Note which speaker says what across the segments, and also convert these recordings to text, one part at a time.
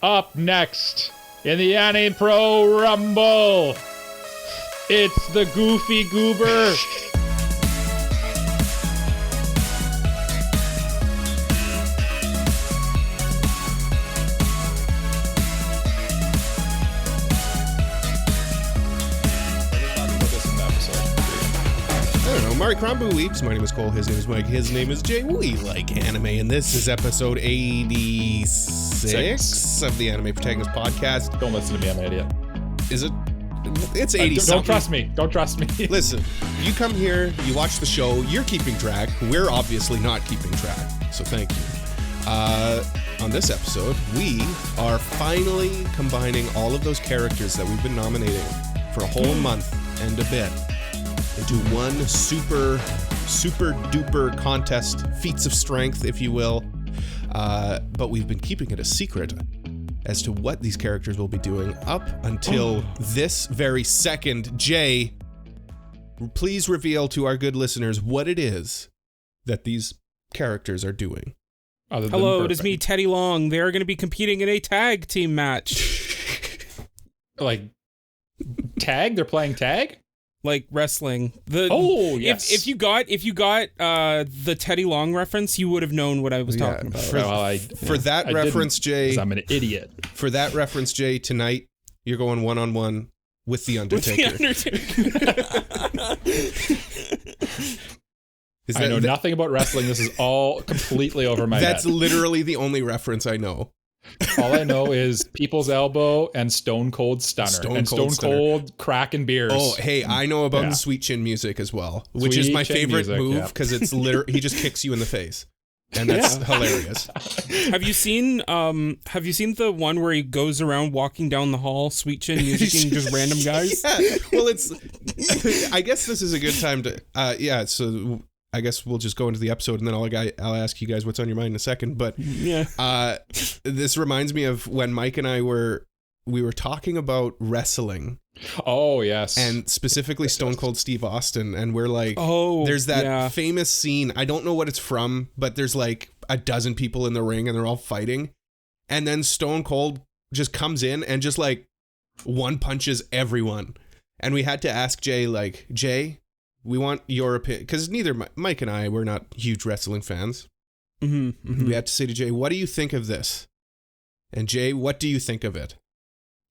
Speaker 1: Up next in the AniPro Rumble, it's the Goofy Goober.
Speaker 2: Mari Krombu Weeps. My name is Cole. His name is Mike. His name is Jay. We like anime, and this is episode 86 of the Anime Protagonist Podcast.
Speaker 1: Don't listen to me, I'm an idiot.
Speaker 2: Is it? It's 80
Speaker 1: Don't
Speaker 2: something.
Speaker 1: trust me. Don't trust me.
Speaker 2: Listen, you come here, you watch the show, you're keeping track. We're obviously not keeping track, so thank you. On this episode, we are finally combining all of those characters that we've been nominating for a whole month and a bit into one super duper contest, feats of strength, if you will. But we've been keeping it a secret as to what these characters will be doing up until this very second. Jay, please reveal to our good listeners what it is that these characters are doing.
Speaker 3: Hello, it is me, Teddy Long. They are going to be competing in a tag team match.
Speaker 1: Like, tag? They're playing tag?
Speaker 3: Like wrestling.
Speaker 1: Yes.
Speaker 3: If you got the Teddy Long reference, you would have known what I was talking about.
Speaker 2: For that reference, Jay,
Speaker 1: I'm an idiot.
Speaker 2: For that reference, Jay, tonight you're going one-on-one with the Undertaker.
Speaker 1: I know nothing about wrestling. This is all completely over my head.
Speaker 2: That's literally the only reference I know.
Speaker 1: All I know is People's Elbow and Stone Cold Stunner. Stone Cold cracking beers.
Speaker 2: Oh, hey, I know about the Sweet Chin music as well, which is my favorite move because it's literally he just kicks you in the face, and that's hilarious.
Speaker 3: Have you seen the one where he goes around walking down the hall, Sweet Chin music, just random guys?
Speaker 2: Yeah. Well, I guess this is a good time to. So I guess we'll just go into the episode, and then I'll ask you guys what's on your mind in a second. But this reminds me of when Mike and I were talking about wrestling.
Speaker 1: Oh yes,
Speaker 2: and specifically Stone Cold Steve Austin, and we're like, there's that famous scene. I don't know what it's from, but there's like a dozen people in the ring, and they're all fighting, and then Stone Cold just comes in and just like one punches everyone, and we had to ask Jay, like, Jay, we want your opinion, because neither Mike and I, we're not huge wrestling fans.
Speaker 3: Mm-hmm.
Speaker 2: We had to say to Jay, what do you think of this? And Jay, what do you think of it?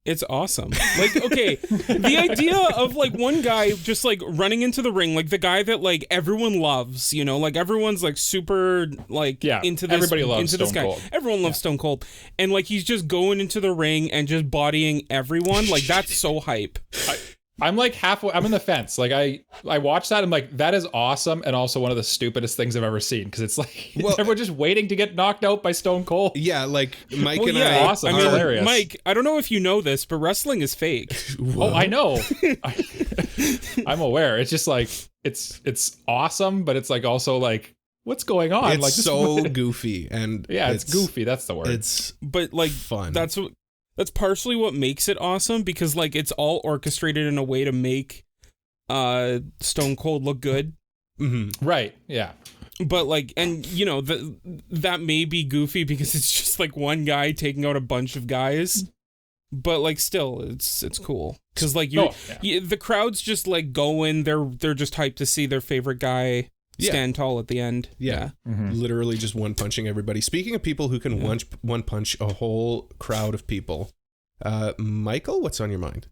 Speaker 3: It's awesome. Like, okay, the idea of like one guy just like running into the ring, like the guy that like everyone loves, you know, like everyone's like super like into this.
Speaker 1: Everybody loves
Speaker 3: into
Speaker 1: Stone Cold.
Speaker 3: Everyone loves Stone Cold, and like he's just going into the ring and just bodying everyone. Like that's so hype.
Speaker 1: I'm like halfway. I'm in the fence. Like I watched that. I'm like, that is awesome, and also one of the stupidest things I've ever seen, because it's like everyone just waiting to get knocked out by Stone Cold.
Speaker 2: Yeah, like Mike
Speaker 1: and I. Awesome, hilarious.
Speaker 3: Mike, I don't know if you know this, but wrestling is fake.
Speaker 1: Oh, I know. I'm aware. It's just like it's awesome, but it's like also like, what's going on?
Speaker 2: It's
Speaker 1: like
Speaker 2: so goofy, and
Speaker 1: it's goofy. That's the word.
Speaker 2: It's
Speaker 3: but like
Speaker 2: fun.
Speaker 3: That's partially what makes it awesome, because like it's all orchestrated in a way to make Stone Cold look good.
Speaker 2: Mm-hmm.
Speaker 1: Right. Yeah.
Speaker 3: But like, and you know, that may be goofy because it's just like one guy taking out a bunch of guys. But like, still, it's cool because like the crowd's just like going. They're just hyped to see their favorite guy stand tall at the end.
Speaker 2: Yeah. Mm-hmm. Literally just one punching everybody. Speaking of people who can one punch a whole crowd of people, Michael, what's on your mind?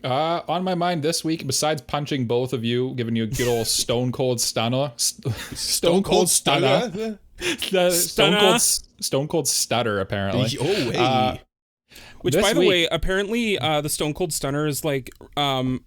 Speaker 1: On my mind this week, besides punching both of you, giving you a good old Stone Cold Stunner.
Speaker 2: Stone Cold Stunner?
Speaker 1: Stone Cold Stutter, apparently.
Speaker 2: Oh, hey.
Speaker 3: Which, by the way, apparently the Stone Cold Stunner is like a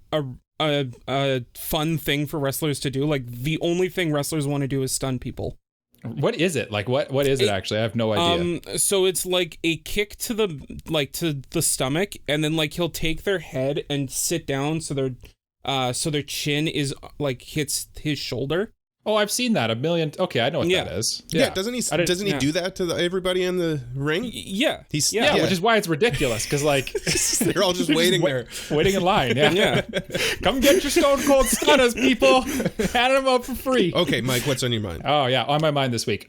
Speaker 3: fun thing for wrestlers to do. Like the only thing wrestlers want to do is stun people.
Speaker 1: What is it? Like what is it actually? I have no idea.
Speaker 3: So it's like a kick to the stomach, and then like he'll take their head and sit down so their chin is like hits his shoulder.
Speaker 1: Oh, I've seen that a million. Okay, I know what that is.
Speaker 2: Yeah, doesn't he do that to everybody in the ring?
Speaker 3: Yeah.
Speaker 1: Which is why it's ridiculous, because like
Speaker 2: they're all just waiting there,
Speaker 1: waiting in line. Yeah. Come get your Stone Cold Stunners, people. Hand them out for free.
Speaker 2: Okay, Mike, what's on your mind?
Speaker 1: Oh yeah, on my mind this week.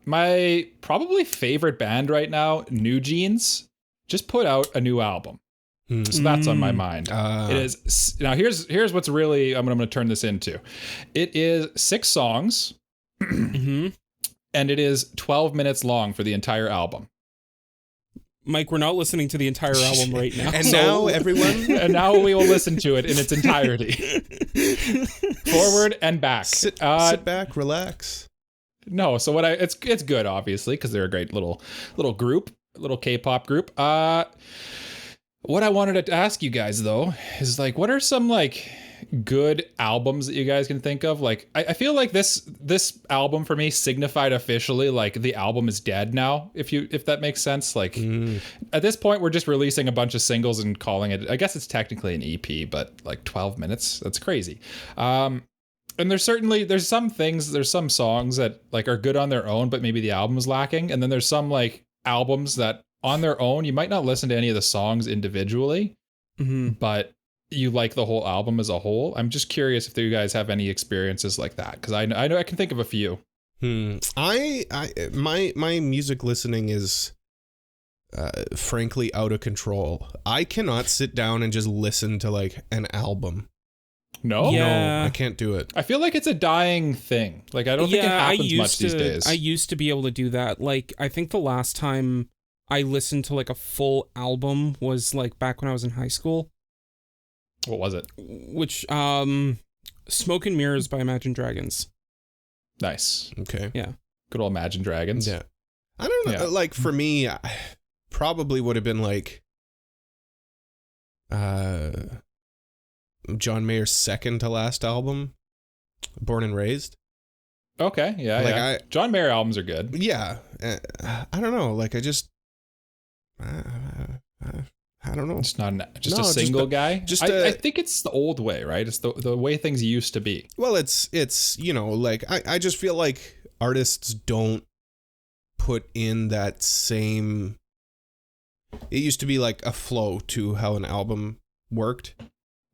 Speaker 1: My probably favorite band right now, New Jeans. just put out a new album. So that's on my mind. It is now. Here's what's really I'm going to turn this into. It is 6 songs, and it is 12 minutes long for the entire album.
Speaker 3: Mike, we're not listening to the entire album right now.
Speaker 2: And now everyone,
Speaker 1: and now we will listen to it in its entirety, forward and back.
Speaker 2: Sit back, relax.
Speaker 1: No, so it's good obviously because they're a great little group, little K-pop group. What I wanted to ask you guys though is like, what are some like good albums that you guys can think of? Like, I feel like this album for me signified officially like the album is dead now. If that makes sense. Like at this point, we're just releasing a bunch of singles and calling it. I guess it's technically an EP, but like 12 minutes. That's crazy. And there's some songs that like are good on their own, but maybe the album is lacking. And then there's some like albums that on their own, you might not listen to any of the songs individually, but you like the whole album as a whole. I'm just curious if you guys have any experiences like that, because I know I can think of a few.
Speaker 2: My music listening is frankly out of control. I cannot sit down and just listen to like an album.
Speaker 1: No,
Speaker 2: I can't do it.
Speaker 1: I feel like it's a dying thing. Like I don't think it happens much these days.
Speaker 3: I used to be able to do that. Like I think the last time I listened to like a full album was like back when I was in high school.
Speaker 1: What was it?
Speaker 3: Which Smoke and Mirrors by Imagine Dragons.
Speaker 2: Nice. Okay.
Speaker 3: Yeah.
Speaker 1: Good old Imagine Dragons.
Speaker 2: Yeah. I don't know. Yeah. Like for me, probably would have been like John Mayer's second to last album, Born and Raised.
Speaker 1: Okay. Yeah. Like John Mayer albums are good.
Speaker 2: Yeah. I don't know. Like I just. I don't know.
Speaker 1: It's not a single guy. I think it's the old way, right? It's the way things used to be.
Speaker 2: Well, it's like I just feel like artists don't put in that same. It used to be like a flow to how an album worked.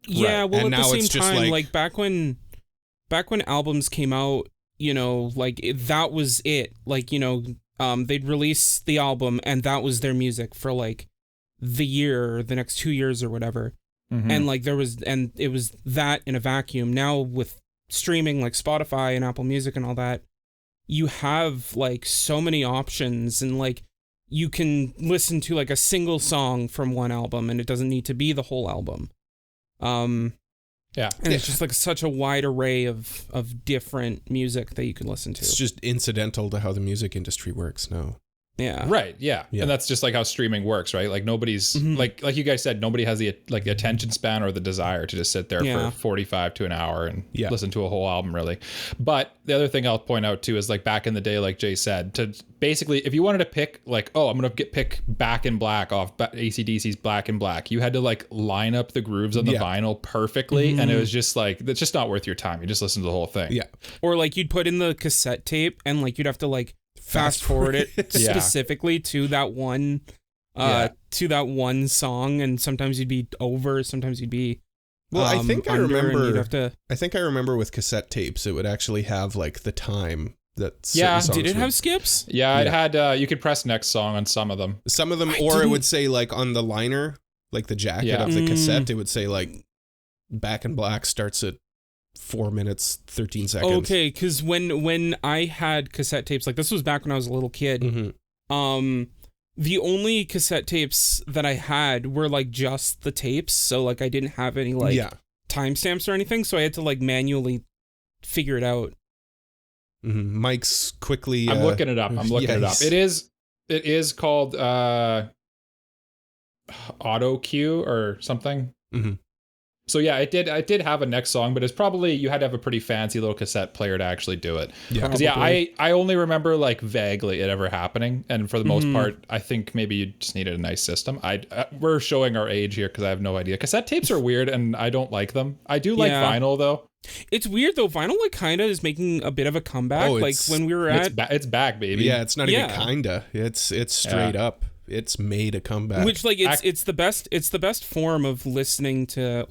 Speaker 3: Yeah,
Speaker 2: right.
Speaker 3: Well,
Speaker 2: and
Speaker 3: at the same time, like back when albums came out, like that was it. Like they'd release the album and that was their music for like the year or the next 2 years or whatever. And like it was that in a vacuum. Now with streaming like Spotify and Apple Music and all that, you have like so many options, and like you can listen to like a single song from one album and it doesn't need to be the whole album. It's just like such a wide array of different music that you can listen to.
Speaker 2: It's just incidental to how the music industry works now.
Speaker 3: Yeah.
Speaker 1: Right. Yeah. And that's just like how streaming works, right? Like nobody's like you guys said, nobody has the attention span or the desire to just sit there for 45 to an hour and listen to a whole album, really. But the other thing I'll point out too is like back in the day, like Jay said, to basically if you wanted to pick like, oh, I'm going to pick Back in Black off AC/DC's Black in Black, you had to like line up the grooves on the vinyl perfectly, and it was just like it's just not worth your time. You just listen to the whole thing.
Speaker 2: Yeah.
Speaker 3: Or like you'd put in the cassette tape and like you'd have to like fast forward it specifically to that one song, and sometimes you'd be over, sometimes you'd be
Speaker 2: I think I remember with cassette tapes it would actually have like the time that
Speaker 3: did it have skips?
Speaker 1: It had you could press next song on some of them
Speaker 2: it would say like on the liner, like the jacket of the cassette, it would say like Back in Black starts at 4 minutes 13 seconds.
Speaker 3: Okay, because when I had cassette tapes, like this was back when I was a little kid, the only cassette tapes that I had were like just the tapes, so like I didn't have any like timestamps or anything, so I had to like manually fire it out.
Speaker 2: Mike's quickly
Speaker 1: I'm looking it up. It is called auto cue or something. So yeah, it did have a next song, but it's probably you had to have a pretty fancy little cassette player to actually do it. Yeah, because I only remember like vaguely it ever happening, and for the most part, I think maybe you just needed a nice system. We're showing our age here because I have no idea. Cassette tapes are weird, and I don't like them. I do like vinyl though.
Speaker 3: It's weird though. Vinyl like kind of is making a bit of a comeback. Like when we were at
Speaker 1: it's back, baby.
Speaker 2: Yeah, it's not even kinda. It's straight up. It's made a comeback.
Speaker 3: Which like it's the best form of listening to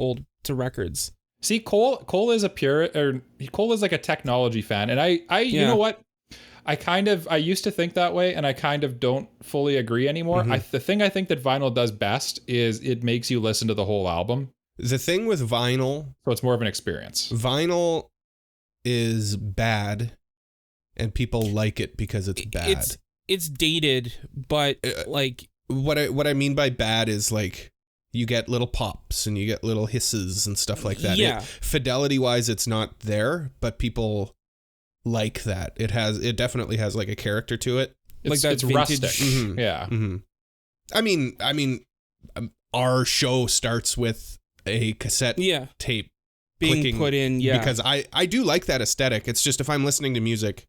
Speaker 3: records.
Speaker 1: See, Cole is like a technology fan, and I you know what? I used to think that way, and I kind of don't fully agree anymore. The thing I think that vinyl does best is it makes you listen to the whole album.
Speaker 2: The thing with vinyl,
Speaker 1: so it's more of an experience.
Speaker 2: Vinyl is bad, and people like it because it's bad.
Speaker 3: It's dated, but like
Speaker 2: what I mean by bad is like you get little pops and you get little hisses and stuff like that.
Speaker 3: Yeah.
Speaker 2: Fidelity wise, it's not there, but people like that. It definitely has like a character to it.
Speaker 1: It's rustic. Yeah.
Speaker 2: I mean, our show starts with a cassette tape
Speaker 3: being put in,
Speaker 2: because I do like that aesthetic. It's just if I'm listening to music,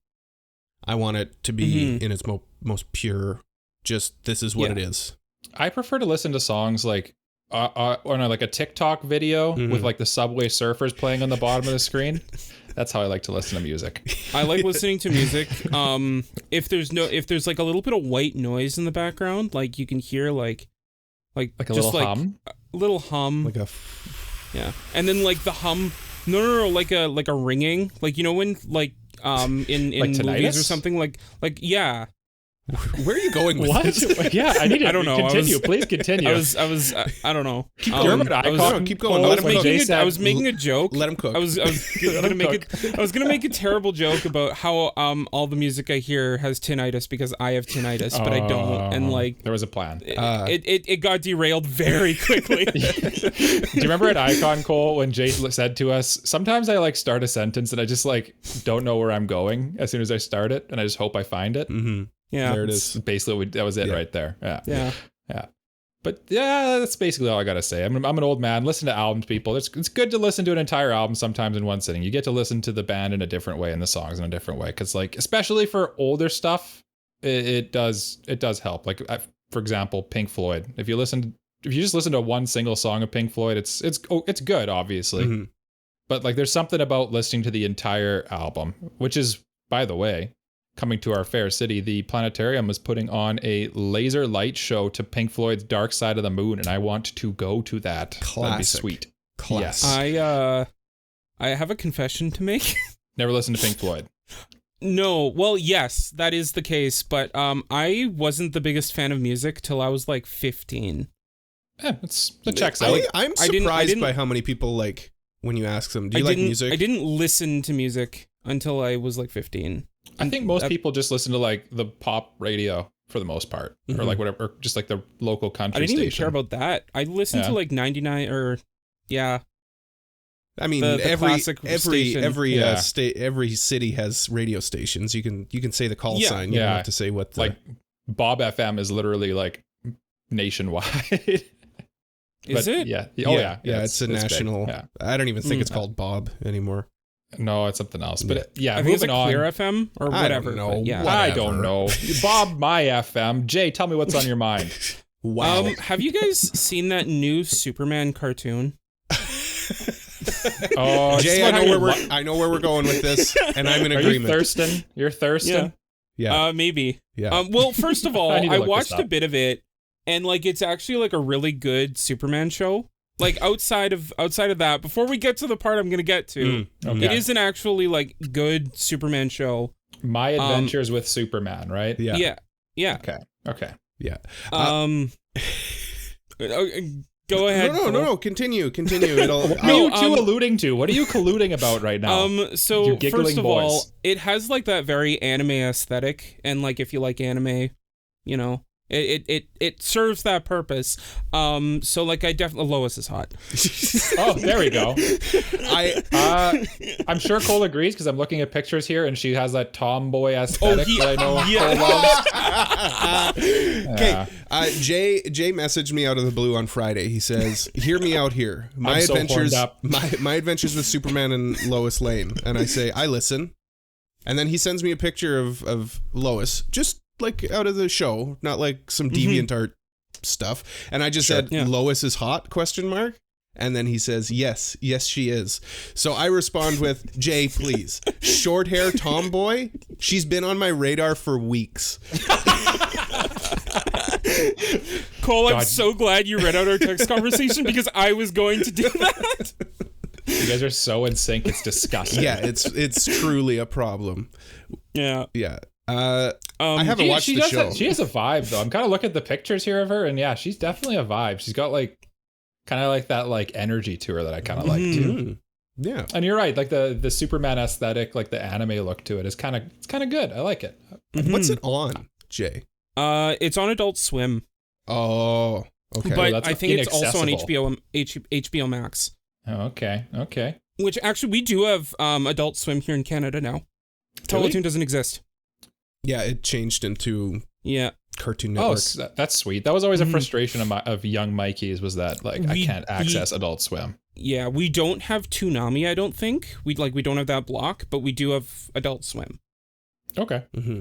Speaker 2: I want it to be in its most pure, just this is what it is.
Speaker 1: I prefer to listen to songs like like a TikTok video with like the Subway Surfers playing on the bottom of the screen. That's how I like to listen to music.
Speaker 3: I like listening to music. If there's like a little bit of white noise in the background, like you can hear like
Speaker 1: a little hum,
Speaker 3: a little hum,
Speaker 2: like a
Speaker 3: and then like the hum. No, like a ringing, like you know when like in
Speaker 1: like
Speaker 3: movies or something like yeah.
Speaker 2: Where are you going with this?
Speaker 1: Yeah, I don't know. Continue. Please continue.
Speaker 3: I don't know.
Speaker 2: Keep going. Keep going.
Speaker 3: I was making a joke.
Speaker 2: Let him cook.
Speaker 3: I was gonna make a terrible joke about how all the music I hear has tinnitus because I have tinnitus, but I don't. And like
Speaker 1: there was a plan.
Speaker 3: It got derailed very quickly.
Speaker 1: Do you remember at Icon, Cole, when Jay said to us, sometimes I like start a sentence and I just like don't know where I'm going as soon as I start it, and I just hope I find it.
Speaker 3: Yeah,
Speaker 2: there it is.
Speaker 1: Basically, that was it right there. Yeah. But yeah, that's basically all I gotta say. I'm an old man. Listen to albums, people. It's good to listen to an entire album sometimes in one sitting. You get to listen to the band in a different way and the songs in a different way. Because like, especially for older stuff, it does help. Like for example, Pink Floyd. If you just listen to one single song of Pink Floyd, it's good, obviously. But like, there's something about listening to the entire album, which is, by the way, coming to our fair city, the planetarium was putting on a laser light show to Pink Floyd's Dark Side of the Moon, and I want to go to that.
Speaker 2: Classic.
Speaker 1: That'd be sweet.
Speaker 2: Classic.
Speaker 1: Yes.
Speaker 3: I have a confession to make.
Speaker 1: Never listened to Pink Floyd.
Speaker 3: No, well, yes, that is the case, but I wasn't the biggest fan of music till I was like 15.
Speaker 1: It checks out.
Speaker 2: I'm surprised by how many people, like, when you ask them, do you like music?
Speaker 3: I didn't listen to music until I was like 15.
Speaker 1: I think most people just listen to like the pop radio for the most part, or like whatever, or just like the local country station.
Speaker 3: I didn't even care about that. I listened to like 99 or
Speaker 2: I mean,
Speaker 3: the
Speaker 2: every city has radio stations. You can say the call sign. You don't have to say what the...
Speaker 1: like Bob FM is literally like nationwide.
Speaker 3: Is it?
Speaker 1: Yeah.
Speaker 2: Yeah. It's a national. I don't even think it's called Bob anymore.
Speaker 1: No, it's something else. But
Speaker 3: I think it's like Clear FM or whatever.
Speaker 2: I don't know.
Speaker 3: Yeah.
Speaker 1: I don't know. Bob, my FM. Jay, tell me what's on your mind.
Speaker 2: Wow.
Speaker 3: Have you guys seen that new Superman cartoon?
Speaker 1: Oh,
Speaker 2: Jay, I know where we're going with this, and I'm in agreement.
Speaker 1: You're thirsting?
Speaker 2: Yeah.
Speaker 3: Maybe.
Speaker 2: Yeah.
Speaker 3: Well, first of all,
Speaker 1: I
Speaker 3: watched a bit of it, and like it's actually like a really good Superman show. Like outside of that, before we get to the part I'm gonna get to, it is an actually like good Superman show.
Speaker 1: My Adventures with Superman, right?
Speaker 3: Yeah.
Speaker 1: Okay.
Speaker 2: Yeah.
Speaker 3: Go ahead.
Speaker 2: No. Continue. What
Speaker 1: are you two alluding to? What are you colluding about right now?
Speaker 3: So first of all, it has like that very anime aesthetic, and like if you like anime, you know, it serves that purpose. So like I definitely Lois is hot.
Speaker 1: Oh, there we go. I'm sure Cole agrees because I'm looking at pictures here and she has that tomboy aesthetic that I know Cole loves.
Speaker 2: Okay. Jay messaged me out of the blue on Friday. He says, "Hear me out here. My adventures with Superman and Lois Lane." And I say, "I listen." And then he sends me a picture of Lois, just like out of the show, not like some DeviantArt stuff. And I just said, "Lois is hot?" ? And then he says, yes, she is. So I respond with, "Jay, please. Short hair tomboy? She's been on my radar for weeks."
Speaker 3: Cole, I'm so glad you read out our text conversation because I was going to do that.
Speaker 1: You guys are so in sync, it's disgusting.
Speaker 2: Yeah, it's truly a problem.
Speaker 3: Yeah.
Speaker 2: Yeah. I haven't watched the show.
Speaker 1: She has a vibe though. I'm kind of looking at the pictures here of her, and yeah, she's definitely a vibe. She's got like kind of like that like energy to her that I kind of like too.
Speaker 2: Yeah,
Speaker 1: and you're right. Like the Superman aesthetic, like the anime look to it is kind of good. I like it.
Speaker 2: What's it on, Jay?
Speaker 3: It's on Adult Swim.
Speaker 2: Oh, okay.
Speaker 3: But I think it's also on HBO Max.
Speaker 1: Oh, okay.
Speaker 3: Which actually we do have Adult Swim here in Canada now. Teletoon doesn't exist.
Speaker 2: Yeah, it changed into Cartoon Network.
Speaker 1: Oh, that's sweet. That was always a frustration of young Mikey's was that like I can't access Adult Swim.
Speaker 3: Yeah, we don't have Toonami, I don't think. We don't have that block, but we do have Adult Swim.
Speaker 1: Okay.
Speaker 2: Mm-hmm.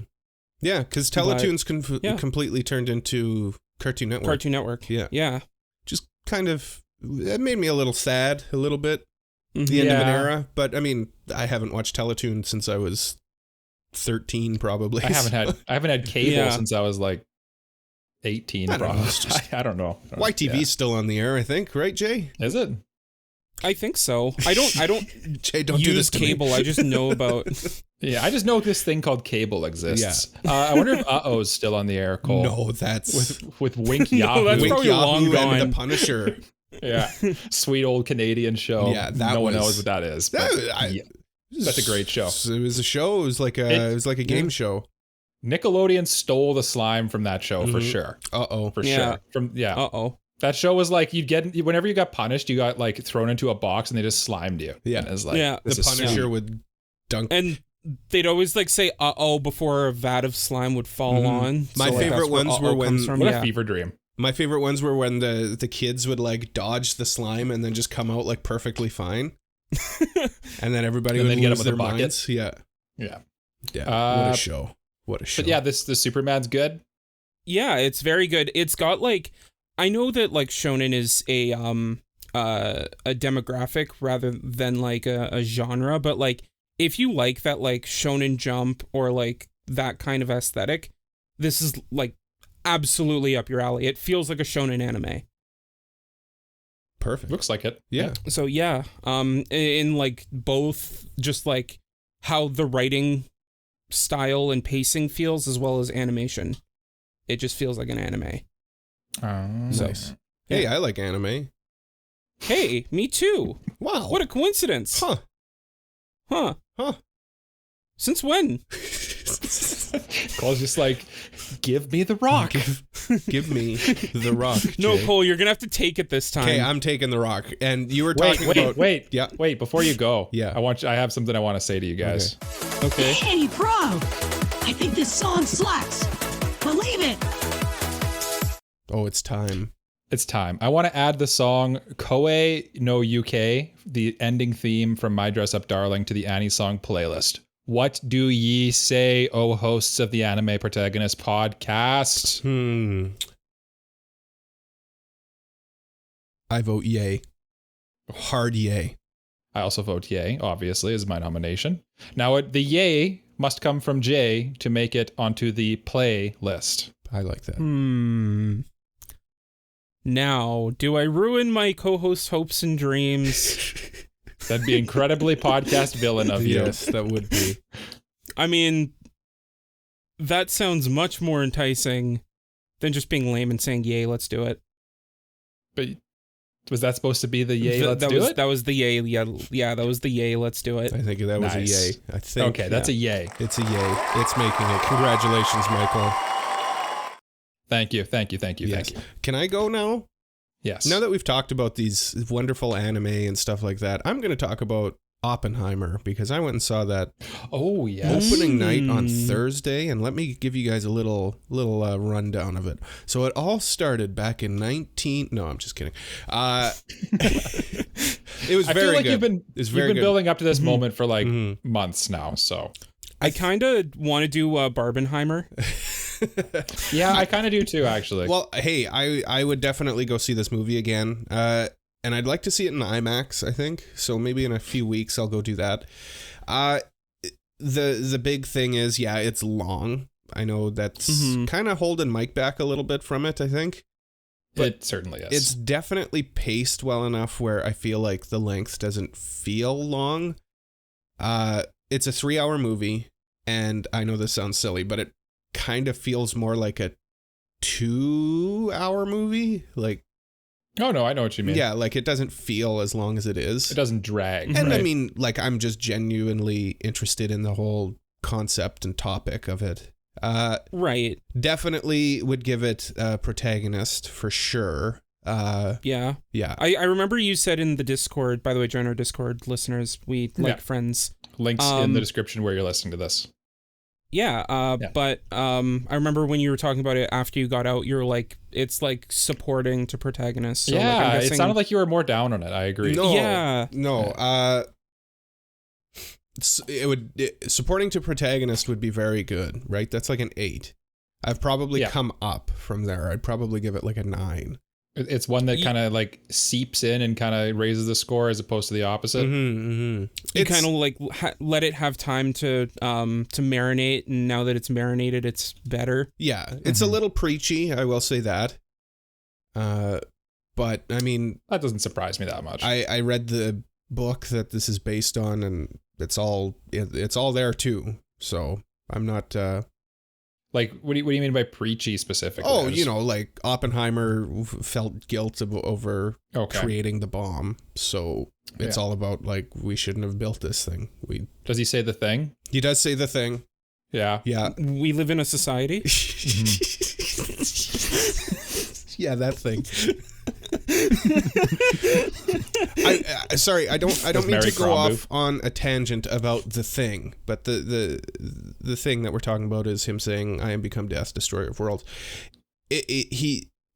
Speaker 2: Yeah, because Teletoon's completely turned into Cartoon Network.
Speaker 3: Cartoon Network. Yeah.
Speaker 2: Just kind of, it made me a little sad, a little bit, the end of an era. But I mean, I haven't watched Teletoon since I was 13, probably.
Speaker 1: I haven't had cable since I was like 18. I don't know.
Speaker 2: YTV's still on the air, I think, right, Jay?
Speaker 1: Is it?
Speaker 3: I think so. I don't
Speaker 2: Jay, don't
Speaker 3: use
Speaker 2: do this to
Speaker 3: cable.
Speaker 2: me.
Speaker 3: I just know about.
Speaker 1: Yeah, I just know this thing called cable exists. Yeah. I wonder if Uh-Oh's still on the air, Cole.
Speaker 2: No, that's
Speaker 1: with Wink Yahoo.
Speaker 3: That's
Speaker 2: Wink
Speaker 3: probably
Speaker 2: Yahoo
Speaker 3: long gone.
Speaker 2: and The Punisher.
Speaker 1: Yeah, sweet old Canadian show.
Speaker 2: Yeah,
Speaker 1: no one knows what that is. That's a great show.
Speaker 2: It was a show. It was like a game show.
Speaker 1: Nickelodeon stole the slime from that show for sure.
Speaker 2: Sure.
Speaker 1: That show was like whenever you got punished, you got like thrown into a box and they just slimed you.
Speaker 2: Yeah,
Speaker 1: and it was like,
Speaker 2: the Punisher would dunk.
Speaker 3: And they'd always like say before a vat of slime would fall on.
Speaker 2: My favorite ones were when
Speaker 1: a fever dream.
Speaker 2: My favorite ones were when the kids would like dodge the slime and then just come out like perfectly fine. And then everybody would lose their minds. Yeah. What a show.
Speaker 1: But yeah, this Superman's good.
Speaker 3: Yeah, it's very good. It's got like, I know that like shonen is a demographic rather than like a genre, but like if you like that like Shonen Jump or like that kind of aesthetic, this is like absolutely up your alley. It feels like a shonen anime.
Speaker 2: Perfect.
Speaker 1: Looks like it.
Speaker 2: Yeah.
Speaker 3: So yeah, in like both just like how the writing style and pacing feels as well as animation. It just feels like an anime.
Speaker 2: Nice. Hey, I like anime.
Speaker 3: Hey, me too.
Speaker 2: Wow.
Speaker 3: What a coincidence. Huh. Since when?
Speaker 1: Cole's just like, give me the rock.
Speaker 2: Give me the rock. Jay.
Speaker 3: No, Cole, you're gonna have to take it this time.
Speaker 2: Okay, I'm taking the rock. And you were talking about...
Speaker 1: Wait, before you go.
Speaker 2: Yeah.
Speaker 1: I have something I want to say to you guys.
Speaker 3: Okay.
Speaker 4: Hey, AniPro! I think this song slaps. Believe it!
Speaker 2: Oh, it's time.
Speaker 1: It's time. I want to add the song Koe no UK, the ending theme from My Dress Up Darling, to the Annie Song playlist. What do ye say, O hosts of the Anime Protagonist podcast?
Speaker 2: I vote yay. Hard yay.
Speaker 1: I also vote yay, obviously, is my nomination. Now, the yay must come from Jay to make it onto the playlist.
Speaker 2: I like that.
Speaker 3: Now, do I ruin my co-host's hopes and dreams?
Speaker 1: That'd be incredibly podcast villain of you.
Speaker 2: Yes, that would be.
Speaker 3: I mean, that sounds much more enticing than just being lame and saying, yay, let's do it.
Speaker 1: But was that supposed to be the yay, let's do it?
Speaker 3: That was the yay, yeah, that was the yay, let's do it.
Speaker 2: I think that was a yay. I think.
Speaker 1: Okay, that's a yay.
Speaker 2: It's a yay. It's making it. Congratulations, Michael.
Speaker 1: Thank you.
Speaker 2: Can I go now?
Speaker 1: Yes.
Speaker 2: Now that we've talked about these wonderful anime and stuff like that, I'm going to talk about Oppenheimer because I went and saw that opening night on Thursday, and let me give you guys a little rundown of it. So it all started back in No, I'm just kidding. It was very good.
Speaker 1: You've been building up to this moment for like months now, so
Speaker 3: I kind of want to do Barbenheimer.
Speaker 1: Yeah, I kind of do too, actually.
Speaker 2: Well, hey, I would definitely go see this movie again. And I'd like to see it in IMAX, I think. So maybe in a few weeks I'll go do that. The big thing is, yeah, it's long. I know that's kind of holding Mike back a little bit from it, I think. But
Speaker 1: it certainly is.
Speaker 2: It's definitely paced well enough where I feel like the length doesn't feel long. It's a 3-hour movie. and I know this sounds silly, but it kind of feels more like a 2-hour movie. Like,
Speaker 1: oh no, I know what you mean.
Speaker 2: yeah, like it doesn't feel as long as it is.
Speaker 1: It doesn't drag.
Speaker 2: And
Speaker 1: right?
Speaker 2: I mean, like, I'm just genuinely interested in the whole concept and topic of it.
Speaker 3: Right.
Speaker 2: Definitely would give it a protagonist for sure.
Speaker 3: Yeah.
Speaker 2: Yeah.
Speaker 3: I remember you said in the Discord, by the way, join our Discord, listeners. We like friends.
Speaker 1: Links in the description where you're listening to this.
Speaker 3: Yeah, but I remember when you were talking about it after you got out, you were like, it's like supporting to protagonist. So
Speaker 1: yeah,
Speaker 3: like,
Speaker 1: it sounded like you were more down on it. I agree.
Speaker 2: No. Supporting to protagonist would be very good, right? That's like an 8. I've probably come up from there. I'd probably give it like a 9.
Speaker 1: It's one that kind of like seeps in and kind of raises the score as opposed to the opposite.
Speaker 3: You kind of like let it have time to marinate, and now that it's marinated, it's better.
Speaker 2: Yeah, it's a little preachy, I will say that. But I mean,
Speaker 1: that doesn't surprise me that much.
Speaker 2: I read the book that this is based on, and it's all there too. So I'm not.
Speaker 1: Like, what do you mean by preachy specifically?
Speaker 2: Oh, like Oppenheimer felt guilt over creating the bomb. So it's all about, like, we shouldn't have built this thing.
Speaker 1: Does he say the thing?
Speaker 2: He does say the thing.
Speaker 1: Yeah.
Speaker 2: Yeah.
Speaker 3: We live in a society.
Speaker 2: Yeah, that thing. I don't mean to go off on a tangent about the thing, but the thing that we're talking about is him saying, "I am become death, destroyer of worlds."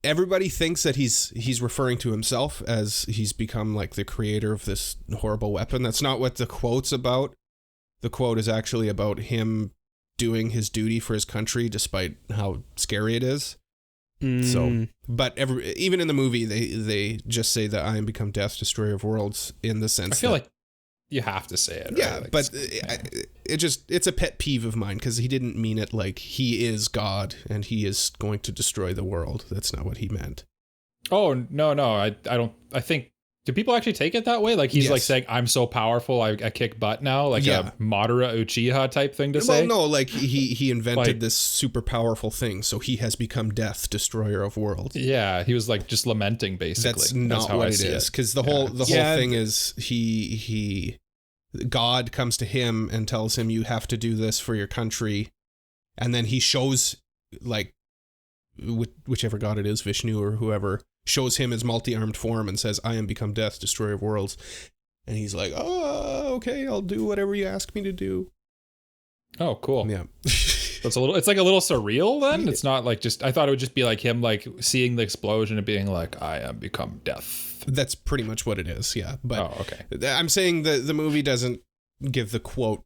Speaker 2: Everybody thinks that he's referring to himself as he's become like the creator of this horrible weapon. That's not what the quote's about. The quote is actually about him doing his duty for his country despite how scary it is. So, but even in the movie, they just say that I am become death, destroyer of worlds, in the sense.
Speaker 1: I feel like you have to say it.
Speaker 2: Yeah,
Speaker 1: right? Like,
Speaker 2: but it's a pet peeve of mine because he didn't mean it like he is God and he is going to destroy the world. That's not what he meant.
Speaker 1: Oh no, I don't. I think. Do people actually take it that way? Like he's like saying, "I'm so powerful, I kick butt now," like a Madara Uchiha type thing to say.
Speaker 2: Well, no, like he invented this super powerful thing, so he has become death, destroyer of worlds.
Speaker 1: Yeah, he was like just lamenting basically.
Speaker 2: That's not what it is, because the whole thing is God comes to him and tells him, "You have to do this for your country," and then he shows, like, whichever god it is, Vishnu or whoever, shows him his multi-armed form and says, "I am become death, destroyer of worlds." And he's like, "Oh, okay, I'll do whatever you ask me to do."
Speaker 1: Oh, cool.
Speaker 2: Yeah.
Speaker 1: It's like a little surreal then. It's not like just, I thought it would just be like him like seeing the explosion and being like, "I am become death."
Speaker 2: That's pretty much what it is. Yeah. But
Speaker 1: okay.
Speaker 2: I'm saying the movie doesn't give the quote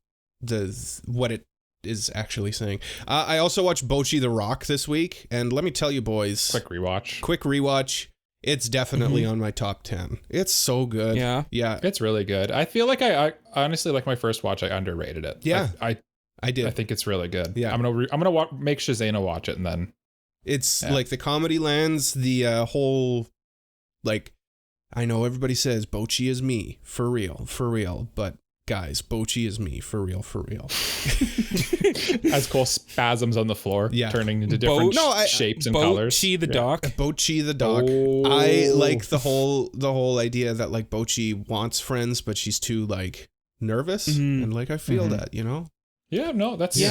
Speaker 2: what it is actually saying. I also watched Bocchi the Rock this week, and let me tell you, boys, quick rewatch. It's definitely on my top 10. It's so good.
Speaker 3: Yeah.
Speaker 1: It's really good. I feel like I honestly, like my first watch, I underrated it.
Speaker 2: Yeah.
Speaker 1: I did. I think it's really good. Yeah. I'm gonna make Shazana watch it, and then
Speaker 2: it's like the comedy lands, the whole, like, I know everybody says Bocchi is me for real, but guys, Bocchi is me for real.
Speaker 1: As Cole spasms on the floor, turning into different shapes and colors.
Speaker 3: Bocchi the dog.
Speaker 2: Bocchi the dog. Oh. I like the whole idea that, like, Bocchi wants friends, but she's too, like, nervous, and like I feel that, you know. Yeah, no, that's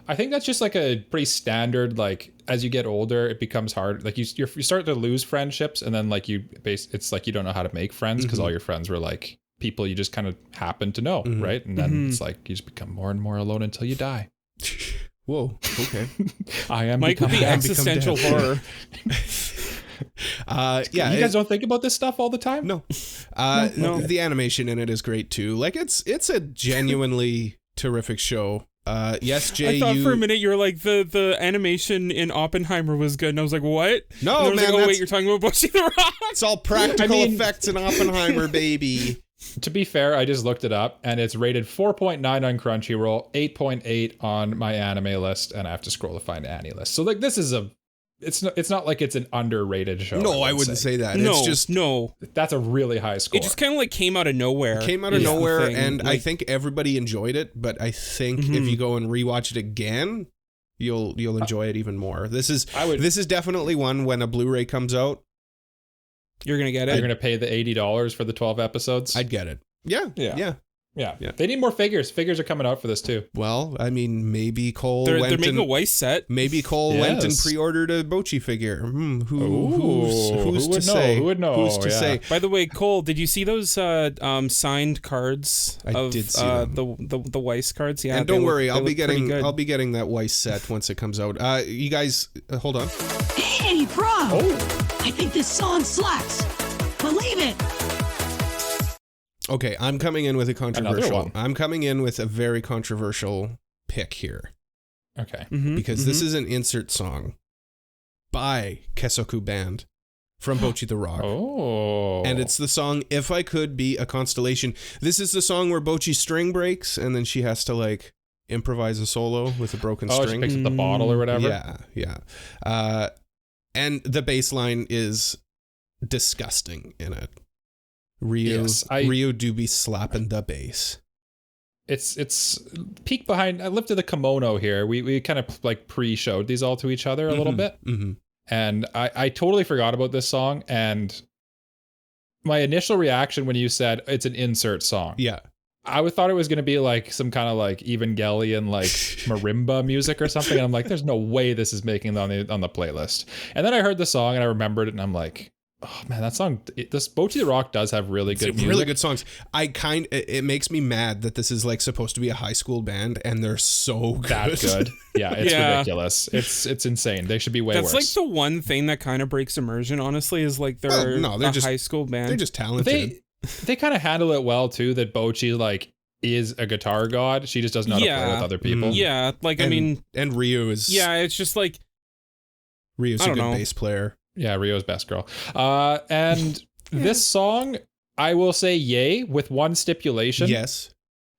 Speaker 2: I think that's just like a pretty standard, like, as you get older, it becomes hard. Like you start to lose friendships, and then like it's like you don't know how to make friends because all your friends were like people you just kind of happen to know, right? And then it's like you just become more and more alone until you die. Whoa, okay.
Speaker 3: I am Mike would be existential horror.
Speaker 1: You guys don't think about this stuff all the time?
Speaker 2: No. No. The animation in it is great too. Like it's a genuinely terrific show. Yes, Jay,
Speaker 3: I thought for a minute you were like the animation in Oppenheimer was good, and I was like, what?
Speaker 2: No,
Speaker 3: and
Speaker 2: man.
Speaker 3: Like, wait, you're talking about Bocchi the Rock?
Speaker 2: It's all practical effects in Oppenheimer, baby.
Speaker 1: To be fair, I just looked it up, and it's rated 4.9 on Crunchyroll, 8.8 on my anime list, and I have to scroll to find Annie list. So like this is a it's not like it's an underrated show.
Speaker 2: No, I wouldn't say that.
Speaker 3: No,
Speaker 2: it's just
Speaker 3: no.
Speaker 1: That's a really high score.
Speaker 3: It just kind of like came out of nowhere.
Speaker 2: It came out of nowhere, and I think everybody enjoyed it. But I think if you go and rewatch it again, you'll enjoy it even more. This is definitely one when a Blu-ray comes out.
Speaker 3: You're gonna get it.
Speaker 1: You're gonna pay the $80 for the 12 episodes.
Speaker 2: I'd get it. Yeah.
Speaker 1: They need more figures. Figures are coming out for this too.
Speaker 2: Well, I mean, maybe Cole
Speaker 3: They're
Speaker 2: went
Speaker 3: making a Weiss set.
Speaker 2: Maybe Cole went and pre-ordered a Bochi figure. Who's to say?
Speaker 1: Who would know?
Speaker 2: Who's to say?
Speaker 3: By the way, Cole, did you see those signed cards?
Speaker 2: I did see them.
Speaker 3: The Weiss cards. Yeah,
Speaker 2: and don't worry, I'll be getting that Weiss set once it comes out. You guys, hold on.
Speaker 4: AniPro! Oh. I think this song slaps. Believe it!
Speaker 2: Okay, I'm coming in with a
Speaker 1: Another one.
Speaker 2: I'm coming in with a very controversial pick here.
Speaker 1: Okay.
Speaker 2: Because this is an insert song by Kesoku Band from Bochi the Rock.
Speaker 1: Oh.
Speaker 2: And it's the song If I Could Be a Constellation. This is the song where Bochi's string breaks and then she has to like improvise a solo with a broken string.
Speaker 1: She picks up the bottle or whatever.
Speaker 2: Yeah. And the bass line is disgusting in it. Ryu do be slapping the bass.
Speaker 1: It's peek behind. I lifted the kimono here. We kind of like pre-showed these all to each other a little bit. And I totally forgot about this song. And my initial reaction when you said it's an insert song.
Speaker 2: Yeah.
Speaker 1: I thought it was going to be like some kind of like Evangelion, like marimba music or something. And I'm like, there's no way this is making it on the playlist. And then I heard the song and I remembered it and I'm like, oh man, that song, this Bochi the Rock does have really good music.
Speaker 2: Really good songs. It makes me mad that this is like supposed to be a high school band and they're so good.
Speaker 1: That good. Yeah, it's ridiculous. It's insane. They should be way worse.
Speaker 3: That's like the one thing that kind of breaks immersion, honestly, is like they're just high school band.
Speaker 2: They're just talented.
Speaker 1: They kind of handle it well too, that Bochi like is a guitar god. She just doesn't know how to play with other people.
Speaker 3: Yeah, like I mean,
Speaker 2: and Ryu is.
Speaker 3: Yeah, it's just like
Speaker 2: Ryu's a good bass player.
Speaker 1: Yeah, Rio's best girl. And this song, I will say yay with one stipulation.
Speaker 2: Yes.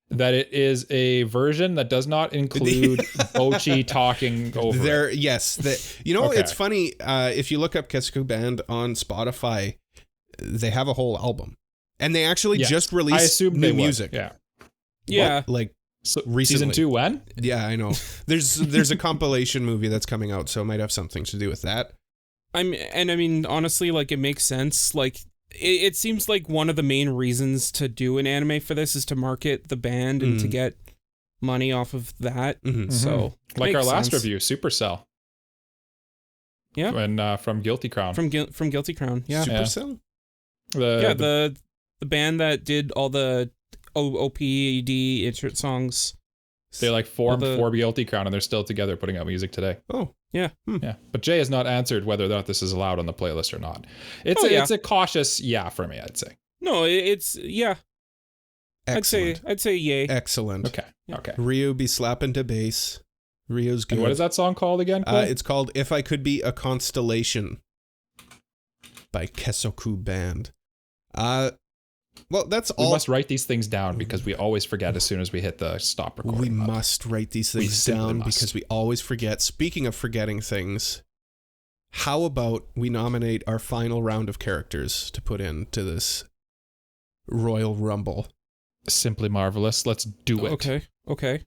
Speaker 1: That it is a version that does not include Bochi talking over it.
Speaker 2: Yes. It's funny. If you look up Kesoku Band on Spotify, they have a whole album. And they actually just released new music.
Speaker 1: Yeah.
Speaker 3: Yeah.
Speaker 2: Like recently.
Speaker 1: Season 2 when?
Speaker 2: Yeah, I know. There's a compilation movie that's coming out, so it might have something to do with that.
Speaker 3: I mean, honestly, like, it makes sense. Like, it seems like one of the main reasons to do an anime for this is to market the band and to get money off of that. So,
Speaker 1: like our last review, Supercell.
Speaker 3: Yeah.
Speaker 1: And from Guilty Crown.
Speaker 3: From Guilty Crown. Yeah.
Speaker 2: Supercell?
Speaker 3: The band that did all the OPD insert songs.
Speaker 1: They like formed for Guilty Crown and they're still together putting out music today.
Speaker 2: Oh.
Speaker 3: Yeah.
Speaker 1: Yeah. But Jay has not answered whether or not this is allowed on the playlist or not. It's a cautious for me, I'd say.
Speaker 3: No, it's
Speaker 2: Excellent.
Speaker 3: I'd say yay.
Speaker 2: Excellent.
Speaker 1: Okay.
Speaker 2: Ryu be slapping to bass. Ryu's good.
Speaker 1: And what is that song called again, Cole?
Speaker 2: It's called If I Could Be a Constellation by Kesoku Band. Well, that's all.
Speaker 1: We must write these things down because we always forget as soon as we hit the stop recording.
Speaker 2: We must write these things down because we always forget. Speaking of forgetting things, how about we nominate our final round of characters to put into this Royal Rumble?
Speaker 1: Simply marvelous. Let's do it.
Speaker 3: Okay.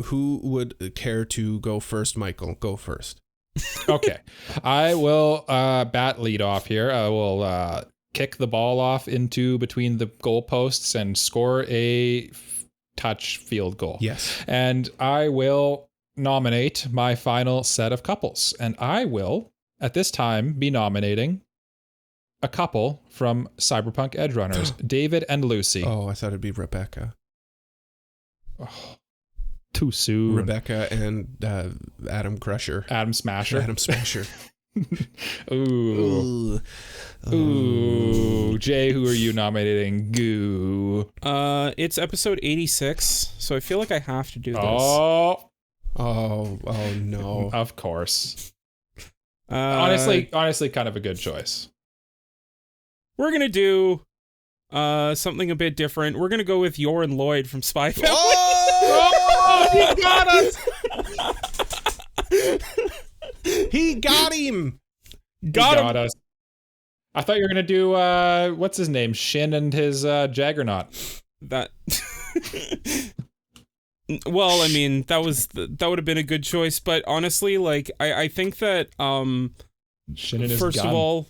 Speaker 2: Who would care to go first? Michael, go first.
Speaker 1: Okay. I will bat lead off here. I will kick the ball off into between the goalposts and score a touch field goal.
Speaker 2: Yes.
Speaker 1: And I will nominate my final set of couples. And I will, at this time, be nominating a couple from Cyberpunk Edgerunners, David and Lucy.
Speaker 2: Oh, I thought it'd be Rebecca.
Speaker 1: Oh, too soon.
Speaker 2: Rebecca and Adam Crusher.
Speaker 1: Adam Smasher.
Speaker 2: Adam Smasher.
Speaker 1: Ooh. Jay, who are you nominating? Goo.
Speaker 3: It's episode 86, so I feel like I have to do this.
Speaker 2: Oh no.
Speaker 1: Of course. Honestly, kind of a good choice.
Speaker 3: We're gonna do something a bit different. We're gonna go with Yor and Lloyd from Spy Family.
Speaker 2: Oh, he got us! He got him.
Speaker 3: Got him.
Speaker 1: us. I thought you were gonna do what's his name? Shin and his Jaggernaut.
Speaker 3: That. Well, I mean, that would have been a good choice, but honestly, like, I think that
Speaker 1: Shin and his
Speaker 3: first
Speaker 1: gun.
Speaker 3: of all,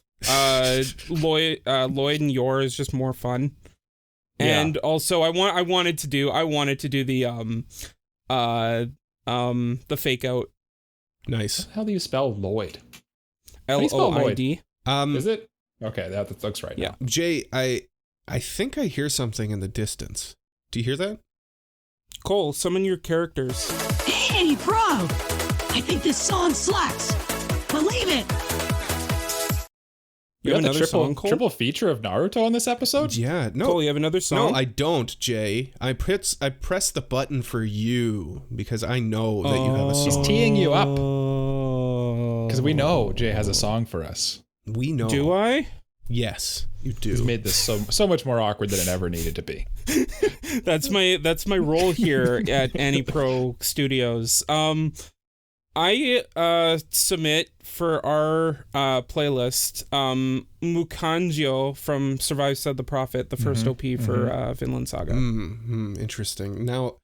Speaker 3: Lloyd and Yor is just more fun, and also I wanted to do the fake out.
Speaker 2: Nice.
Speaker 1: How do you spell Lloyd?
Speaker 3: LOID.
Speaker 1: Is it? Okay, that looks right.
Speaker 3: Yeah.
Speaker 1: Now.
Speaker 2: Jay, I think I hear something in the distance. Do you hear that?
Speaker 3: Cole, summon your characters.
Speaker 4: Hey, AniPro! I think this song slaps. Believe it!
Speaker 3: You have
Speaker 1: got the
Speaker 3: another song, Cole?
Speaker 1: triple feature of Naruto on this episode?
Speaker 2: Yeah. No.
Speaker 3: Cole, you have another song?
Speaker 2: No, I don't, Jay. I press the button for you because I know that you have a
Speaker 1: He's
Speaker 2: song.
Speaker 1: teeing you up. Because we know Jay has a song for us.
Speaker 2: We know.
Speaker 3: Do I?
Speaker 2: Yes, you do.
Speaker 1: He's made this so much more awkward than it ever needed to be.
Speaker 3: That's my role here at AniPro Studios. I submit for our playlist Mukanjo from Survive Said the Prophet, the first OP for Vinland Saga.
Speaker 2: Interesting. Now,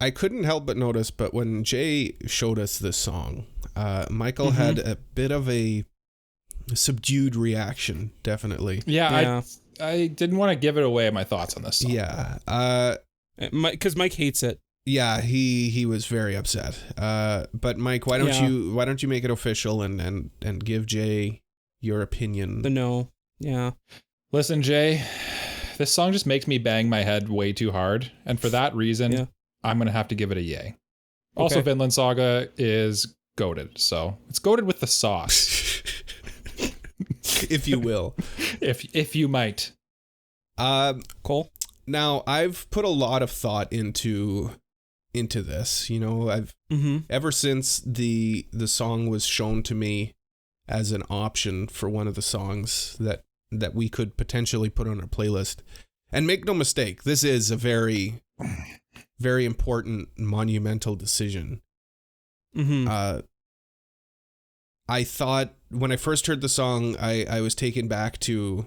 Speaker 2: I couldn't help but notice, but when Jay showed us this song, Michael had a bit of a subdued reaction, definitely.
Speaker 1: Yeah. I didn't want to give it away my thoughts on this song.
Speaker 2: Yeah.
Speaker 3: Because Mike hates it.
Speaker 2: Yeah, he was very upset. But Mike, why don't you make it official and give Jay your opinion?
Speaker 3: The no. Yeah.
Speaker 1: Listen, Jay, this song just makes me bang my head way too hard, and for that reason, I'm gonna have to give it a yay. Also,
Speaker 3: Okay.
Speaker 1: Vinland Saga is goated, so it's goated with the sauce,
Speaker 2: if you will.
Speaker 1: if you might.
Speaker 3: Cole?
Speaker 2: Now, I've put a lot of thought into this. You know, I've ever since the song was shown to me as an option for one of the songs that we could potentially put on our playlist. And make no mistake, this is a very, very important, monumental decision. I thought when I first heard the song, I was taken back to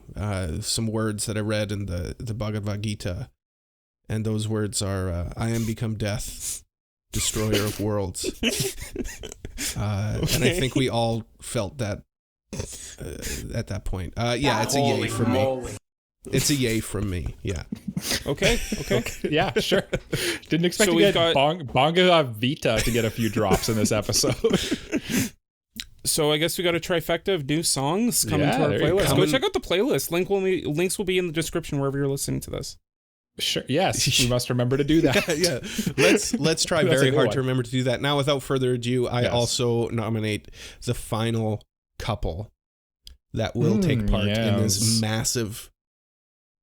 Speaker 2: some words that I read in the Bhagavad Gita. And those words are, I am become death, destroyer of worlds. And I think we all felt that at that point. Yeah, it's a yay from me. It's a yay from me, yeah.
Speaker 3: Okay.
Speaker 1: Yeah, sure. Didn't expect
Speaker 3: So
Speaker 1: to
Speaker 3: we've
Speaker 1: get
Speaker 3: got-
Speaker 1: Bonga Vita to get a few drops in this episode.
Speaker 3: So I guess we got a trifecta of new songs coming
Speaker 1: Yeah,
Speaker 3: to our
Speaker 1: there you
Speaker 3: playlist.
Speaker 1: go.
Speaker 3: Go check out the playlist. Links will be in the description wherever you're listening to this.
Speaker 1: Sure. Yes, we must remember to do that.
Speaker 2: Yeah. Let's try
Speaker 1: That's a
Speaker 2: very
Speaker 1: good
Speaker 2: hard
Speaker 1: one.
Speaker 2: to remember to do that. Now, without further ado, I
Speaker 1: Yes.
Speaker 2: also nominate the final couple that will take part in this
Speaker 1: yes.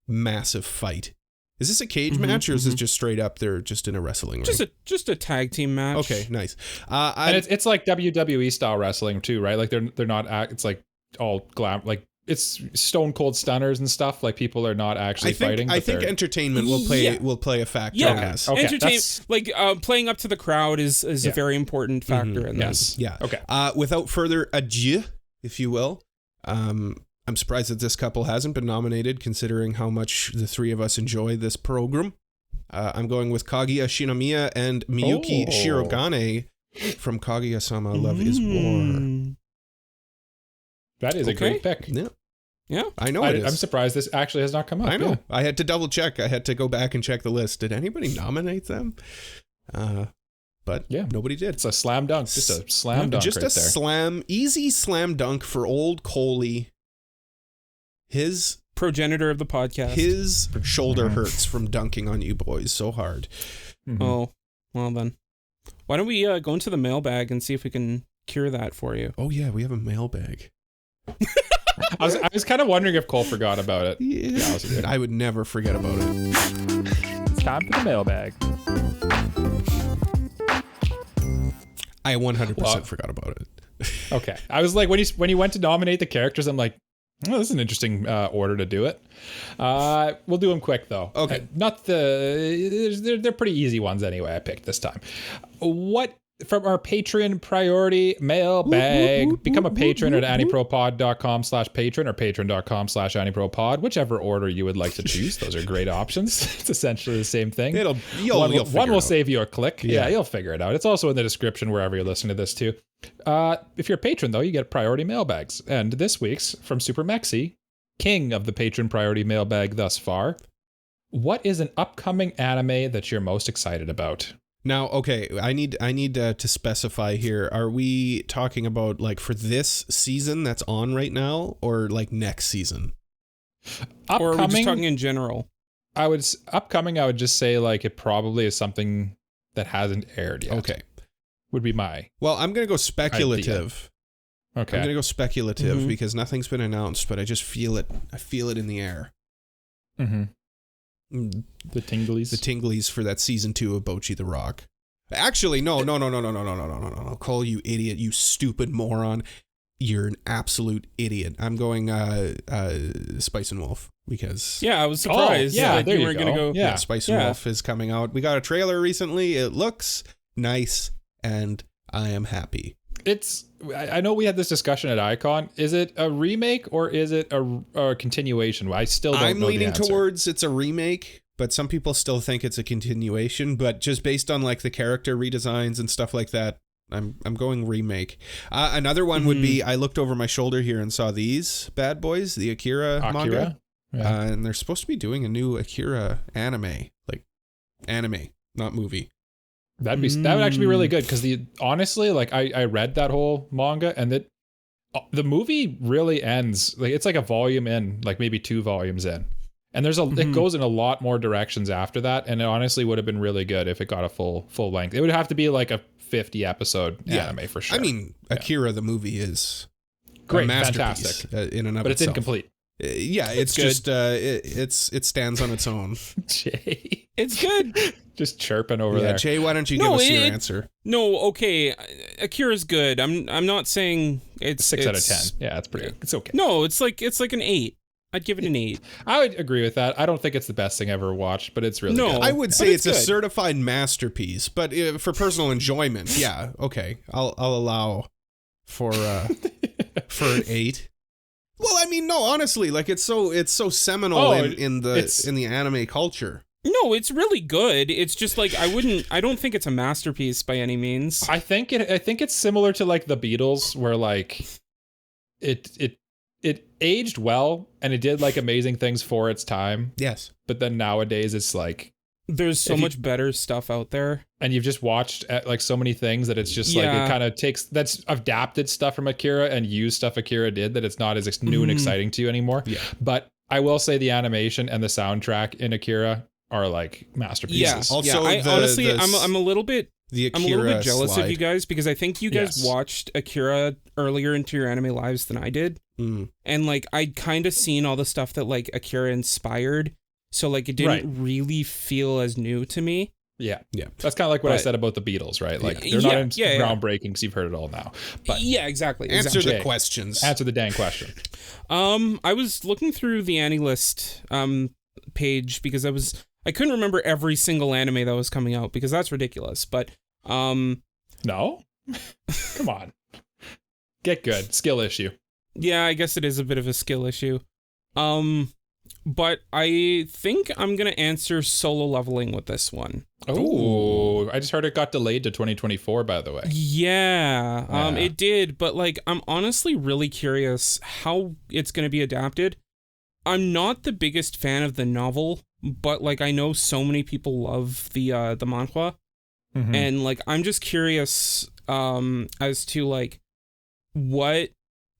Speaker 2: massive fight. Is this a cage match or is this just straight up they're just in a wrestling ring?
Speaker 3: Just a tag team match.
Speaker 2: Okay, nice.
Speaker 1: And it's like WWE style wrestling too, right? Like they're not it's like all glam, like it's stone cold stunners and stuff. Like people are not actually fighting.
Speaker 2: I think entertainment will play a factor in
Speaker 3: Yeah,
Speaker 2: this.
Speaker 1: Okay,
Speaker 3: entertainment, like playing up to the crowd is a very important factor in this.
Speaker 2: Yeah.
Speaker 1: Okay.
Speaker 2: Without further ado, if you will, I'm surprised that this couple hasn't been nominated, considering how much the three of us enjoy this program. I'm going with Kaguya Shinomiya and Miyuki Shirogane from Kaguya-sama Love is War.
Speaker 1: That is a great pick.
Speaker 2: Yeah. I know it is.
Speaker 1: I'm surprised this actually has not come up.
Speaker 2: I know.
Speaker 1: Yeah.
Speaker 2: I had to double check. I had to go back and check the list. Did anybody nominate them? But nobody did.
Speaker 1: It's a slam dunk. Just a slam dunk.
Speaker 2: Just
Speaker 1: right
Speaker 2: a
Speaker 1: there.
Speaker 2: easy slam dunk for old Coley. His
Speaker 3: progenitor of the podcast.
Speaker 2: His shoulder hurts from dunking on you boys so hard.
Speaker 3: Oh, well then. Why don't we go into the mailbag and see if we can cure that for you?
Speaker 2: Oh yeah, we have a mailbag.
Speaker 1: I was kind of wondering if Cole forgot about it.
Speaker 2: Yeah, I would never forget about it.
Speaker 1: It's time for the mailbag.
Speaker 2: I 100% forgot about it.
Speaker 1: Okay. I was like, when you went to nominate the characters, I'm like, oh, this is an interesting order to do it. We'll do them quick though.
Speaker 2: Okay.
Speaker 1: Not they're pretty easy ones anyway. I picked this time. What from our patron priority mailbag. Become a patron at AniProPod.com/patron or patron.com/AniProPod, whichever order you would like to choose. Those are great options. It's essentially the same thing. One will save you a click. Yeah, you'll figure it out. It's also in the description wherever you're listening to this too. If you're a patron, though, you get priority mailbags. And this week's from Super Mexi, king of the patron priority mailbag thus far. What is an upcoming anime that you're most excited about?
Speaker 2: Now, okay, I need to specify here. Are we talking about like for this season that's on right now, or like next season?
Speaker 3: Or are we just talking in general?
Speaker 1: I would just say like it probably is something that hasn't aired yet.
Speaker 2: Okay,
Speaker 1: would be my.
Speaker 2: Well, I'm gonna go speculative.
Speaker 1: Okay,
Speaker 2: I'm gonna go speculative because nothing's been announced, but I just feel it. I feel it in the air.
Speaker 1: Mm-hmm. The tinglies for that season 2 of Bocchi the Rock. Actually, no. Cole, you idiot, you stupid moron. You're an absolute idiot. I'm going Spice and Wolf because
Speaker 3: I was surprised.
Speaker 1: There
Speaker 3: you were gonna go.
Speaker 2: Yeah, Spice and Wolf is coming out. We got a trailer recently. It looks nice, and I am happy.
Speaker 1: I know we had this discussion at Icon. Is it a remake or is it a continuation? I still don't know.
Speaker 2: I'm leaning towards it's a remake, but some people still think it's a continuation. But just based on like the character redesigns and stuff like that, I'm going remake. Another one would be I looked over my shoulder here and saw these bad boys, the Akira manga, and they're supposed to be doing a new Akira anime, not movie.
Speaker 1: That would actually be really good because honestly, like I read that whole manga and the movie really ends like it's like a volume in, like maybe 2 volumes in, and it goes in a lot more directions after that, and it honestly would have been really good if it got a full length. It would have to be like a 50 episode anime for sure.
Speaker 2: I mean, Akira the movie is
Speaker 1: great,
Speaker 2: a masterpiece
Speaker 1: fantastic
Speaker 2: in and of
Speaker 1: but it's
Speaker 2: itself.
Speaker 1: Incomplete.
Speaker 2: It's just it stands on its own.
Speaker 1: Jay,
Speaker 3: it's good.
Speaker 1: Just chirping over there.
Speaker 2: Jay, why don't you give us your answer?
Speaker 3: No, okay, Akira's good. I'm not saying it's
Speaker 1: 6 out of 10. Yeah, it's pretty good. It's okay.
Speaker 3: No, it's like an 8. I'd give it an 8.
Speaker 1: I would agree with that. I don't think it's the best thing I ever watched, but it's really good.
Speaker 2: I would say it's a certified masterpiece, but for personal enjoyment, okay, I'll allow for an 8. Well, I mean, no, honestly, like it's so seminal in the anime culture.
Speaker 3: No, it's really good. It's just like I don't think it's a masterpiece by any means.
Speaker 1: I think it's similar to like the Beatles, where like it aged well and it did like amazing things for its time.
Speaker 2: Yes.
Speaker 1: But then nowadays it's like
Speaker 3: there's so much better stuff out there,
Speaker 1: and you've just watched like so many things that it's just like it kind of takes that's adapted stuff from Akira and used stuff Akira did that it's not as new and exciting to you anymore. Yeah. But I will say the animation and the soundtrack in Akira are like masterpieces.
Speaker 3: Yeah. Also, honestly, I'm a little bit jealous of you guys because I think you guys watched Akira earlier into your anime lives than I did. And like I'd kind of seen all the stuff that like Akira inspired, so like it didn't really feel as new to me.
Speaker 1: Yeah. That's kind of like what I said about the Beatles, right? Like they're not groundbreaking because you've heard it all now. But
Speaker 3: yeah, exactly.
Speaker 2: Answer the questions.
Speaker 1: Answer the dang question.
Speaker 3: I was looking through the AniList page because I couldn't remember every single anime that was coming out because that's ridiculous. But
Speaker 1: no, come on, get good. Skill issue.
Speaker 3: Yeah, I guess it is a bit of a skill issue. But I think I'm gonna answer Solo Leveling with this one.
Speaker 1: Oh, I just heard it got delayed to 2024. By the way.
Speaker 3: Yeah, it did. But like, I'm honestly really curious how it's gonna be adapted. I'm not the biggest fan of the novel, but like I know so many people love the manhwa, and like I'm just curious as to like what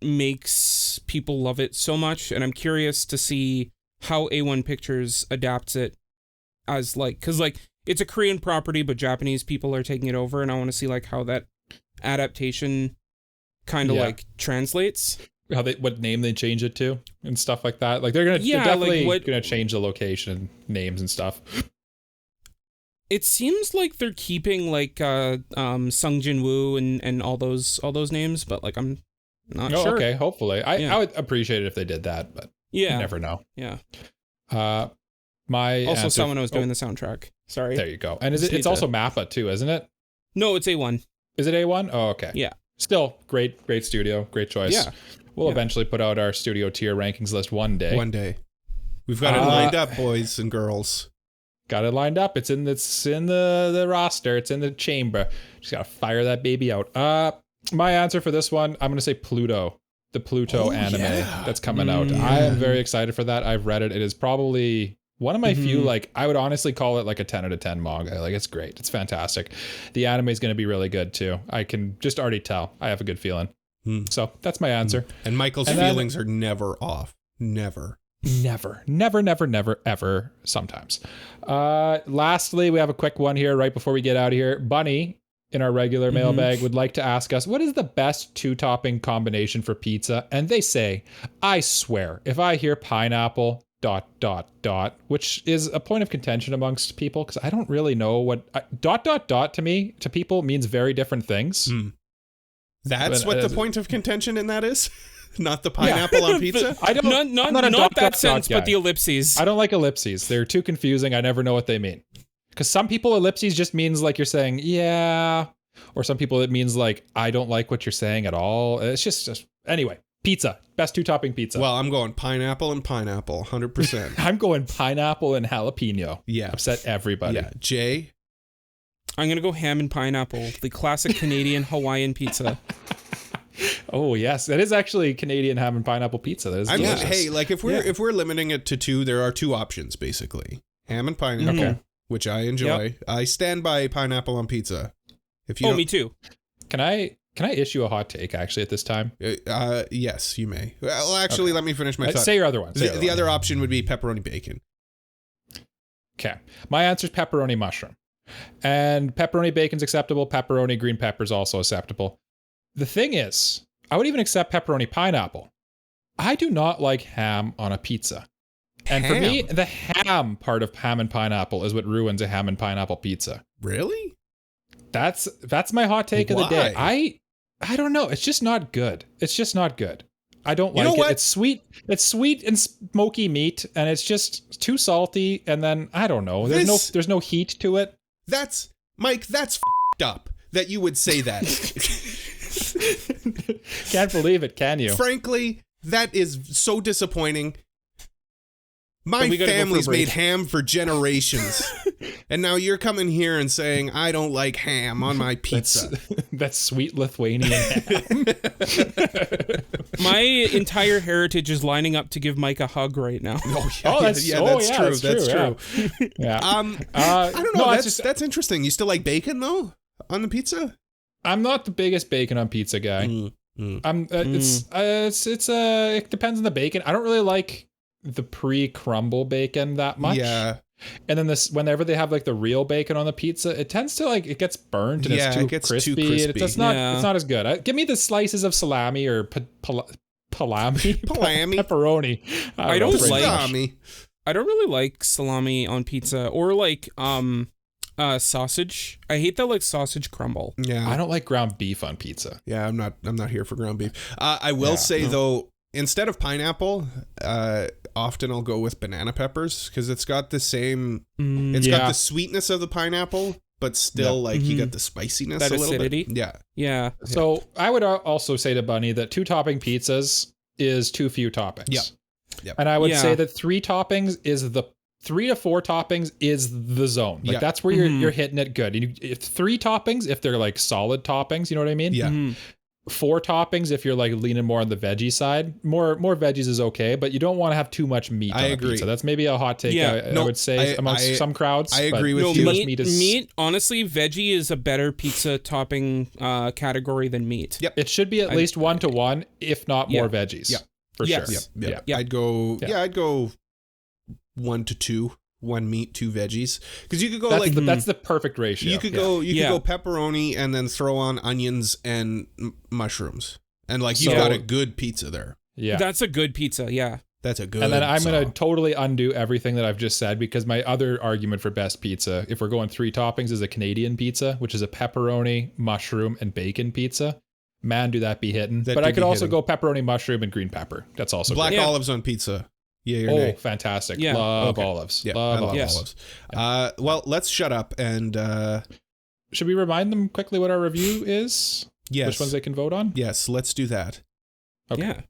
Speaker 3: makes people love it so much, and I'm curious to see how A1 Pictures adapts it as like, because like it's a Korean property but Japanese people are taking it over, and I want to see like how that adaptation kind of like translates.
Speaker 1: What name they change it to and stuff like that. Like they're definitely gonna change the location and names and stuff.
Speaker 3: It seems like they're keeping like Sung Jin Woo and all those names, but like I'm not sure.
Speaker 1: Okay, hopefully. I would appreciate it if they did that, but you never know.
Speaker 3: Yeah.
Speaker 1: Someone
Speaker 3: was doing the soundtrack. Sorry.
Speaker 1: There you go. And it's also MAPPA too, isn't it?
Speaker 3: No, it's A1.
Speaker 1: Is it A1? Oh, okay.
Speaker 3: Yeah.
Speaker 1: Still, great studio. Great choice.
Speaker 3: Yeah.
Speaker 1: We'll eventually put out our studio tier rankings list one day.
Speaker 2: One day. We've got it lined up, boys and girls.
Speaker 1: Got it lined up. It's in the roster. It's in the chamber. Just gotta fire that baby out. My answer for this one, I'm gonna say Pluto. The Pluto anime that's coming out.
Speaker 2: Yeah.
Speaker 1: I am very excited for that. I've read it. It is probably one of my few, like, I would honestly call it like a 10 out of 10 manga. Like, it's great. It's fantastic. The anime is going to be really good too. I can just already tell. I have a good feeling. So that's my answer.
Speaker 2: And Michael's feelings are never off. Never, ever. Sometimes. Lastly, we have a quick one here right before we get out of here. Bunny, in our regular mailbag, would like to ask us, what is the best 2-topping combination for pizza? And they say, I swear, if I hear pineapple, ... which is a point of contention amongst people, because I don't really know what ... to me, to people, means very different things. That's what the point of contention in that is? Not the pineapple on pizza?
Speaker 1: I don't,
Speaker 3: not that sense, but the ellipses.
Speaker 1: I don't like ellipses. They're too confusing. I never know what they mean. Because some people, ellipses just means like you're saying, yeah. Or some people, it means like, I don't like what you're saying at all. It's just anyway, pizza. Best 2-topping pizza.
Speaker 2: Well, I'm going pineapple and pineapple, 100%.
Speaker 1: I'm going pineapple and jalapeno.
Speaker 2: Yeah.
Speaker 1: Upset everybody.
Speaker 2: Yeah. Jay?
Speaker 3: I'm going to go ham and pineapple, the classic Canadian Hawaiian pizza.
Speaker 1: Oh, yes. That is actually Canadian ham and pineapple pizza. That is delicious.
Speaker 2: Hey, like if we're limiting it to 2, there are 2 options, basically. Ham and pineapple, which I enjoy. Yep. I stand by pineapple on pizza. If you
Speaker 3: me too.
Speaker 1: Can I issue a hot take actually at this time?
Speaker 2: Yes, you may. Well, actually, let me finish my thought.
Speaker 1: Say your other one.
Speaker 2: The other option would be pepperoni bacon.
Speaker 1: Okay. My answer is pepperoni mushroom. And pepperoni bacon's acceptable. Pepperoni green pepper is also acceptable. The thing is, I would even accept pepperoni pineapple. I do not like ham on a pizza. And for me, the ham part of ham and pineapple is what ruins a ham and pineapple pizza.
Speaker 2: Really?
Speaker 1: That's my hot take of the day. I don't know. It's just not good. It's just not good. I don't like it. What? It's sweet. It's sweet and smoky meat, and it's just too salty. And then I don't know. There's no heat to it.
Speaker 2: That's Mike. That's f***ed up that you would say that.
Speaker 1: Can't believe it, can you?
Speaker 2: Frankly, that is so disappointing. My family's made ham for generations. And now you're coming here and saying, I don't like ham on my pizza.
Speaker 1: That's sweet Lithuanian ham.
Speaker 3: My entire heritage is lining up to give Mike a hug right now.
Speaker 2: That's true. That's true.
Speaker 1: Yeah.
Speaker 2: I don't know. That's interesting. You still like bacon, though, on the pizza?
Speaker 1: I'm not the biggest bacon on pizza guy. It depends on the bacon. I don't really like the pre-crumble bacon that much. Yeah. And then whenever they have like the real bacon on the pizza, it tends to like, it gets burnt and it's too crispy. And it's not as good. Give me the slices of salami or pepperoni.
Speaker 3: I don't really like salami on pizza or like sausage. I hate that like sausage crumble.
Speaker 2: Yeah.
Speaker 1: I don't like ground beef on pizza.
Speaker 2: Yeah, I'm not here for ground beef. I will say though, instead of pineapple, often I'll go with banana peppers because it's got the same. It's got the sweetness of the pineapple, but still like you got the spiciness,
Speaker 3: that
Speaker 2: a little
Speaker 3: acidity.
Speaker 2: Bit.
Speaker 3: Yeah.
Speaker 1: So I would also say to Bunny that 2-topping pizzas is too few toppings.
Speaker 2: Yep.
Speaker 1: And I would say that 3 toppings is 3 to 4 toppings is the zone. Like that's where you're hitting it good. If 3 toppings, if they're like solid toppings, you know what I mean?
Speaker 2: Yeah.
Speaker 1: 4 toppings if you're like leaning more on the veggie side. More veggies is okay, but you don't want to have too much meat on a pizza. That's maybe a hot take. I would say amongst some crowds.
Speaker 2: I agree with
Speaker 3: you.
Speaker 2: Much
Speaker 3: meat, honestly, veggie is a better pizza topping category than meat.
Speaker 1: Yep. It should be at least 1 to 1, if not more veggies.
Speaker 2: Yeah.
Speaker 1: For sure.
Speaker 2: Yep. I'd go 1 to 2. 1 meat, 2 veggies, because you could go
Speaker 1: that's the perfect ratio.
Speaker 2: You could go pepperoni and then throw on onions and mushrooms, and like you've got a good pizza there.
Speaker 3: Yeah, that's a good pizza. Yeah,
Speaker 2: that's a good.
Speaker 1: And then I'm gonna totally undo everything that I've just said, because my other argument for best pizza, if we're going 3 toppings, is a Canadian pizza, which is a pepperoni, mushroom, and bacon pizza. Man, do that be hitting! But I could also go pepperoni, mushroom, and green pepper. That's also
Speaker 2: black olives on pizza. Yeah.
Speaker 1: Fantastic. Love olives.
Speaker 2: Yeah, love olives. Well, let's shut up and
Speaker 1: should we remind them quickly what our review is?
Speaker 2: Yes.
Speaker 1: Which ones they can vote on?
Speaker 2: Yes, let's do that.
Speaker 1: Okay.
Speaker 3: Yeah.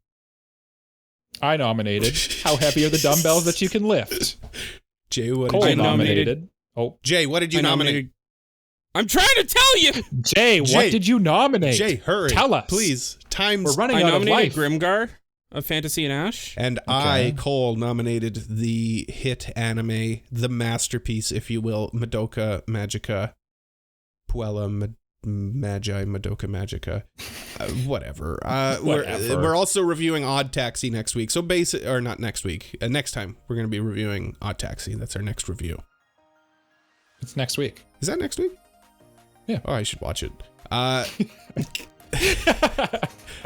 Speaker 1: I nominated How Heavy Are the Dumbbells That You Can Lift?
Speaker 2: Jay, what
Speaker 1: Cole
Speaker 2: did you
Speaker 1: nominated. Oh,
Speaker 2: Jay, what did you nominate?
Speaker 3: I'm trying to tell you.
Speaker 1: Jay, what did you nominate?
Speaker 2: Jay, hurry.
Speaker 1: Tell us.
Speaker 2: Please.
Speaker 1: We're running
Speaker 3: I
Speaker 1: out of
Speaker 3: nominated
Speaker 1: life.
Speaker 3: Grimgar of Fantasy and Ash.
Speaker 2: And I, Cole, nominated the hit anime, the masterpiece, if you will, Madoka Magica, Puella Magi, Madoka Magica, whatever. We're also reviewing Odd Taxi next week. So not next week. Next time we're going to be reviewing Odd Taxi. That's our next review.
Speaker 1: It's next week.
Speaker 2: Is that next week?
Speaker 1: Yeah.
Speaker 2: Oh, I should watch it.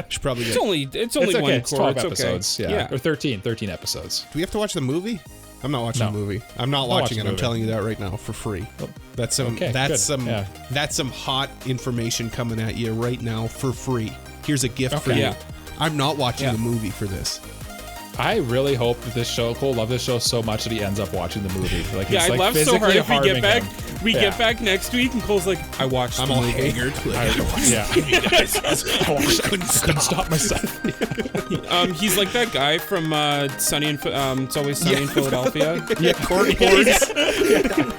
Speaker 2: Should probably get...
Speaker 3: It's only
Speaker 1: okay.
Speaker 3: one
Speaker 1: It's
Speaker 3: core.
Speaker 1: 12
Speaker 3: It's
Speaker 1: episodes.
Speaker 3: okay.
Speaker 1: Yeah. Or 13 episodes.
Speaker 2: Do we have to watch the movie? I'm not watching the movie. I'm not watching it. I'm telling you that right now for free.
Speaker 1: Oh.
Speaker 2: That's some hot information coming at you right now for free. Here's a gift for you.
Speaker 3: Yeah.
Speaker 2: I'm not watching the movie for this.
Speaker 1: I really hope that this show, Cole loved this show so much that he ends up watching the movie. Like,
Speaker 3: Yeah,
Speaker 1: it's
Speaker 3: I'd
Speaker 1: like
Speaker 3: laugh so hard if we get back.
Speaker 1: him.
Speaker 3: We get back next week and Cole's like, I watched
Speaker 2: I'm
Speaker 3: the
Speaker 2: all
Speaker 3: movie.
Speaker 2: haggard.
Speaker 1: Couldn't stop myself.
Speaker 3: He's like that guy from Sunny in It's Always Sunny in Philadelphia.
Speaker 2: Yeah, Court Boards.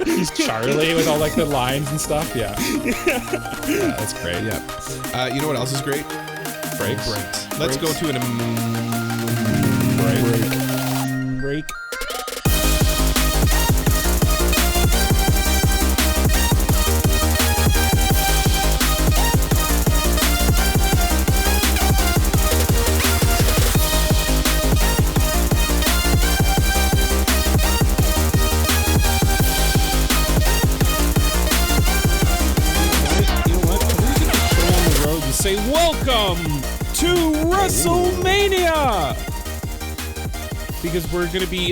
Speaker 1: He's Charlie with all like the lines and stuff. Yeah, that's great.
Speaker 2: Yeah. You know what else is great?
Speaker 1: Breaks.
Speaker 2: Let's go to an
Speaker 3: Break. Say welcome to WrestleMania! Because we're going to be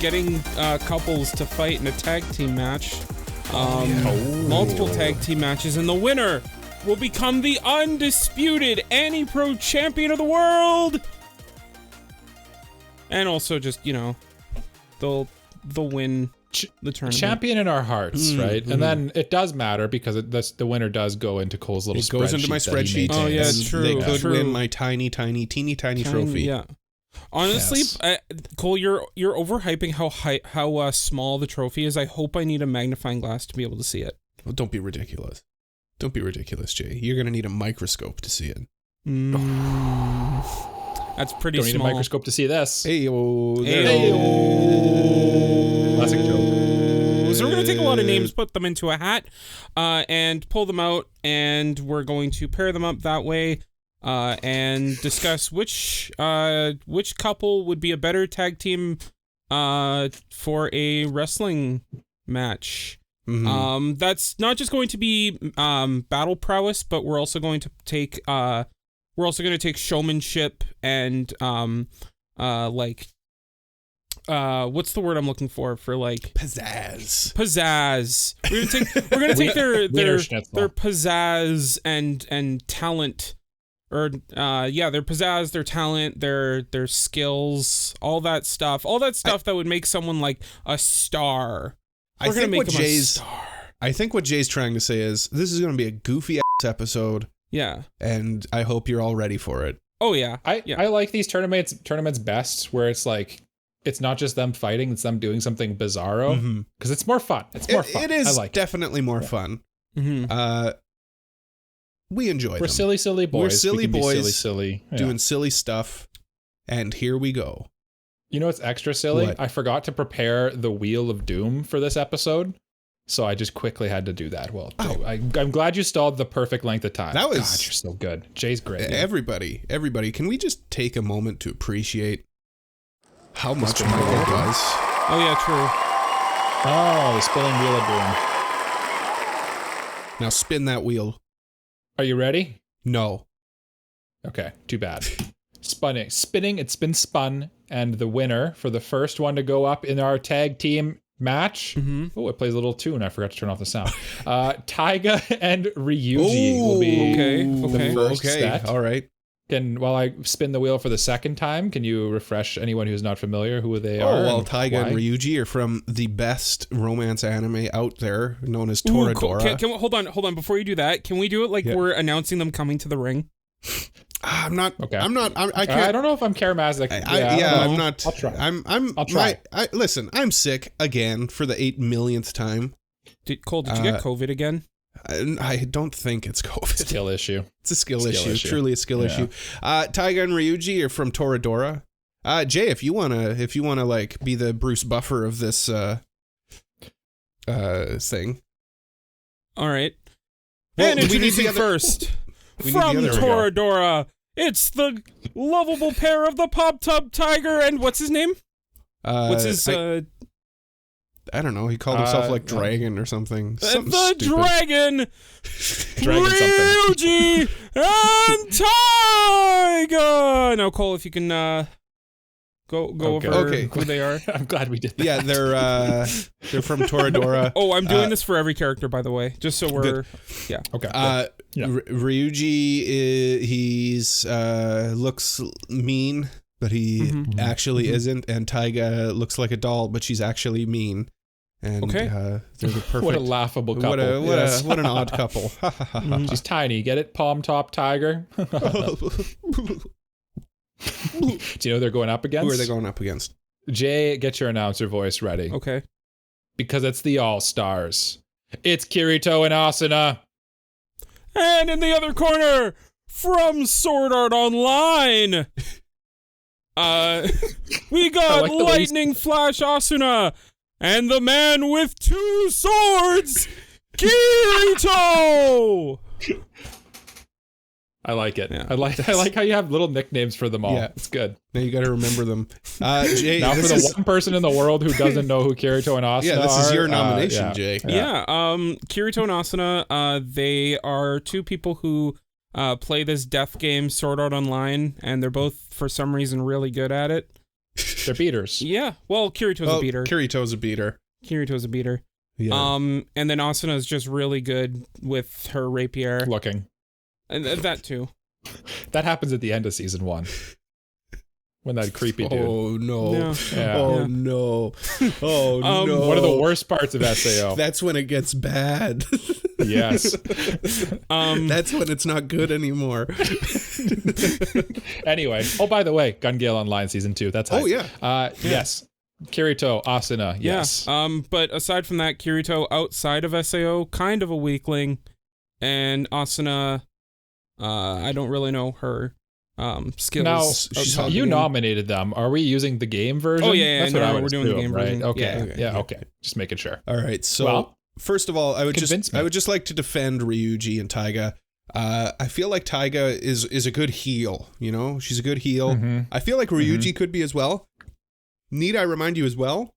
Speaker 3: getting couples to fight in a tag team match. Multiple tag team matches, and the winner will become the undisputed AniPro champion of the world! And also just, they'll win the tournament.
Speaker 1: Champion in our hearts, right? And then it does matter because the winner does go into Cole's little spreadsheet.
Speaker 2: It goes into my spreadsheet.
Speaker 3: Oh, yeah, true.
Speaker 2: They could win my teeny tiny trophy.
Speaker 3: Yeah. Honestly, Cole, you're overhyping how small the trophy is. I hope I need a magnifying glass to be able to see it.
Speaker 2: Well, don't be ridiculous. Don't be ridiculous, Jay. You're going to need a microscope to see it.
Speaker 3: That's pretty
Speaker 1: Don't
Speaker 3: small.
Speaker 1: need a microscope to see this.
Speaker 2: Hey-o.
Speaker 1: Classic joke.
Speaker 3: So we're going to take a lot of names, put them into a hat, and pull them out, and we're going to pair them up that way, and discuss which couple would be a better tag team for a wrestling match.
Speaker 2: Mm-hmm.
Speaker 3: That's not just going to be battle prowess, but we're also going to take showmanship and what's the word I'm looking for like
Speaker 2: pizzazz.
Speaker 3: We're gonna take their pizzazz and talent, or their pizzazz, their talent, their skills, all that stuff that would make someone like a star.
Speaker 2: I think what Jay's trying to say is this is going to be a goofy ass episode.
Speaker 3: Yeah.
Speaker 2: And I hope you're all ready for it.
Speaker 3: Oh yeah.
Speaker 1: I like these tournaments best where it's like it's not just them fighting, it's them doing something bizarro because it's more fun.
Speaker 2: It is definitely more fun.
Speaker 3: Mm-hmm.
Speaker 2: We enjoy them.
Speaker 1: We're silly boys.
Speaker 2: We're silly boys
Speaker 1: silly. Yeah.
Speaker 2: Doing silly stuff. And here we go.
Speaker 1: You know what's extra silly?
Speaker 2: What?
Speaker 1: I forgot to prepare the Wheel of Doom for this episode. So I just quickly had to do that. Well, I'm glad you stalled the perfect length of time.
Speaker 2: That was...
Speaker 1: God, you're so good. Jay's great.
Speaker 2: Everybody, can we just take a moment to appreciate how much Michael does?
Speaker 3: Oh, yeah, true.
Speaker 1: Oh, the spilling Wheel of Doom.
Speaker 2: Now spin that wheel.
Speaker 1: Are you ready?
Speaker 2: No.
Speaker 1: Okay, too bad. Spinning, it's been spun, and the winner for the first one to go up in our tag team match. Oh, it plays a little tune. I forgot to turn off the sound. Taiga and Ryuji will be the first set.
Speaker 2: All right.
Speaker 1: while I spin the wheel for the second time, can you refresh anyone who's not familiar who they are?
Speaker 2: Oh, well, Taiga and Ryuji are from the best romance anime out there, known as Toradora.
Speaker 3: Cool. Can, hold on. Before you do that, can we do it like we're announcing them coming to the ring?
Speaker 2: I'm not. Okay. I can't.
Speaker 1: I don't know if I'm charismatic.
Speaker 2: I'm not.
Speaker 1: I'll try.
Speaker 2: I'll try. Listen, I'm sick again for the 8 millionth time.
Speaker 3: Cole, did you get COVID again?
Speaker 2: I don't think it's COVID.
Speaker 1: Skill issue.
Speaker 2: It's a skill issue. Truly a skill issue. Taiga and Ryuji are from Toradora. Jay, if you wanna like be the Bruce Buffer of this thing.
Speaker 3: All right.
Speaker 2: Well,
Speaker 3: and introducing first from Toradora, it's the lovable pair of the Pop Tub Tiger and what's his name? What's his
Speaker 2: I don't know. He called himself like Dragon or something. Something
Speaker 3: the
Speaker 2: stupid.
Speaker 3: Dragon Ryuji and Taiga. Now, Cole, if you can go over who they are.
Speaker 1: I'm glad we did that.
Speaker 2: Yeah, they're from Toradora.
Speaker 3: Oh, I'm doing this for every character, by the way, just so we're
Speaker 2: good.
Speaker 3: Yeah.
Speaker 1: Okay.
Speaker 2: Ryuji he's looks mean, but he actually isn't, and Taiga looks like a doll, but she's actually mean. And they're the perfect.
Speaker 1: What a laughable couple.
Speaker 2: What an odd couple.
Speaker 1: She's tiny. Get it? Palm top tiger. Do you know who they're going up against?
Speaker 2: Who are they going up against?
Speaker 1: Jay, get your announcer voice ready.
Speaker 3: Okay.
Speaker 1: Because it's the All-Stars. It's Kirito and Asuna.
Speaker 3: And in the other corner, from Sword Art Online, we got
Speaker 1: like
Speaker 3: Lightning Flash Asuna and the man with 2 swords, Kirito.
Speaker 1: I like it.
Speaker 3: Yeah.
Speaker 1: I like how you have little nicknames for them all.
Speaker 2: Yeah.
Speaker 1: It's good.
Speaker 2: Now you got to remember them. Jay,
Speaker 1: now for the one person in the world who doesn't know who Kirito and Asuna are.
Speaker 2: Yeah, this is your nomination, Jay.
Speaker 3: Yeah. Kirito and Asuna, they are 2 people who play this death game, Sword Art Online, and they're both, for some reason, really good at it.
Speaker 1: They're beaters.
Speaker 3: Yeah. Well, Kirito's a beater.
Speaker 2: Kirito's a beater.
Speaker 3: Yeah. And then Asuna is just really good with her rapier.
Speaker 1: Looking.
Speaker 3: And that too.
Speaker 1: That happens at the end of season 1. When that creepy dude.
Speaker 2: Oh no.
Speaker 1: Yeah.
Speaker 2: Oh no. Oh no.
Speaker 1: One of the worst parts of SAO.
Speaker 2: That's when it gets bad.
Speaker 1: Yes.
Speaker 2: That's when it's not good anymore.
Speaker 1: Anyway. Oh, by the way, Gun Gale Online season 2. That's hype.
Speaker 2: Oh yeah.
Speaker 1: Yes. Kirito, Asuna. Yes.
Speaker 3: Yeah. But aside from that, Kirito outside of SAO, kind of a weakling, and Asuna, I don't really know her skills.
Speaker 1: Now, you nominated them. Are we using the game version?
Speaker 3: Oh yeah,
Speaker 1: That's
Speaker 3: no,
Speaker 1: what I
Speaker 3: we're
Speaker 1: would
Speaker 3: doing the
Speaker 1: assume,
Speaker 3: game
Speaker 1: right?
Speaker 3: version.
Speaker 1: Okay. Okay. Just making sure.
Speaker 2: All right. So first of all, I would
Speaker 1: Convince
Speaker 2: just like to defend Ryuji and Taiga. I feel like Taiga is a good heel. You know, she's a good heel. I feel like Ryuji could be as well. Need I remind you as well?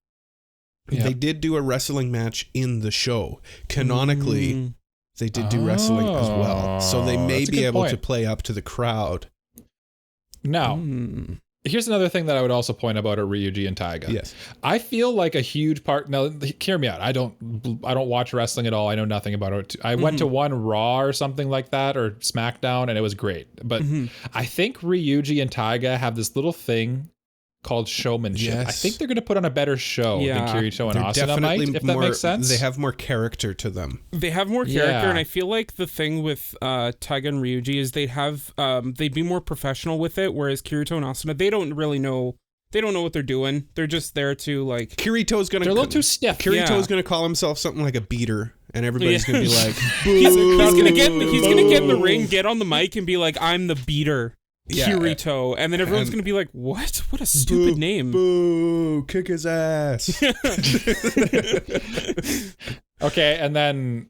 Speaker 1: Yeah.
Speaker 2: They did do a wrestling match in the show. Canonically, they did do wrestling as well. So they may be able to play up to the crowd.
Speaker 1: Now, here's another thing that I would also point about Ryuji and Taiga.
Speaker 2: Yes.
Speaker 1: I feel like a huge part. Now, hear me out. I don't watch wrestling at all. I know nothing about it. I went to one Raw or something like that, or SmackDown, and it was great. But I think Ryuji and Taiga have this little thing called showmanship.
Speaker 2: Yes.
Speaker 1: I think they're going to put on a better show than Kirito and Asuna might, if that makes sense.
Speaker 2: They have more character to them.
Speaker 3: They have more character, and I feel like the thing with Taiga and Ryuji is they'd be more professional with it, whereas Kirito and Asuna, they don't know what they're doing. They're just there to like.
Speaker 1: They're a little too stiff.
Speaker 2: Kirito's gonna call himself something like a beater, and everybody's gonna be like,
Speaker 3: he's gonna get in the ring, get on the mic, and be like, "I'm the beater." Kirito, and then everyone's gonna be like, what a stupid name.
Speaker 2: Boo, kick his ass.
Speaker 1: Okay, and then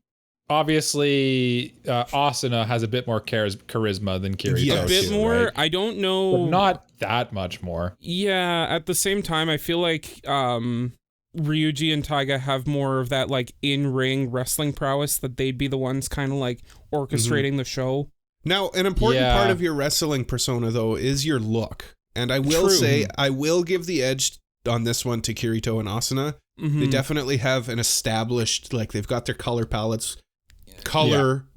Speaker 1: obviously Asuna has a bit more charisma than Kirito.
Speaker 3: A bit more, right? I don't know,
Speaker 1: but not that much more.
Speaker 3: Yeah, at the same time I feel like Ryuji and Taiga have more of that like in-ring wrestling prowess, that they'd be the ones kind of like orchestrating the show.
Speaker 2: Now, an important part of your wrestling persona, though, is your look. And I will say, I will give the edge on this one to Kirito and Asuna. They definitely have an established, like, they've got their color palettes,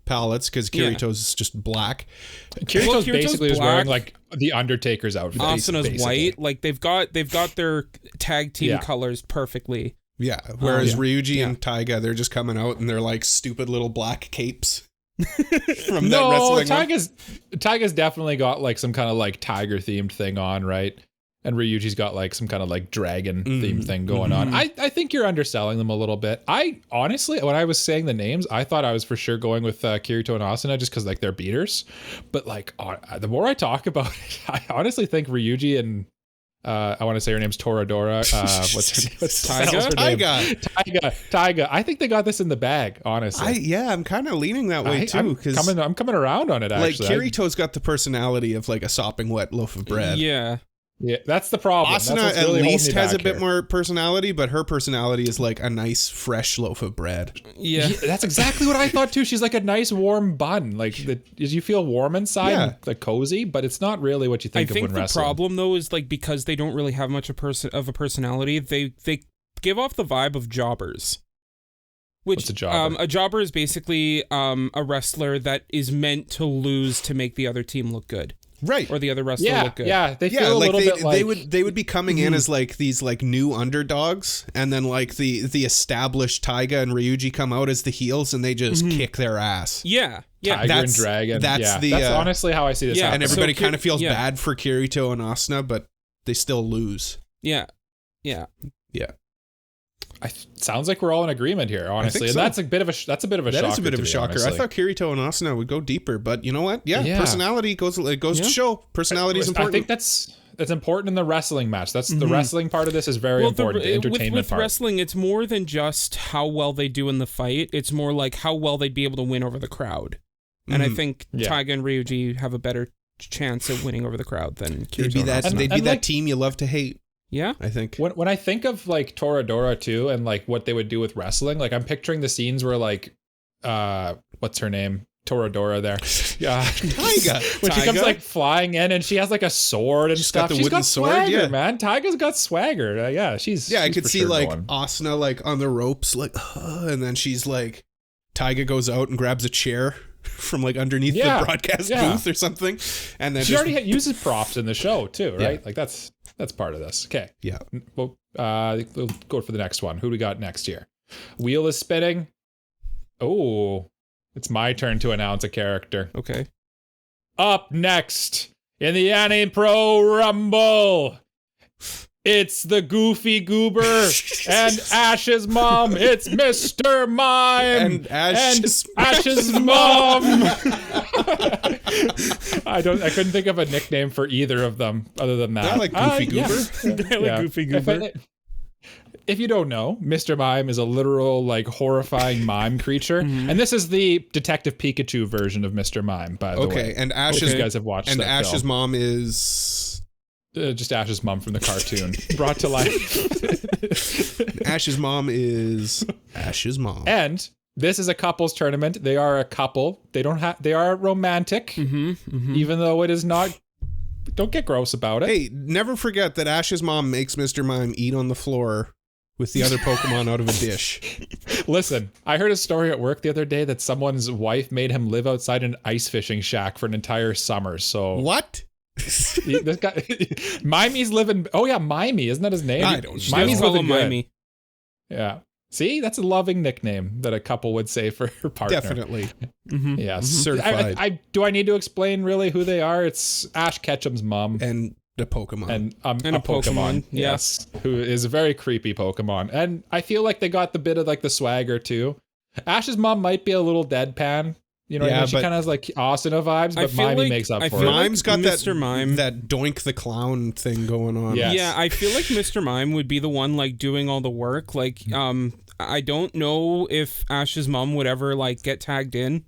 Speaker 2: palettes because Kirito's just black.
Speaker 1: Kirito's basically is wearing like the Undertaker's outfit.
Speaker 3: Asuna's
Speaker 1: basically
Speaker 3: white. Like they've got their tag team colors perfectly.
Speaker 2: Yeah. Whereas Ryuji and Taiga, they're just coming out and they're like stupid little black capes. From that wrestling.
Speaker 1: Taiga's definitely got like some kind of like tiger themed thing on, right? And Ryuji's got like some kind of like dragon theme thing going on. I think you're underselling them a little bit. I honestly, when I was saying the names, I thought I was for sure going with Kirito and Asuna just because like they're beaters. But like the more I talk about it, I honestly think Ryuji and I want to say her name's Toradora. What's Taiga. I think they got this in the bag, honestly.
Speaker 2: I'm kind of leaning that way too.
Speaker 1: I'm coming around on it, actually.
Speaker 2: Like Kirito's got the personality of like a sopping wet loaf of bread.
Speaker 1: Yeah, that's the problem.
Speaker 2: Asuna at least has a bit more personality, but her personality is like a nice fresh loaf of bread.
Speaker 1: Yeah, that's exactly what I thought too. She's like a nice warm bun. Like you feel warm inside, and, like cozy, but it's not really what you think of when wrestling. I think the problem
Speaker 3: though is like because they don't really have much of a personality, they give off the vibe of jobbers.
Speaker 1: What's a jobber?
Speaker 3: A jobber is basically a wrestler that is meant to lose to make the other team look good.
Speaker 2: Right.
Speaker 3: Or the other wrestler look good.
Speaker 1: Yeah, they feel a little bit like...
Speaker 2: They would be coming in as like these like new underdogs, and then like the established Taiga and Ryuji come out as the heels and they just kick their ass.
Speaker 3: Yeah.
Speaker 1: Tiger and Dragon. That's honestly how I see this happen.
Speaker 2: And everybody kind of feels bad for Kirito and Asuna, but they still lose.
Speaker 3: Yeah.
Speaker 1: Sounds like we're all in agreement here, honestly.
Speaker 2: So.
Speaker 1: And that's a bit of a shocker.
Speaker 2: That is a bit of a shocker.
Speaker 1: Honestly.
Speaker 2: I thought Kirito and Asuna would go deeper, but you know what? Yeah. Personality goes to show. Personality is important.
Speaker 1: I think that's important in the wrestling match. That's the wrestling part of this is very important. The entertainment
Speaker 3: with
Speaker 1: part.
Speaker 3: Wrestling, it's more than just how well they do in the fight. It's more like how well they'd be able to win over the crowd. And I think Taiga and Ryuji have a better chance at winning over the crowd than Kirito.
Speaker 2: They'd be that team you love to hate.
Speaker 3: Yeah,
Speaker 2: I think
Speaker 1: when I think of like Toradora too, and like what they would do with wrestling, like I'm picturing the scenes where like, what's her name, Toradora there,
Speaker 2: Taiga,
Speaker 1: when she comes like flying in and she has like a sword and stuff. She's got swagger, man. Taiga's got swagger. I could see
Speaker 2: like Asuna like on the ropes, like, and then she's like, Taiga goes out and grabs a chair from like underneath the broadcast booth or something, and then
Speaker 1: she already uses props in the show too, right? Like that's part of this. Okay.
Speaker 2: Yeah.
Speaker 1: We'll go for the next one. Who do we got next here? Wheel is spinning. Oh, it's my turn to announce a character.
Speaker 3: Okay.
Speaker 1: Up next in the AniPro Rumble, it's the Goofy Goober and Ash's mom. It's Mr. Mime
Speaker 2: and Ash's
Speaker 1: mom. I couldn't think of a nickname for either of them other than that.
Speaker 2: I like Goofy Goober.
Speaker 3: I like Goofy Goober.
Speaker 1: If you don't know, Mr. Mime is a literal, like, horrifying mime creature. And this is the Detective Pikachu version of Mr. Mime, by the way.
Speaker 2: Okay, and Ash's...
Speaker 1: You guys have watched that
Speaker 2: Ash's
Speaker 1: film.
Speaker 2: Mom is...
Speaker 1: just Ash's mom from the cartoon. Brought to life.
Speaker 2: Ash's mom is Ash's mom.
Speaker 1: And this is a couples tournament. They are a couple. They are romantic, even though it is not. Don't get gross about it.
Speaker 2: Hey, never forget that Ash's mom makes Mr. Mime eat on the floor with the other Pokemon out of a dish.
Speaker 1: Listen, I heard a story at work the other day that someone's wife made him live outside an ice fishing shack for an entire summer. So
Speaker 2: what?
Speaker 1: This guy, Mimey's living. Oh yeah, Mimey, isn't that his name?
Speaker 2: I don't know.
Speaker 1: Mimey's living good.
Speaker 3: Mimey.
Speaker 1: Yeah. See, that's a loving nickname that a couple would say for her partner.
Speaker 2: Definitely.
Speaker 1: Yeah.
Speaker 2: Certified.
Speaker 1: Do I need to explain really who they are? It's Ash Ketchum's mom.
Speaker 2: And the Pokemon.
Speaker 1: And a Pokemon. Yes. Who is a very creepy Pokemon. And I feel like they got the bit of like the swagger too. Ash's mom might be a little deadpan. You know what I mean? She kind of has like Asuna vibes, but Mimey makes up for it.
Speaker 2: Mime's got Mr. Mime. That Doink the Clown thing going on.
Speaker 1: Yes.
Speaker 3: Yeah, I feel like Mr. Mime would be the one like doing all the work. Like, I don't know if Ash's mom would ever like get tagged in.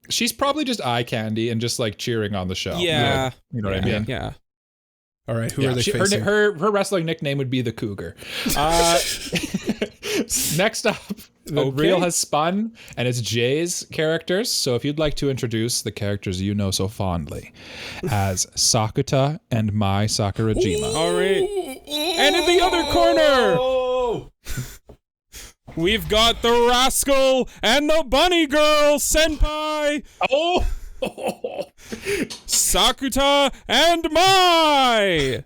Speaker 1: She's probably just eye candy and just like cheering on the show.
Speaker 3: Yeah.
Speaker 1: You know what I mean?
Speaker 3: Yeah.
Speaker 2: All right, who are they facing?
Speaker 1: Her wrestling nickname would be the Cougar. Next up, the reel has spun, and it's Jay's characters. So if you'd like to introduce the characters you know so fondly as Sakuta and Mai Sakurajima.
Speaker 3: All right. And in the other corner, we've got the Rascal and the Bunny Girl, Senpai.
Speaker 1: Oh!
Speaker 3: Sakuta and Mai.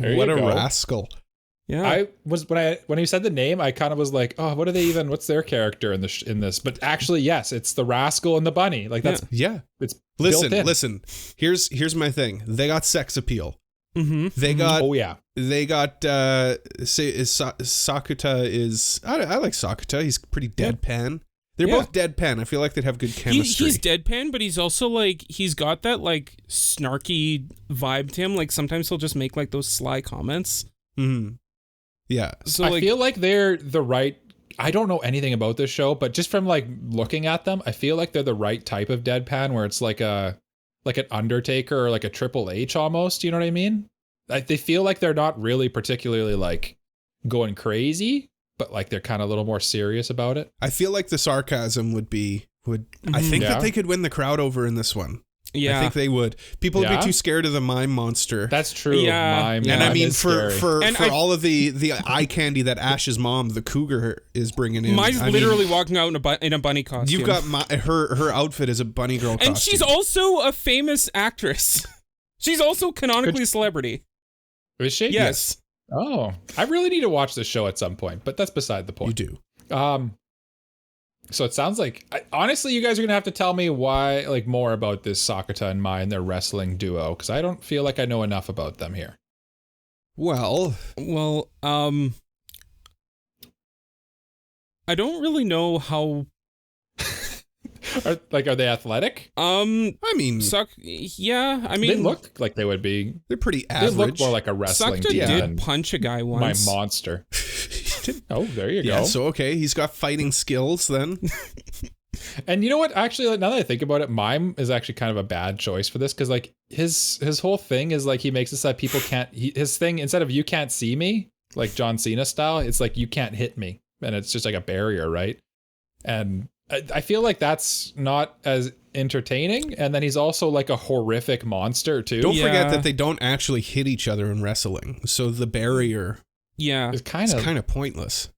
Speaker 2: What a rascal.
Speaker 3: Yeah.
Speaker 1: I was when you said the name, I kind of was like, oh, what's their character in this? But actually, yes, it's the Rascal and the Bunny. Like that's it's built in.
Speaker 2: Listen. Here's my thing. They got sex appeal.
Speaker 3: Mm-hmm.
Speaker 2: They got Sakuta is I like Sakuta. He's pretty deadpan. They're both deadpan. I feel like they'd have good chemistry.
Speaker 3: He's deadpan, but he's also like he's got that like snarky vibe to him. Like sometimes he'll just make like those sly comments.
Speaker 2: Mm-hmm. Yeah.
Speaker 1: So I feel like they're the right. I don't know anything about this show, but just from like looking at them, I feel like they're the right type of deadpan, where it's like an Undertaker or like a Triple H almost. You know what I mean? They feel like they're not really particularly like going crazy, but like they're kind of a little more serious about it.
Speaker 2: I feel like the sarcasm would. I think that they could win the crowd over in this one.
Speaker 3: Yeah,
Speaker 2: I think they would. People would be too scared of the mime monster.
Speaker 1: That's true.
Speaker 3: Yeah,
Speaker 2: and I mean for all of the eye candy that Ash's mom, the cougar, is bringing in.
Speaker 3: Mine's literally walking out in a bunny costume.
Speaker 2: You've got her outfit is a bunny girl costume,
Speaker 3: and she's also a famous actress. She's also canonically a celebrity.
Speaker 1: Is she?
Speaker 3: Yes.
Speaker 1: Oh, I really need to watch this show at some point, but that's beside the point.
Speaker 2: You do.
Speaker 1: So it sounds like, honestly, you guys are going to have to tell me why, like, more about this Sakuta and Mai and their wrestling duo, because I don't feel like I know enough about them here.
Speaker 2: Well,
Speaker 3: I don't really know how.
Speaker 1: Are they athletic?
Speaker 2: I mean,
Speaker 1: they look like they would be.
Speaker 2: They're pretty average.
Speaker 1: They look more like a wrestling
Speaker 3: Sakuta
Speaker 1: team
Speaker 3: did punch a guy once.
Speaker 1: My monster. Oh, there you go.
Speaker 2: Yeah, so okay, he's got fighting skills then.
Speaker 1: And you know what? Actually, now that I think about it, Mime is actually kind of a bad choice for this, because like his whole thing is like he makes it so that people can't. His thing, instead of you can't see me, like John Cena style, it's like you can't hit me, and it's just like a barrier, right? And I feel like that's not as entertaining. And then he's also like a horrific monster too.
Speaker 2: Don't forget that they don't actually hit each other in wrestling, so the barrier.
Speaker 3: Yeah,
Speaker 2: it's kind of pointless.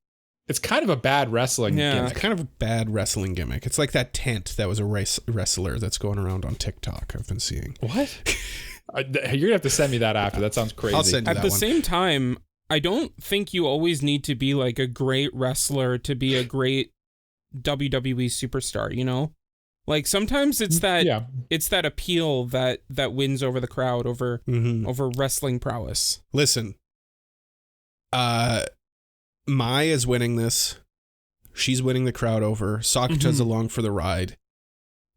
Speaker 1: It's kind of a bad wrestling gimmick.
Speaker 2: It's kind of a bad wrestling gimmick. It's like that tent that was a wrestler that's going around on TikTok I've been seeing.
Speaker 1: What? You're going to have to send me that after. That sounds crazy.
Speaker 2: I'll send you that
Speaker 3: one. At the same time, I don't think you always need to be like a great wrestler to be a great WWE superstar, you know? Like sometimes it's that appeal that wins over the crowd over wrestling prowess.
Speaker 2: Listen. Mai is winning this. She's winning the crowd over. Sakuta's along for the ride.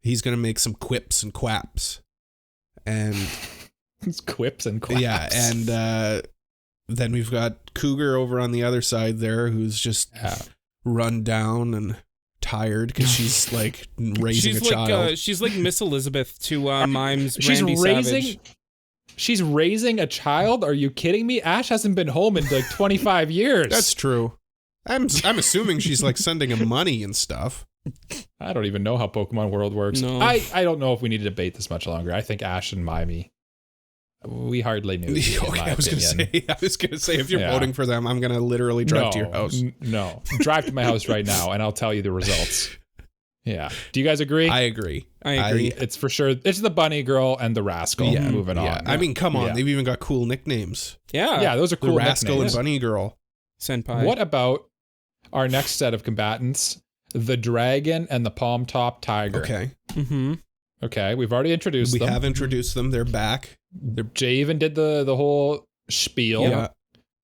Speaker 2: He's going to make some quips and quaps. And
Speaker 1: it's quips and quaps.
Speaker 2: Yeah, and then we've got Cougar over on the other side there, who's just run down and tired because she's like raising a child.
Speaker 3: She's like Miss Elizabeth to Mime's Randy Savage.
Speaker 1: She's raising a child? Are you kidding me? Ash hasn't been home in like 25 years.
Speaker 2: That's true. I'm assuming she's like sending him money and stuff.
Speaker 1: I don't even know how Pokemon World works.
Speaker 3: No.
Speaker 1: I don't know if we need to debate this much longer. I think Ash and Mimey, we hardly knew.
Speaker 2: I was gonna say if you're voting for them, I'm gonna literally drive to your house.
Speaker 1: No, drive to my house right now, and I'll tell you the results. Yeah. Do you guys agree?
Speaker 2: I agree.
Speaker 1: It's for sure. It's the Bunny Girl and the Rascal.
Speaker 2: Yeah.
Speaker 1: Moving on.
Speaker 2: I mean, come on. Yeah. They've even got cool nicknames.
Speaker 3: Yeah.
Speaker 1: Those are cool.
Speaker 2: The Rascal
Speaker 1: nicknames.
Speaker 2: and Bunny Girl.
Speaker 3: Senpai.
Speaker 1: What about our next set of combatants? The Dragon and the Palm Top Tiger.
Speaker 2: Okay.
Speaker 3: Mm-hmm.
Speaker 1: Okay. We've already introduced them.
Speaker 2: We have introduced them. They're back.
Speaker 1: Jay even did the whole spiel.
Speaker 2: Yeah.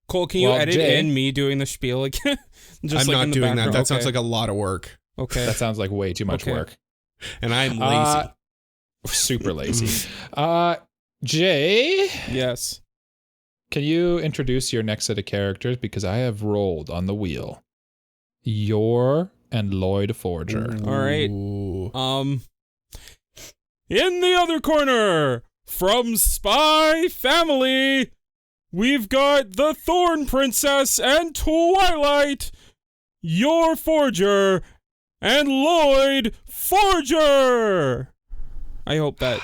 Speaker 3: Cole, can you edit in me doing the spiel again?
Speaker 2: I'm not doing that. That sounds like a lot of work.
Speaker 3: Okay.
Speaker 1: That sounds like way too much work.
Speaker 2: And I'm lazy.
Speaker 1: Super lazy. Jay?
Speaker 3: Yes.
Speaker 1: Can you introduce your next set of characters? Because I have rolled on the wheel. Yor and Lloyd Forger.
Speaker 3: Ooh. All right. In the other corner, from Spy Family, we've got the Thorn Princess and Twilight, Yor Forger, and Lloyd Forger. I hope that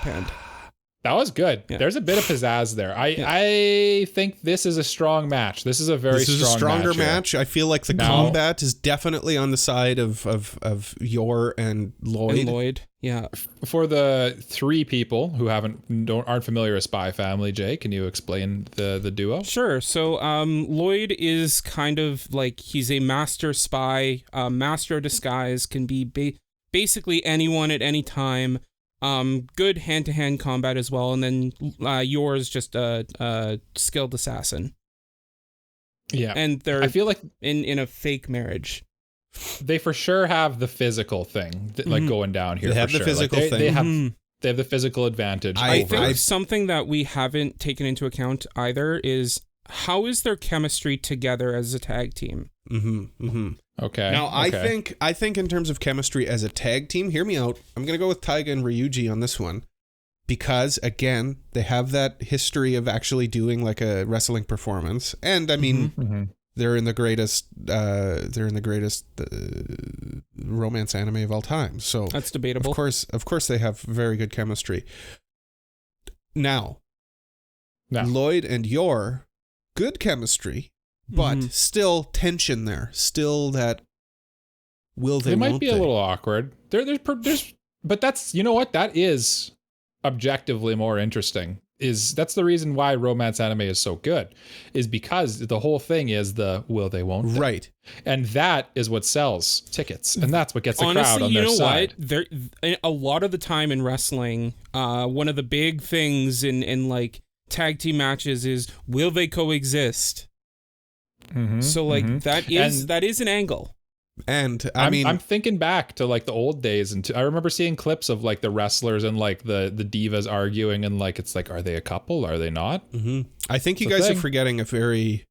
Speaker 3: panned.
Speaker 1: That was good. Yeah. There's a bit of pizzazz there. I think this is a strong match. This is a very strong match. This is a stronger match.
Speaker 2: I feel like the combat is definitely on the side of Yor and Lloyd.
Speaker 3: Yeah.
Speaker 1: For the 3 people who aren't familiar with Spy Family, Jay, can you explain the duo?
Speaker 3: Sure. So Lloyd is kind of like, he's a master spy, master of disguise, can be basically anyone at any time. Good hand-to-hand combat as well, and then Yor's just a skilled assassin.
Speaker 1: Yeah,
Speaker 3: and they're, I feel like, in a fake marriage.
Speaker 1: They for sure have the physical thing, like going down here.
Speaker 2: They have the physical thing.
Speaker 1: They have the physical advantage.
Speaker 3: I think something that we haven't taken into account either is, how is their chemistry together as a tag team?
Speaker 1: Okay.
Speaker 2: Now, I think in terms of chemistry as a tag team, hear me out. I'm going to go with Taiga and Ryuji on this one. Because, again, they have that history of actually doing like a wrestling performance. And, I mean, they're in the greatest romance anime of all time. So
Speaker 3: that's debatable.
Speaker 2: Of course they have very good chemistry. Now. Lloyd and Yor, good chemistry. But still tension there. Still that they
Speaker 1: might be a little awkward. There's but that's, you know what? That is objectively more interesting. That's the reason why romance anime is so good. Is because the whole thing is the will they, won't they.
Speaker 2: Right.
Speaker 1: And that is what sells tickets. And that's what gets the crowd on their side.
Speaker 3: Honestly, you know what? A lot of the time in wrestling, one of the big things in like tag team matches is, will they coexist? So like that is an angle.
Speaker 2: And I'm
Speaker 1: thinking back to like the old days, and I remember seeing clips of like the wrestlers and like the divas arguing, and like it's like, are they a couple? Are they not?
Speaker 2: I think you guys are forgetting a very,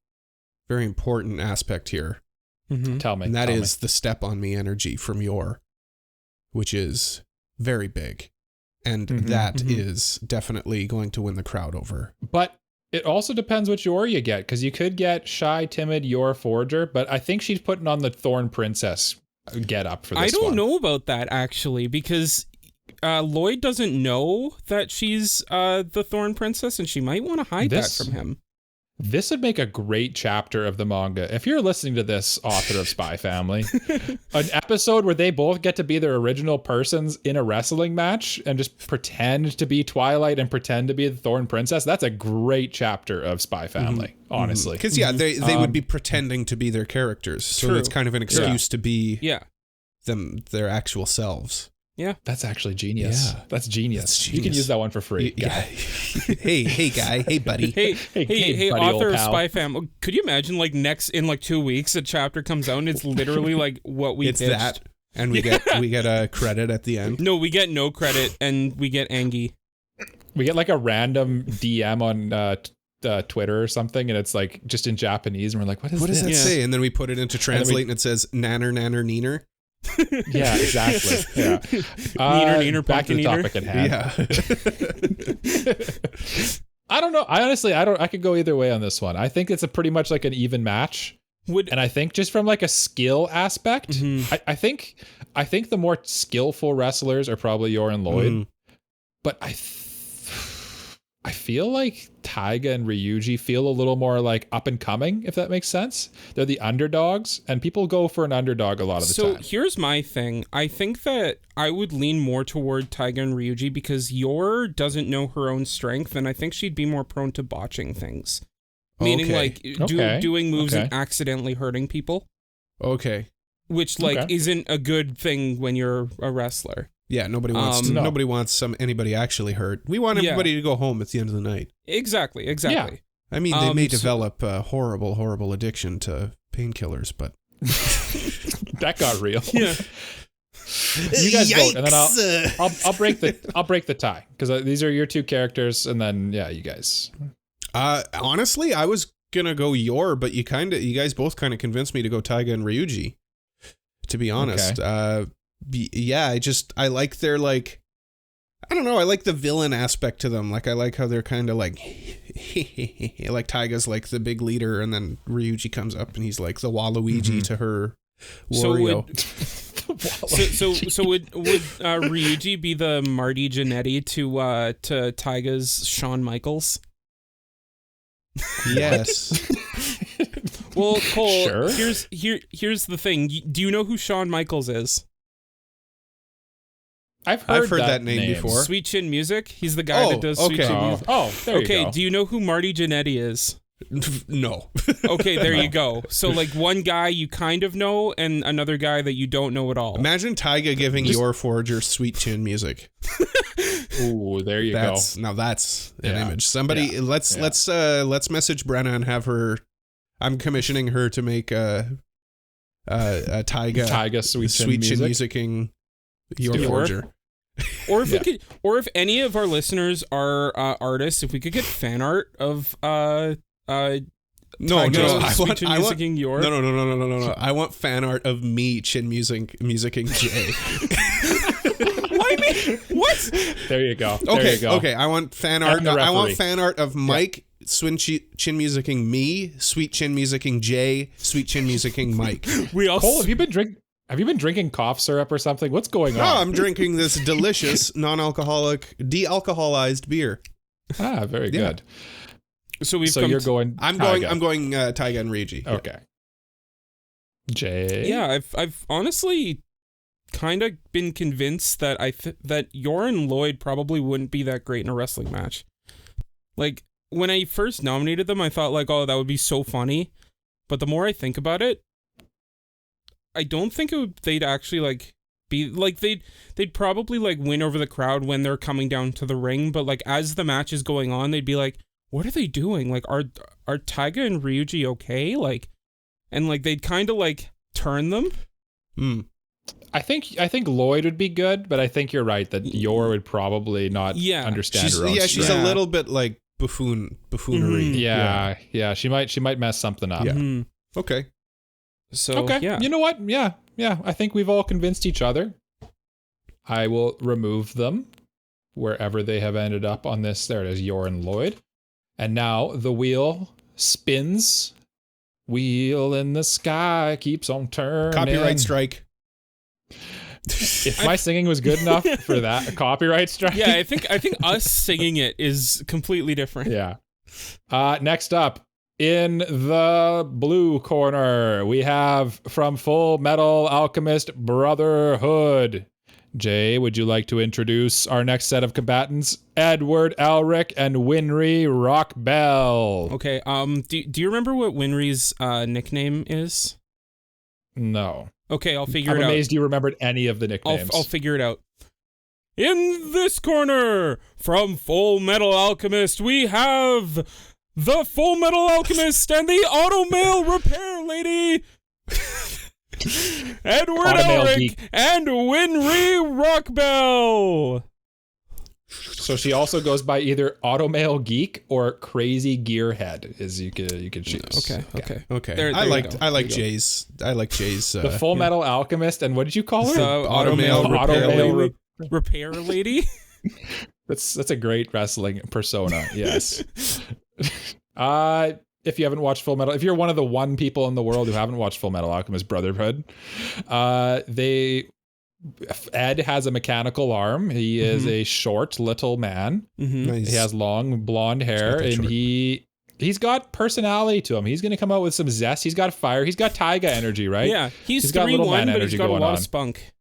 Speaker 2: very important aspect here.
Speaker 1: Tell me.
Speaker 2: And that is the step on me energy from Yor, which is very big, and that is definitely going to win the crowd over.
Speaker 1: But it also depends which Yor you get, because you could get shy, timid Yor Forger, but I think she's putting on the Thorn Princess get up for this
Speaker 3: I don't know about that, actually, because Lloyd doesn't know that she's the Thorn Princess, and she might want to hide that from him.
Speaker 1: This would make a great chapter of the manga. If you're listening to this, author of Spy Family, an episode where they both get to be their original persons in a wrestling match and just pretend to be Twilight and pretend to be the Thorn Princess. That's a great chapter of Spy Family, honestly.
Speaker 2: Because, they would be pretending to be their characters. So that's kind of an excuse to be their actual selves.
Speaker 3: Yeah.
Speaker 1: That's actually genius.
Speaker 2: Yeah.
Speaker 1: That's genius. You can use that one for free.
Speaker 2: Yeah. Hey, guy. Hey, buddy.
Speaker 3: Hey,
Speaker 1: buddy,
Speaker 3: author of Spy Fam. Could you imagine, like, in 2 weeks, a chapter comes out and it's literally like what we pitched?
Speaker 2: It's that. And we get a credit at the end.
Speaker 3: No, we get no credit, and we get Angie.
Speaker 1: We get like a random DM on Twitter or something, and it's like just in Japanese, and we're like, what does
Speaker 2: that say? And then we put it into Translate, and it says nanner, nanner, neener.
Speaker 1: Yeah, exactly. Yeah.
Speaker 3: Neener,
Speaker 1: back to the topic at hand.
Speaker 2: Yeah.
Speaker 1: I don't know. I could go either way on this one. I think it's a pretty much like an even match. And I think just from like a skill aspect, I think the more skillful wrestlers are probably Yor and Lloyd. But I feel like Taiga and Ryuji feel a little more like up and coming, if that makes sense. They're the underdogs, and people go for an underdog a lot of the time.
Speaker 3: So here's my thing. I think that I would lean more toward Taiga and Ryuji because Yor doesn't know her own strength, and I think she'd be more prone to botching things. Meaning doing moves and accidentally hurting people.
Speaker 2: Okay.
Speaker 3: Which isn't a good thing when you're a wrestler.
Speaker 2: Yeah, nobody wants anybody actually hurt. We want everybody to go home at the end of the night.
Speaker 3: Exactly.
Speaker 1: Yeah.
Speaker 2: I mean, they may develop a horrible addiction to painkillers, but
Speaker 1: that got real.
Speaker 3: Yeah.
Speaker 1: You guys vote, and then I'll break the tie, because these are your two characters, and then you guys.
Speaker 2: Honestly, I was gonna go Yor, but you guys both kind of convinced me to go Taiga and Ryuji. To be honest, I like their I don't know. I like the villain aspect to them. Like, I like how they're kind of like Taiga's like the big leader, and then Ryuji comes up and he's like the Waluigi to her Wario.
Speaker 3: So would Ryuji be the Marty Jannetty to Taiga's Shawn Michaels?
Speaker 2: Yes.
Speaker 3: Well, Cole,
Speaker 1: Sure.
Speaker 3: here's the thing. Do you know who Shawn Michaels is?
Speaker 1: I've heard
Speaker 2: that name before.
Speaker 3: Sweet Chin Music. He's the guy that does Sweet Chin Music.
Speaker 1: There you go.
Speaker 3: Okay, do you know who Marty Jannetty is?
Speaker 2: No.
Speaker 3: Okay, there you go. So like one guy you kind of know and another guy that you don't know at all.
Speaker 2: Imagine Taiga giving your Forager Sweet Chin Music.
Speaker 1: Ooh, there you go.
Speaker 2: Now that's an
Speaker 1: Yeah.
Speaker 2: image. Somebody let's message Brenna and have her. I'm commissioning her to make a Taiga
Speaker 1: Sweet Chin
Speaker 2: musicing your Forager.
Speaker 3: Or if we could, or if any of our listeners are artists, if we could get fan art of
Speaker 2: No, I
Speaker 3: Sweet Chin
Speaker 2: want
Speaker 3: musicking your.
Speaker 2: No. I want fan art of me chin musicking Jay.
Speaker 3: Why me? What?
Speaker 1: There you go.
Speaker 2: Okay. I want fan art.
Speaker 1: the
Speaker 2: I want
Speaker 1: referee.
Speaker 2: fan art of Mike chin musicking me, sweet chin musicking Jay, sweet chin musicking Mike.
Speaker 3: We all.
Speaker 1: Cole, have you been drinking cough syrup or something? What's going on?
Speaker 2: Oh, I'm drinking this delicious non-alcoholic de-alcoholized beer.
Speaker 1: Ah, very
Speaker 2: Yeah.
Speaker 1: good.
Speaker 3: So
Speaker 1: you're going.
Speaker 2: I'm
Speaker 1: Taiga.
Speaker 2: going Taiga and Ryuji.
Speaker 1: Okay. Jay.
Speaker 3: Yeah, I've honestly kind of been convinced that that Yorin Lloyd probably wouldn't be that great in a wrestling match. Like when I first nominated them, I thought like, oh, that would be so funny. But the more I think about it, I don't think they'd actually like be like they'd probably like win over the crowd when they're coming down to the ring. But like as the match is going on, they'd be like, what are they doing? Like are Taiga and Ryuji okay? Like, and like they'd kind of like turn them.
Speaker 1: I think Lloyd would be good, but I think you're right that Yor would probably not understand her own
Speaker 2: she's
Speaker 1: strength.
Speaker 2: a little bit like buffoonery.
Speaker 1: Mm-hmm. Yeah. She might mess something up.
Speaker 2: Yeah.
Speaker 3: Mm-hmm.
Speaker 2: Okay.
Speaker 3: So
Speaker 1: Okay.
Speaker 3: yeah.
Speaker 1: You know what? Yeah. I think we've all convinced each other. I will remove them wherever they have ended up on this. There it is, Yor and Lloyd. And now the wheel spins. Wheel in the sky keeps on turning.
Speaker 2: Copyright strike.
Speaker 1: If my singing was good enough for that, a copyright strike.
Speaker 3: Yeah, I think us singing it is completely different.
Speaker 1: Yeah. Next up, in the blue corner, we have from Full Metal Alchemist Brotherhood. Jay, would you like to introduce our next set of combatants? Edward Elric and Winry Rockbell.
Speaker 3: Okay. Do you remember what Winry's nickname is?
Speaker 1: No.
Speaker 3: Okay, I'll figure
Speaker 1: I'm
Speaker 3: it out.
Speaker 1: amazed you remembered any of the nicknames.
Speaker 3: I'll figure it out. In this corner, from Full Metal Alchemist, we have the Full Metal Alchemist and the Automail Repair Lady, Edward
Speaker 1: Automail
Speaker 3: Elric
Speaker 1: geek.
Speaker 3: and Winry Rockbell.
Speaker 1: So she also goes by either Automail Geek or Crazy Gearhead, as you could choose.
Speaker 2: Okay.
Speaker 3: There
Speaker 2: I
Speaker 3: you
Speaker 2: like
Speaker 3: go.
Speaker 2: Jay's.
Speaker 1: The Full Metal Alchemist, and what did you call her?
Speaker 3: The
Speaker 2: Automail Repair Lady.
Speaker 3: Repair Lady.
Speaker 1: That's a great wrestling persona. Yes. If you haven't watched Full Metal, if you're one of the one people in the world who haven't watched Full Metal Alchemist Brotherhood, Ed has a mechanical arm. He is a short little man.
Speaker 3: Mm-hmm.
Speaker 2: Nice.
Speaker 1: He has long blonde hair, and
Speaker 2: short.
Speaker 1: he's got personality to him. He's going to come out with some zest. He's got fire. He's got Taiga energy, right?
Speaker 3: Yeah, he's
Speaker 1: got little
Speaker 3: 3-1,
Speaker 1: man
Speaker 3: but
Speaker 1: energy
Speaker 3: he's got a
Speaker 1: going
Speaker 3: lot
Speaker 1: on.
Speaker 3: of spunk.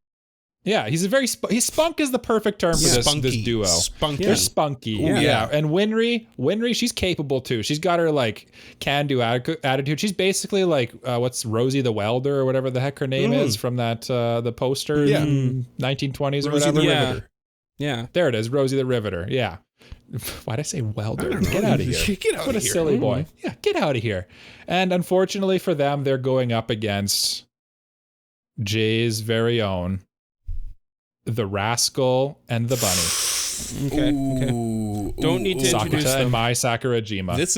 Speaker 1: Yeah, he's a very spunk is the perfect term for this duo.
Speaker 2: Spunky.
Speaker 1: They're spunky.
Speaker 2: Ooh,
Speaker 1: yeah. And Winry, she's capable too. She's got her like can-do attitude. She's basically like what's Rosie the Welder or whatever the heck her name is from that the poster in 1920s or
Speaker 2: Rosie
Speaker 1: whatever.
Speaker 2: the
Speaker 3: Yeah.
Speaker 2: Riveter.
Speaker 3: Yeah.
Speaker 1: There it is, Rosie the Riveter. Yeah. Why'd I say welder? Get out of here.
Speaker 2: Get out
Speaker 1: What
Speaker 2: of
Speaker 1: a
Speaker 2: here.
Speaker 1: silly boy. Yeah, get out of here. And unfortunately for them, they're going up against Jay's very own, the Rascal and the Bunny.
Speaker 3: Okay.
Speaker 2: Ooh,
Speaker 3: Don't need to introduce
Speaker 1: Sakuta
Speaker 3: them.
Speaker 1: and Mai Sakurajima.
Speaker 2: This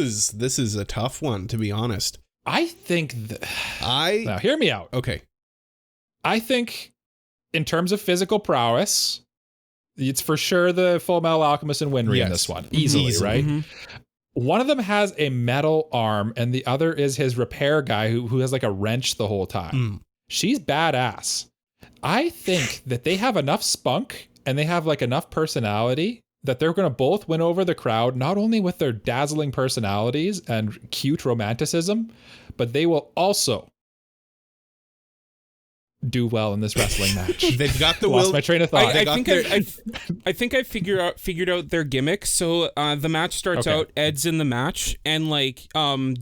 Speaker 2: is a tough one, to be honest.
Speaker 1: I think... Now, hear me out.
Speaker 2: Okay.
Speaker 1: I think in terms of physical prowess, it's for sure the Full Metal Alchemist and Winry in this one. Easily, right?
Speaker 3: Mhm.
Speaker 1: One of them has a metal arm, and the other is his repair guy who has like a wrench the whole time. She's badass. I think that they have enough spunk and they have like enough personality that they're going to both win over the crowd, not only with their dazzling personalities and cute romanticism, but they will also do well in this wrestling match.
Speaker 2: They've got the
Speaker 1: Lost
Speaker 2: will.
Speaker 1: my train of thought.
Speaker 3: I think I figured out their gimmick. So the match starts out, Ed's in the match, and like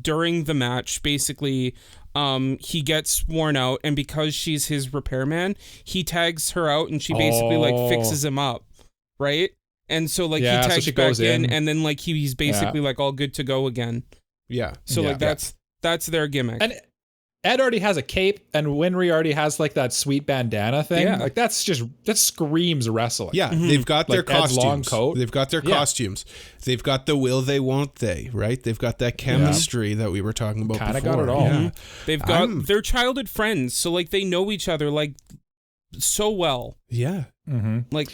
Speaker 3: during the match, basically he gets worn out, and because she's his repairman, he tags her out, and she basically like fixes him up, right? And so like he tags
Speaker 1: she
Speaker 3: back
Speaker 1: goes
Speaker 3: in, and then like he's basically like all good to go again.
Speaker 2: Yeah.
Speaker 3: So like that's their gimmick.
Speaker 1: And Ed already has a cape, and Winry already has like that sweet bandana thing.
Speaker 3: Yeah.
Speaker 1: Like that screams wrestling.
Speaker 2: Yeah, they've got their
Speaker 1: Like Ed's
Speaker 2: costumes.
Speaker 1: long coat.
Speaker 2: They've got their costumes. They've got the will they, won't they, right? They've got that chemistry that we were talking about
Speaker 1: Kinda
Speaker 2: before.
Speaker 1: got it all.
Speaker 2: Yeah.
Speaker 3: They've got their childhood friends, so like they know each other like so well.
Speaker 2: Yeah.
Speaker 3: Like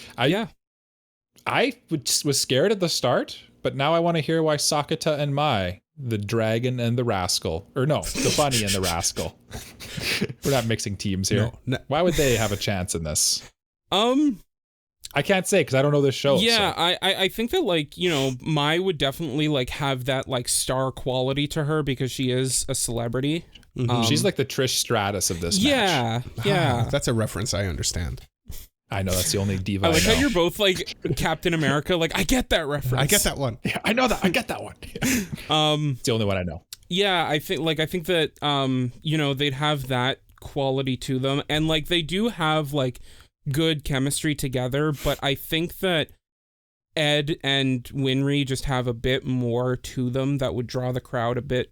Speaker 1: I was scared at the start, but now I want to hear why Sakata and Mai, the dragon and the rascal, or no, the bunny and the rascal. We're not mixing teams here.
Speaker 2: No.
Speaker 1: Why would they have a chance in this? I can't say because I don't know this show.
Speaker 3: Yeah,
Speaker 1: so.
Speaker 3: I think that like, you know, Mai would definitely like have that like star quality to her because she is a celebrity.
Speaker 1: She's like the Trish Stratus of this match.
Speaker 3: Yeah.
Speaker 2: That's a reference I understand.
Speaker 1: I know that's the only diva
Speaker 3: I like
Speaker 1: I know.
Speaker 3: how you're both like Captain America. Like, I get that reference.
Speaker 2: I get that one.
Speaker 1: Yeah, I know that. I get that one. It's the only one I know.
Speaker 3: Yeah, I think that you know, they'd have that quality to them, and like they do have like good chemistry together, but I think that Ed and Winry just have a bit more to them that would draw the crowd a bit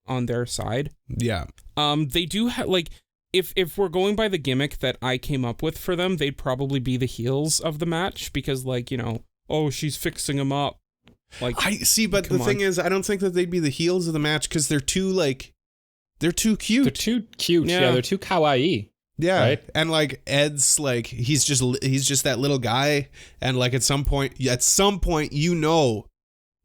Speaker 3: on their side.
Speaker 2: Yeah.
Speaker 3: They do have like, if we're going by the gimmick that I came up with for them, they'd probably be the heels of the match because like, you know, oh, she's fixing him up. Like,
Speaker 2: I see, but the thing is, I don't think that they'd be the heels of the match because they're too cute.
Speaker 1: They're too cute. Yeah, they're too kawaii.
Speaker 2: Yeah,
Speaker 1: right?
Speaker 2: And like Ed's like he's just that little guy, and like at some point you know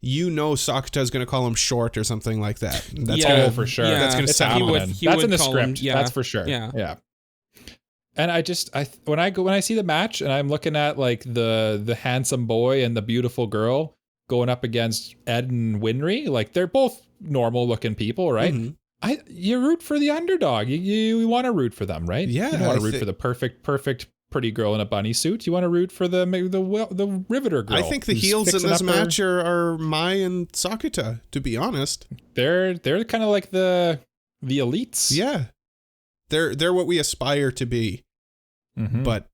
Speaker 2: Sakata's gonna call him short or something like that. That's
Speaker 1: all for sure.
Speaker 3: Yeah,
Speaker 2: that's gonna
Speaker 1: It's
Speaker 2: sound
Speaker 1: happening. That's in the script. That's for sure.
Speaker 3: Yeah.
Speaker 1: And when I see the match and I'm looking at like the handsome boy and the beautiful girl going up against Ed and Winry, like they're both normal looking people, right? You root for the underdog. You want to root for them, right?
Speaker 2: Yeah,
Speaker 1: you don't want to root for the perfect pretty girl in a bunny suit. You want to root for the riveter girl.
Speaker 2: I think the heels in this match are Mai and Sakata, to be honest.
Speaker 1: They're kind of like the elites.
Speaker 2: Yeah. They're what we aspire to be. But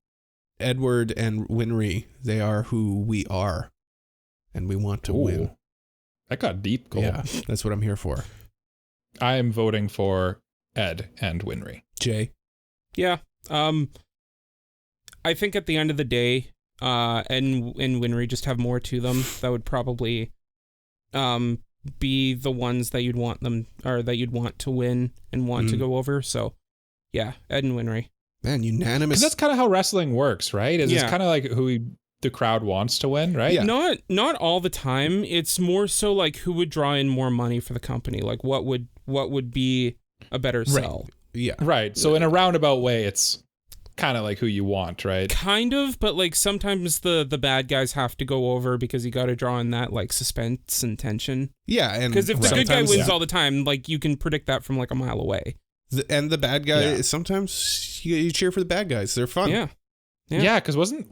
Speaker 2: Edward and Winry, they are who we are. And we want to win.
Speaker 1: That got deep, Cole.
Speaker 2: Yeah, that's what I'm here for.
Speaker 1: I am voting for Ed and Winry.
Speaker 2: Jay?
Speaker 3: Yeah. I think at the end of the day, and Winry just have more to them. That would probably be the ones that you'd want them, or that you'd want to win and want to go over. So, yeah, Ed and Winry.
Speaker 2: Man, unanimous.
Speaker 1: 'Cause that's kind of how wrestling works, right? It's kind of like the crowd wants to win, right?
Speaker 2: Yeah.
Speaker 3: Not all the time. It's more so like who would draw in more money for the company. Like what would be a better sell.
Speaker 2: Yeah.
Speaker 1: Right. So in a roundabout way, it's kind of like who you want, right?
Speaker 3: Kind of, but like sometimes the bad guys have to go over because you got to draw in that like suspense and tension.
Speaker 2: Yeah, and
Speaker 3: because if the good guy wins
Speaker 2: yeah.
Speaker 3: all the time, like you can predict that from like a mile away.
Speaker 2: And the bad guy, sometimes you cheer for the bad guys. They're fun.
Speaker 3: Yeah,
Speaker 1: because wasn't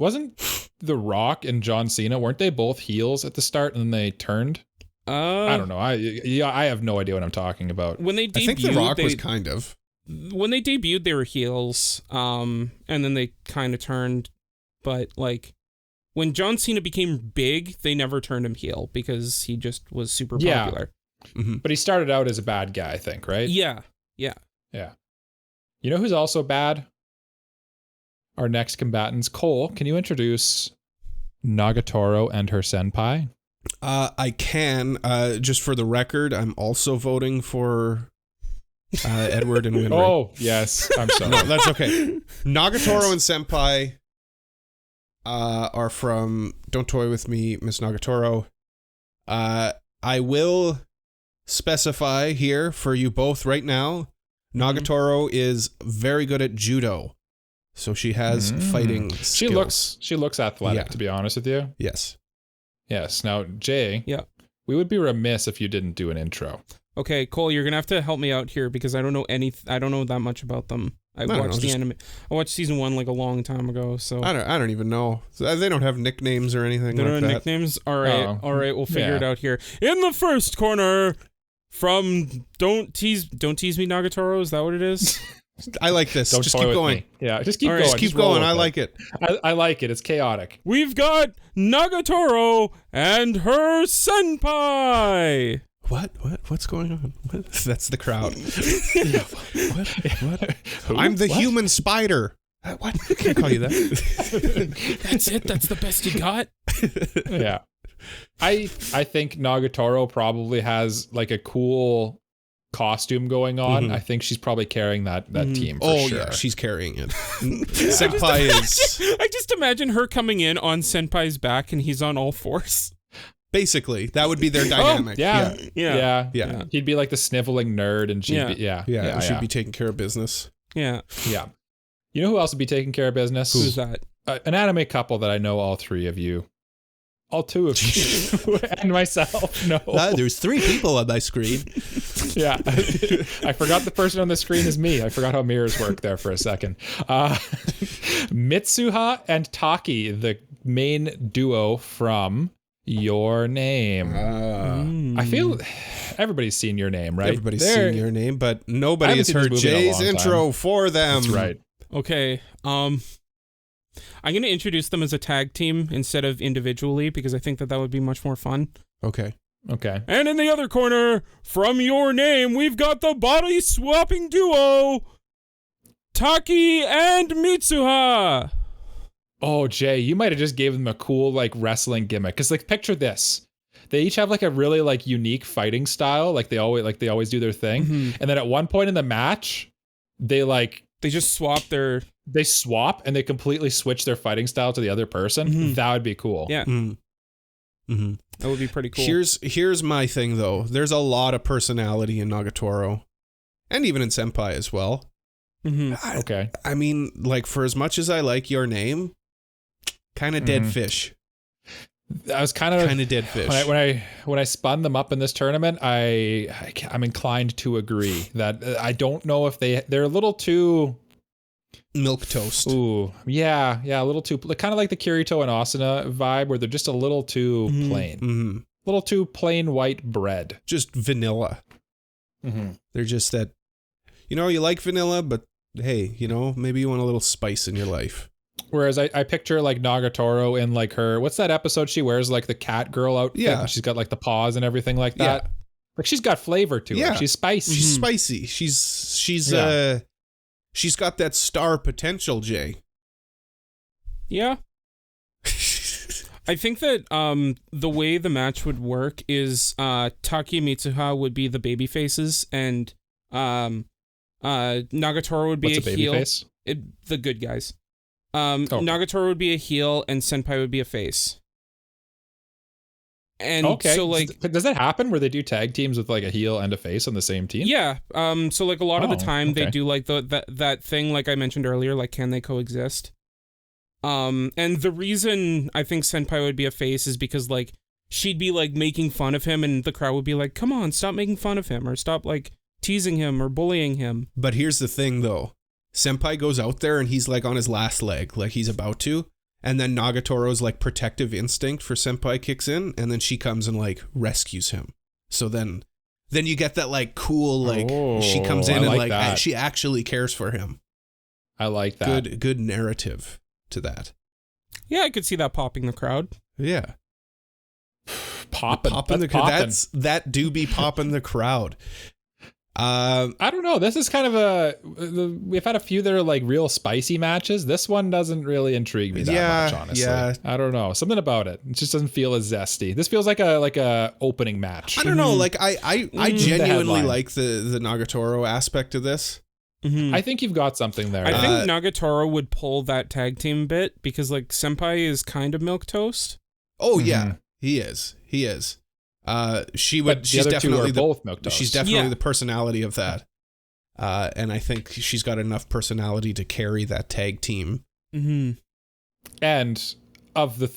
Speaker 1: The Rock and John Cena, weren't they both heels at the start and then they turned? I don't know. I have no idea what I'm talking about.
Speaker 3: When they debuted,
Speaker 2: I think The Rock was kind of.
Speaker 3: When they debuted, they were heels, and then they kind of turned. But like when John Cena became big, they never turned him heel because he just was super popular.
Speaker 1: But he started out as a bad guy, I think, right?
Speaker 3: Yeah.
Speaker 1: You know who's also bad? Our next combatants. Cole, can you introduce Nagatoro and her senpai?
Speaker 2: I can. Just for the record, I'm also voting for Edward and Winry.
Speaker 1: Oh, yes. I'm sorry.
Speaker 2: No, that's okay. Nagatoro and senpai are from Don't Toy With Me, Miss Nagatoro. I will specify here for you both right now, Nagatoro is very good at judo. So she has fighting skills.
Speaker 1: She looks athletic, to be honest with you.
Speaker 2: Yes.
Speaker 1: Yes. Now, Jay.
Speaker 3: Yeah.
Speaker 1: We would be remiss if you didn't do an intro.
Speaker 3: Okay, Cole, you're gonna have to help me out here because I don't know that much about them. I watched the anime. I watched season 1 like a long time ago. So
Speaker 2: I don't even know. They don't have nicknames or anything.
Speaker 3: They don't
Speaker 2: like
Speaker 3: have
Speaker 2: that.
Speaker 3: nicknames. All right, we'll figure it out here. In the first corner, from Don't Tease Me Nagatoro. Is that what it is?
Speaker 2: I like this. Just keep going.
Speaker 1: Yeah, just keep going.
Speaker 2: Just keep going. I like it.
Speaker 1: I like it. It's chaotic.
Speaker 3: We've got Nagatoro and her senpai.
Speaker 2: What's going on? That's the crowd. What? I'm the human spider. What? I can't call you that.
Speaker 3: That's it? That's the best you got?
Speaker 1: Yeah. I think Nagatoro probably has like a cool costume going on. I think she's probably carrying that team for sure.
Speaker 2: Yeah, she's carrying it. Senpai is...
Speaker 3: I just imagine her coming in on Senpai's back and he's on all fours.
Speaker 2: Basically, that would be their dynamic.
Speaker 1: Yeah. He'd be like the sniveling nerd and she'd be
Speaker 2: she'd be taking care of business.
Speaker 3: Yeah.
Speaker 1: You know who else would be taking care of business?
Speaker 3: Who's that?
Speaker 1: An anime couple that I know all three of you. All two of you. And myself. No.
Speaker 2: There's 3 people on my screen.
Speaker 1: Yeah. I forgot the person on the screen is me. I forgot how mirrors work there for a second. Mitsuha and Taki, the main duo from Your Name. I feel everybody's seen Your Name, right?
Speaker 2: Everybody's seen Your Name, but nobody has heard Jay's intro for them.
Speaker 1: That's right.
Speaker 3: Okay. I'm going to introduce them as a tag team instead of individually because I think that would be much more fun.
Speaker 2: Okay.
Speaker 3: And in the other corner, from Your Name, we've got the body swapping duo, Taki and Mitsuha.
Speaker 1: Oh, Jay, you might have just gave them a cool like wrestling gimmick. Cause like picture this. They each have like a really like unique fighting style. Like they always do their thing. And then at one point in the match, they
Speaker 3: just swap
Speaker 1: They swap and they completely switch their fighting style to the other person. That would be cool.
Speaker 3: Yeah. That would be pretty cool.
Speaker 2: Here's my thing though. There's a lot of personality in Nagatoro. And even in Senpai as well.
Speaker 1: Okay.
Speaker 2: I mean, like for as much as I like Your Name, kind of dead fish.
Speaker 1: I was kind of
Speaker 2: dead fish.
Speaker 1: When I spun them up in this tournament, I'm inclined to agree that I don't know if they're a little too
Speaker 2: milk toast.
Speaker 1: Ooh, yeah, a little too kind of like the Kirito and Asuna vibe, where they're just a little too plain, a little too plain white bread,
Speaker 2: just vanilla. They're just that, you like vanilla, but hey, maybe you want a little spice in your life.
Speaker 1: Whereas I picture like Nagatoro in like her, what's that episode she wears like the cat girl outfit?
Speaker 2: Yeah.
Speaker 1: And she's got like the paws and everything like that. Yeah. Like she's got flavor to her. She's spicy.
Speaker 2: She's spicy. She's got that star potential, Jay.
Speaker 3: Yeah. I think that the way the match would work is Taki and Mitsuha would be the baby faces and Nagatoro would be
Speaker 1: What's
Speaker 3: a
Speaker 1: baby
Speaker 3: heel.
Speaker 1: Face?
Speaker 3: The good guys. Nagatoro would be a heel and Senpai would be a face. And so like
Speaker 1: does that happen where they do tag teams with like a heel and a face on the same team?
Speaker 3: Yeah. So like a lot of the time they do like that thing like I mentioned earlier, like can they coexist? And the reason I think Senpai would be a face is because like she'd be like making fun of him and the crowd would be like, come on, stop making fun of him or stop like teasing him or bullying him.
Speaker 2: But here's the thing though. Senpai goes out there and he's like on his last leg, like he's about to. And then Nagatoro's like protective instinct for Senpai kicks in and then she comes and like rescues him. So then you get that like cool, like she comes in and like she actually cares for him.
Speaker 1: I like that.
Speaker 2: Good narrative to that.
Speaker 3: Yeah, I could see that popping the crowd.
Speaker 2: Yeah.
Speaker 1: Popping the
Speaker 2: crowd. That do be popping the crowd.
Speaker 1: I don't know. This is kind of we've had a few that are like real spicy matches. This one doesn't really intrigue me that much, honestly. Yeah. I don't know. Something about it. It just doesn't feel as zesty. This feels like a opening match.
Speaker 2: I don't know. Like I genuinely like the Nagatoro aspect of this.
Speaker 1: I think you've got something there.
Speaker 3: I think Nagatoro would pull that tag team bit because like Senpai is kind of milquetoast.
Speaker 2: Oh yeah, he is. She's definitely
Speaker 1: both milk toast.
Speaker 2: She's definitely the personality of that. And I think she's got enough personality to carry that tag team.
Speaker 3: Mm-hmm.
Speaker 1: And of the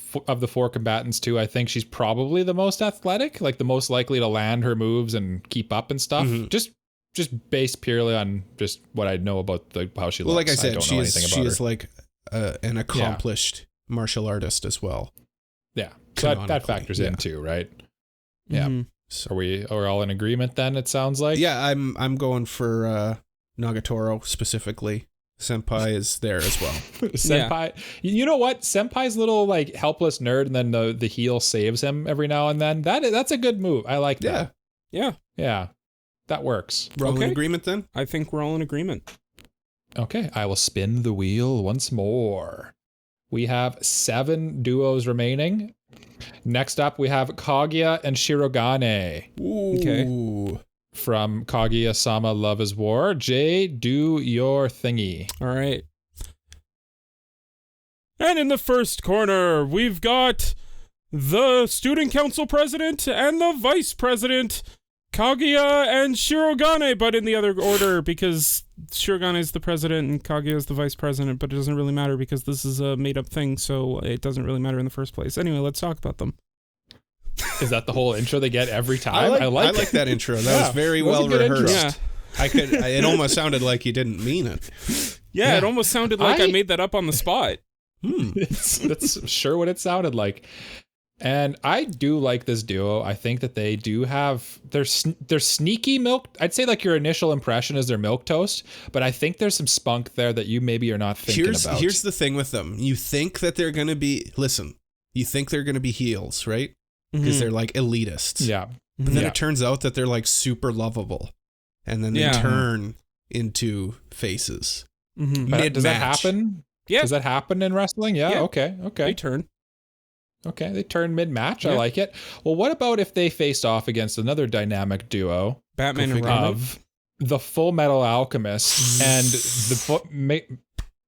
Speaker 1: 4 combatants too, I think she's probably the most athletic, like the most likely to land her moves and keep up and stuff.
Speaker 2: Mm-hmm.
Speaker 1: Just based purely on just what I know about how she looks.
Speaker 2: Well, like I said,
Speaker 1: don't
Speaker 2: she
Speaker 1: know
Speaker 2: is
Speaker 1: anything about
Speaker 2: is
Speaker 1: her.
Speaker 2: like an accomplished martial artist as well.
Speaker 1: Yeah, so that
Speaker 2: Canonically,
Speaker 1: factors in too, right? Yeah.
Speaker 3: Mm-hmm.
Speaker 2: So,
Speaker 1: Are we all in agreement then? It sounds like.
Speaker 2: yeah, I'm going for Nagatoro specifically. Senpai is there as well.
Speaker 1: Senpai, you know what? Senpai's little like helpless nerd, and then the heel saves him every now and then. That's a good move. I like that. Yeah, that works.
Speaker 2: We're all in
Speaker 3: Okay.
Speaker 2: agreement then?
Speaker 3: I think we're all in agreement.
Speaker 1: Okay, I will spin the wheel once more. We have 7 duos remaining. Next up, we have Kaguya and Shirogane
Speaker 2: Ooh.
Speaker 1: from Kaguya-sama Love is War. Jay, do your thingy.
Speaker 3: All right. And in the first corner, we've got the student council president and the vice president, Kaguya and Shirogane, but in the other order because Shirogane is the president and Kaguya is the vice president, but it doesn't really matter because this is a made-up thing, so it doesn't really matter in the first place. Anyway, let's talk about them.
Speaker 1: Is that the whole intro they get every time?
Speaker 2: I like that intro. That was very
Speaker 1: that was
Speaker 2: well
Speaker 1: a good intro.
Speaker 2: rehearsed. It almost sounded like you didn't mean it.
Speaker 3: Yeah, it almost sounded like I made that up on the spot.
Speaker 1: That's sure what it sounded like. And I do like this duo. I think that they do have they're sneaky milk. I'd say like your initial impression is they're milquetoast, but I think there's some spunk there that you maybe are not thinking about.
Speaker 2: Here's the thing with them. You think that they're going to be you think they're going to be heels, right? Because they're like elitists.
Speaker 1: Yeah.
Speaker 2: But then it turns out that they're like super lovable. And then they turn into faces.
Speaker 1: But does that happen?
Speaker 3: Yeah.
Speaker 1: Does that happen in wrestling? Yeah. Okay.
Speaker 3: They turn.
Speaker 1: Okay. They turn mid-match.
Speaker 3: Yeah.
Speaker 1: I like it. Well, what about if they faced off against another dynamic duo
Speaker 3: Batman and Robin.
Speaker 1: of the Full Metal Alchemist and the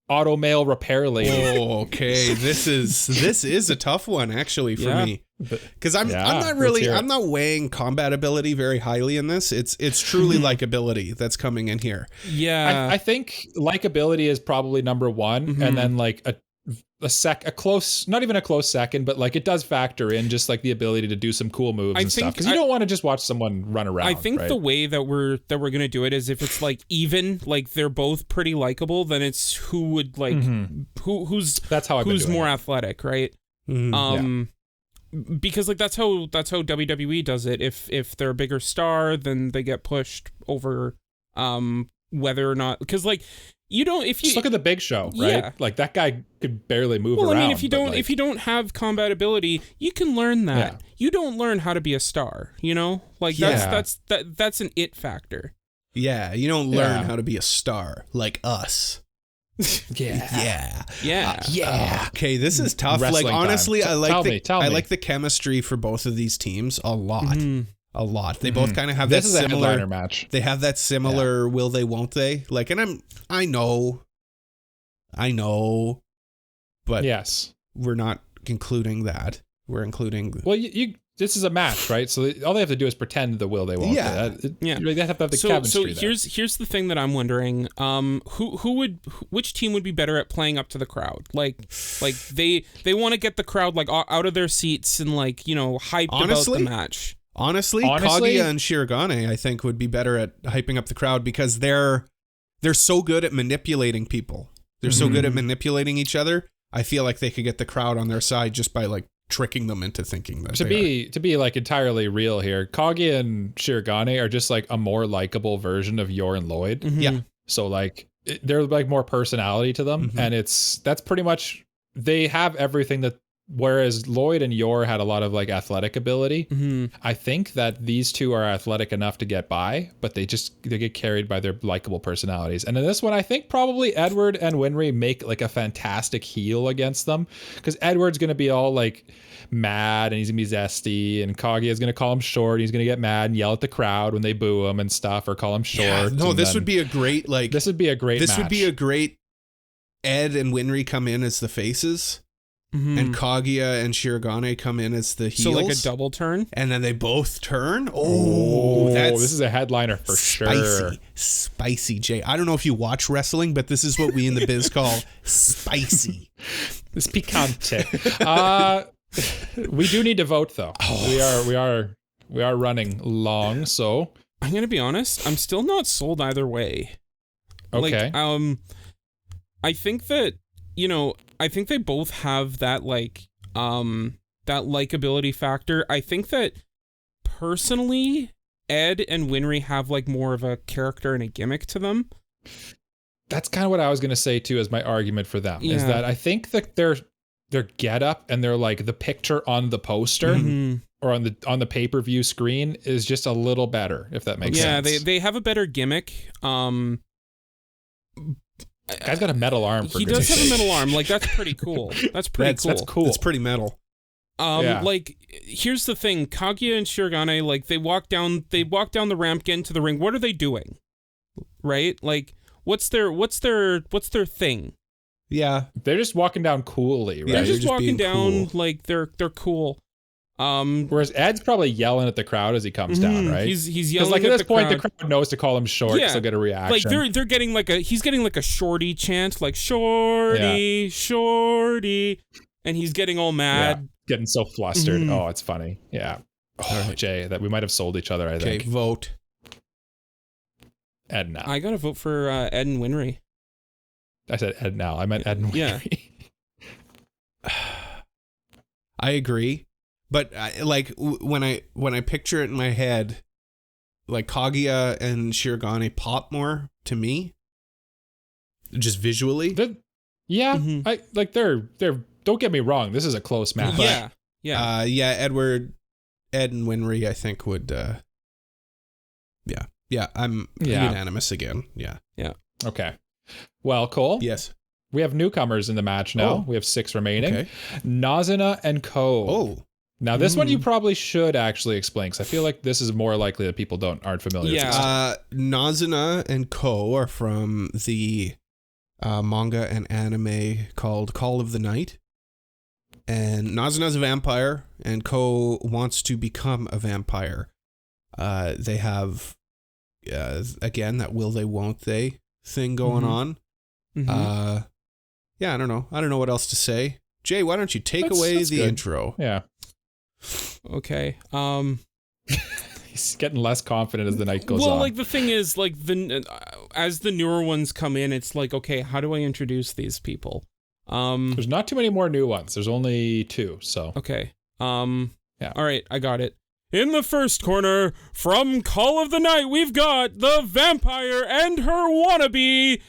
Speaker 1: auto mail repair lady?
Speaker 2: Oh, okay. This is a tough one actually for me. Because I'm not weighing combat ability very highly in this. It's truly likability that's coming in here.
Speaker 3: Yeah.
Speaker 1: I think likability is probably number one, and then like a close, not even a close second, but like it does factor in just like the ability to do some cool moves and stuff. Because you don't want to just watch someone run around.
Speaker 3: I think the way that we're gonna do it is if it's like even, like they're both pretty likable, then it's who would like who's more athletic, right? Because like that's how WWE does it. If they're a bigger star, then they get pushed over whether or not, because like you don't, if you
Speaker 1: just look at the Big Show, right?
Speaker 3: Yeah.
Speaker 1: Like that guy could barely move around.
Speaker 3: Well, I mean, if you don't have combat ability, you can learn that. Yeah. You don't learn how to be a star, you know? Like that's an it factor.
Speaker 2: Yeah, you don't learn how to be a star like us.
Speaker 1: Yeah.
Speaker 2: Okay, this is tough.
Speaker 1: Wrestling
Speaker 2: like honestly,
Speaker 1: time.
Speaker 2: I like the chemistry for both of these teams a lot. A lot. They both kind of have that similar
Speaker 1: headliner match.
Speaker 2: They have that similar will they won't they? Like, and I know, but
Speaker 1: yes,
Speaker 2: we're not including that. We're including
Speaker 1: this is a match, right? So all they have to do is pretend the will they won't.
Speaker 2: Yeah.
Speaker 1: They have to have the chemistry.
Speaker 3: So here's the thing that I'm wondering. Which team would be better at playing up to the crowd? Like they want to get the crowd like out of their seats and like, you know, hyped about the match.
Speaker 2: Honestly, Kaguya and Shirogane, I think, would be better at hyping up the crowd because they're so good at manipulating people. They're so good at manipulating each other. I feel like they could get the crowd on their side just by like tricking them into thinking that
Speaker 1: to be like entirely real here. Kaguya and Shirogane are just like a more likable version of Yor and Lloyd.
Speaker 2: Yeah.
Speaker 1: So like they're like more personality to them, and that's pretty much, they have everything that. Whereas Lloyd and Yor had a lot of like athletic ability. I think that these two are athletic enough to get by, but they get carried by their likable personalities. And in this one, I think probably Edward and Winry make like a fantastic heel against them, because Edward's going to be all like mad and he's going to be zesty, and Kaguya is going to call him short. And he's going to get mad and yell at the crowd when they boo him and stuff, or call him short.
Speaker 2: Yeah, no, this would be a great
Speaker 1: match.
Speaker 2: Ed and Winry come in as the faces. and Kaguya and Shirogane come in as the heels.
Speaker 3: So like a double turn?
Speaker 2: And then they both turn? Oh,
Speaker 1: this is a headliner for sure.
Speaker 2: Spicy, Jay. I don't know if you watch wrestling, but this is what we in the biz call spicy.
Speaker 1: It's picante. We do need to vote, though. We are running long, so...
Speaker 3: I'm going to be honest, I'm still not sold either way.
Speaker 1: Okay.
Speaker 3: Like, I think that, I think they both have that that likability factor. I think that personally, Ed and Winry have like more of a character and a gimmick to them.
Speaker 1: That's kind of what I was going to say too, as my argument for them is that I think that their get up and their like the picture on the poster or on the pay-per-view screen is just a little better, if that makes sense.
Speaker 3: Yeah, they have a better gimmick.
Speaker 1: Guy's got a metal arm.
Speaker 3: He does have a metal arm. Like, that's pretty cool. That's cool.
Speaker 2: That's cool. It's pretty metal.
Speaker 3: Like, here's the thing: Kaguya and Shirogane, like, they walk down the ramp, get into the ring. What are they doing? Right? Like, what's their thing?
Speaker 2: Yeah,
Speaker 1: they're just walking down coolly, right?
Speaker 3: They're just walking down cool. Like they're cool.
Speaker 1: Whereas Ed's probably yelling at the crowd as he comes down, right?
Speaker 3: He's yelling
Speaker 1: like
Speaker 3: at
Speaker 1: this point
Speaker 3: crowd.
Speaker 1: the crowd knows to call him short because they'll get a reaction.
Speaker 3: Like they're getting he's getting like a shorty chant, like shorty, shorty, and he's getting all mad,
Speaker 1: getting so flustered. Oh, it's funny. Yeah. Oh, right. Jay, that we might have sold each other. I think.
Speaker 2: Okay, vote.
Speaker 1: Ed now.
Speaker 3: I gotta vote for Ed and Winry.
Speaker 1: I said Ed now. I meant Ed and Winry.
Speaker 2: Yeah. I agree. But when I picture it in my head, like Kaguya and Shirogane pop more to me, just visually.
Speaker 1: I like they're. Don't get me wrong. This is a close match.
Speaker 3: Yeah.
Speaker 2: Ed and Winry, I think would. I'm unanimous again. Yeah.
Speaker 1: Okay. Well, Cole.
Speaker 2: Yes.
Speaker 1: We have newcomers in the match now. We have 6 remaining. Okay. Nazuna and Ko.
Speaker 2: Oh.
Speaker 1: Now, this one you probably should actually explain, because I feel like this is more likely that people aren't familiar with this.
Speaker 2: Nazuna and Ko are from the manga and anime called Call of the Night. And Nazuna's a vampire, and Ko wants to become a vampire. They have, again, that will they, won't they thing going on. I don't know. I don't know what else to say. Jay, why don't you take away the intro?
Speaker 1: Yeah.
Speaker 3: Okay.
Speaker 1: He's getting less confident as the night goes on.
Speaker 3: Well, like the thing is, like as the newer ones come in, it's like, okay, how do I introduce these people?
Speaker 1: There's not too many more new ones. There's only 2. So
Speaker 3: okay. Yeah. All right, I got it. In the first corner, from Call of the Night, we've got the vampire and her wannabe.